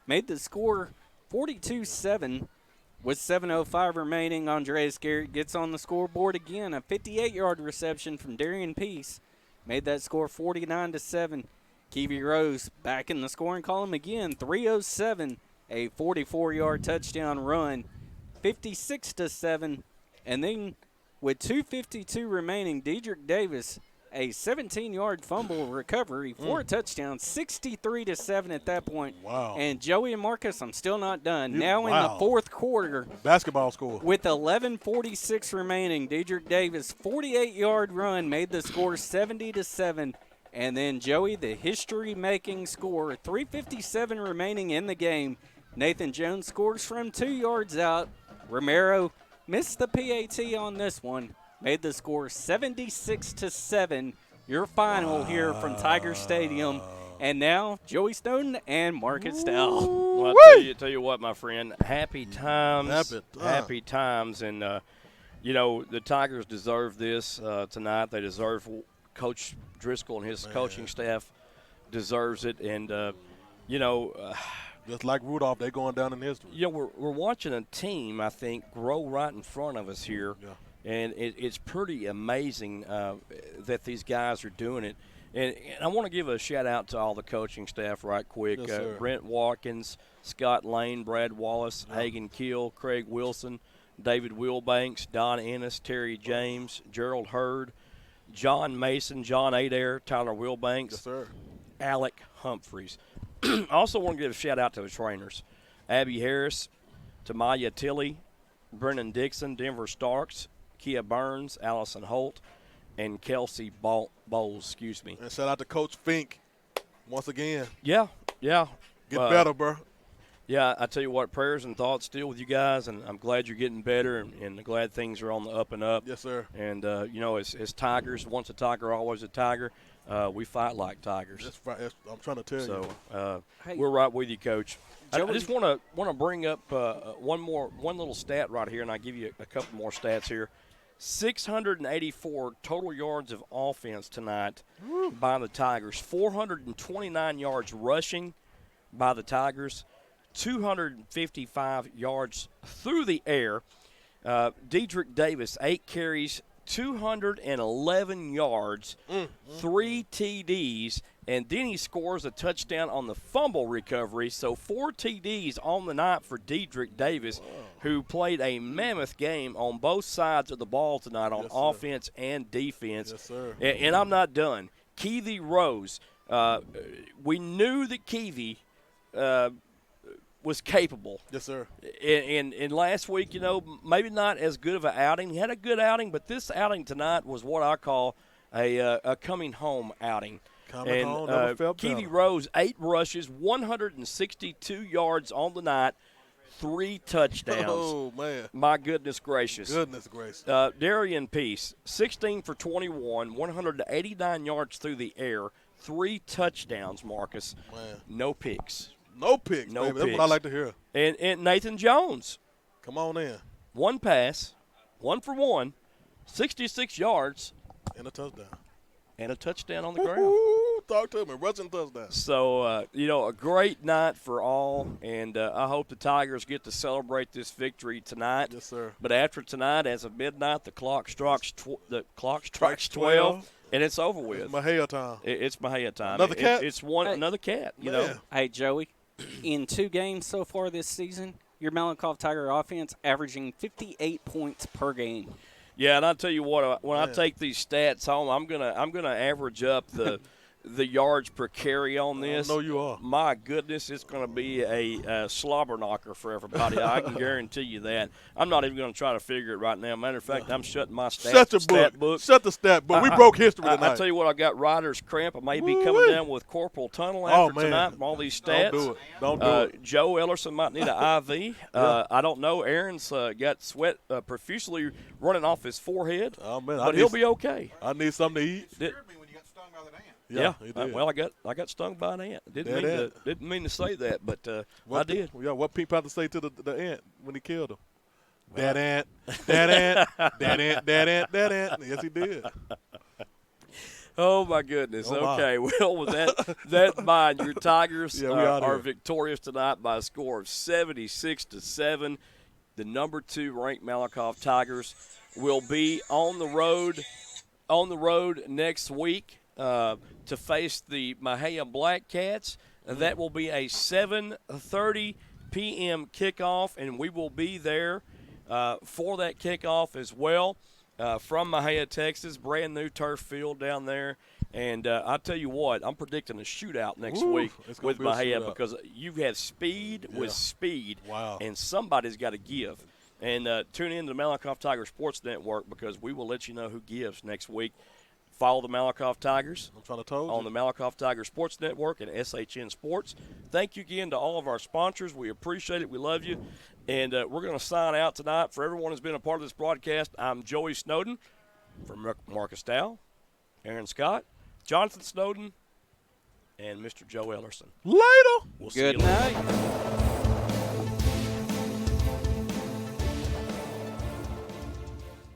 Made the score 42-7 with 7:05 remaining. Andres Garrett gets on the scoreboard again. A 58-yard reception from Darian Peace made that score 49-7. Kiwi Rose back in the scoring column again. 3:07, a 44-yard touchdown run, 56-7. And then with 2:52 remaining, Dedrick Davis, a 17-yard fumble recovery for a touchdown, 63-7 at that point. Wow. And Joey and Marcus, I'm still not done. In the fourth quarter, basketball score. with 11:46 remaining, Dedrick Davis, 48-yard run, made the score 70-7. And then Joey, the history-making score, 3:57 remaining in the game. Nathan Jones scores from 2 yards out. Romero missed the PAT on this one. Made the score 76-7. Your final here from Tiger Stadium. And now, Joey Stone and Marcus Dowell. Well, I tell you what, my friend, happy times. Happy times. And, the Tigers deserve this tonight. They deserve Coach Driscoll and his coaching staff deserves it. And, Just like Rudolph, they're going down in history. We're watching a team, I think, grow right in front of us here. Yeah. And it's pretty amazing that these guys are doing it. And I want to give a shout-out to all the coaching staff right quick. Yes, sir. Brent Watkins, Scott Lane, Brad Wallace, Hagan Keel, Craig Wilson, David Wilbanks, Don Ennis, Terry James, Gerald Hurd, John Mason, John Adair, Tyler Wilbanks, Yes, sir. Alec Humphreys. I also want to give a shout-out to the trainers. Abby Harris, Tamaya Tilley, Brennan Dixon, Denver Starks, Kia Burns, Allison Holt, and Kelsey Bowles, And shout out to Coach Fink once again. Yeah. Get better, bro. Yeah, I tell you what, prayers and thoughts still with you guys, and I'm glad you're getting better, and glad things are on the up and up. Yes, sir. And, as Tigers, once a Tiger, always a Tiger, we fight like Tigers. I'm trying to tell you. So we're right with you, Coach. I just want to bring up one little stat right here, and I'll give you a couple more stats here. 684 total yards of offense tonight by the Tigers. 429 yards rushing by the Tigers. 255 yards through the air. Dedrick Davis, 8 carries, 211 yards, 3 TDs, and then he scores a touchdown on the fumble recovery. So 4 TDs on the night for Dedrick Davis, who played a mammoth game on both sides of the ball tonight on offense and defense. Yes, sir. And I'm not done. Keevy Rose, we knew that Keevy was capable. Yes, sir. And last week, maybe not as good of an outing. He had a good outing, but this outing tonight was what I call a coming home outing. Home, never felt Keevy better. Rose, 8 rushes, 162 yards on the night, 3 touchdowns. Oh, man. My goodness gracious. Goodness gracious. Darian Peace, 16 for 21, 189 yards through the air, 3 touchdowns, Marcus. Man. No picks. No picks, No baby. picks. That's what I like to hear. And Nathan Jones. Come on in. 1 pass, 1 for 1, 66 yards. And a touchdown. And a touchdown on the ground. Ooh, talk to me. Rushing touchdown. So, a great night for all, and I hope the Tigers get to celebrate this victory tonight. Yes, sir. But after tonight, as of midnight, the clock strikes 12, and it's over with. It's Mahia time. It's Mahia time. Another cat? It's another cat, Hey, Joey, in 2 games so far this season, your Malakoff Tiger offense averaging 58 points per game. Yeah, and I'll tell you what, when I take these stats home, I'm gonna average up the yards per carry on this. I know you are. My goodness, it's going to be a slobber knocker for everybody. I can guarantee you that. I'm not even going to try to figure it right now. Matter of fact, I'm shutting my stat book. Shut the stat book. We broke history tonight. I tell you what, I got rider's cramp. I may be coming down with corporal tunnel after tonight from all these stats. Don't do it. Joe Ellerson might need an IV. I don't know. Aaron's got sweat profusely running off his forehead. Oh, man. But he'll be okay. I need something to eat. Yeah. he did. Well, I got stung by an ant. Didn't mean to say that, but I did. What Pink Panther say to the ant when he killed him? That ant, that ant, that ant, that ant, that ant. Yes, he did. Oh my goodness. Oh, okay. Well, with that in mind, your Tigers are here. victorious tonight by a score of 76-7. The number 2 ranked Malakoff Tigers will be on the road next week to face the Mahia Wildcats. That will be a 7:30 p.m. kickoff, and we will be there for that kickoff as well from Mahia, Texas. Brand new turf field down there. And I tell you what, I'm predicting a shootout next week with Mahia because you have speed with speed. Wow. And somebody's got to give. And tune in to the Malakoff Tiger Sports Network because we will let you know who gives next week. Follow the Malakoff Tigers on the Malakoff Tiger Sports Network and SHN Sports. Thank you again to all of our sponsors. We appreciate it. We love you. And we're going to sign out tonight. For everyone who's been a part of this broadcast, I'm Joey Snowden from Marcus Dow, Aaron Scott, Jonathan Snowden, and Mr. Joe Ellerson. Later. We'll see you later. Good night.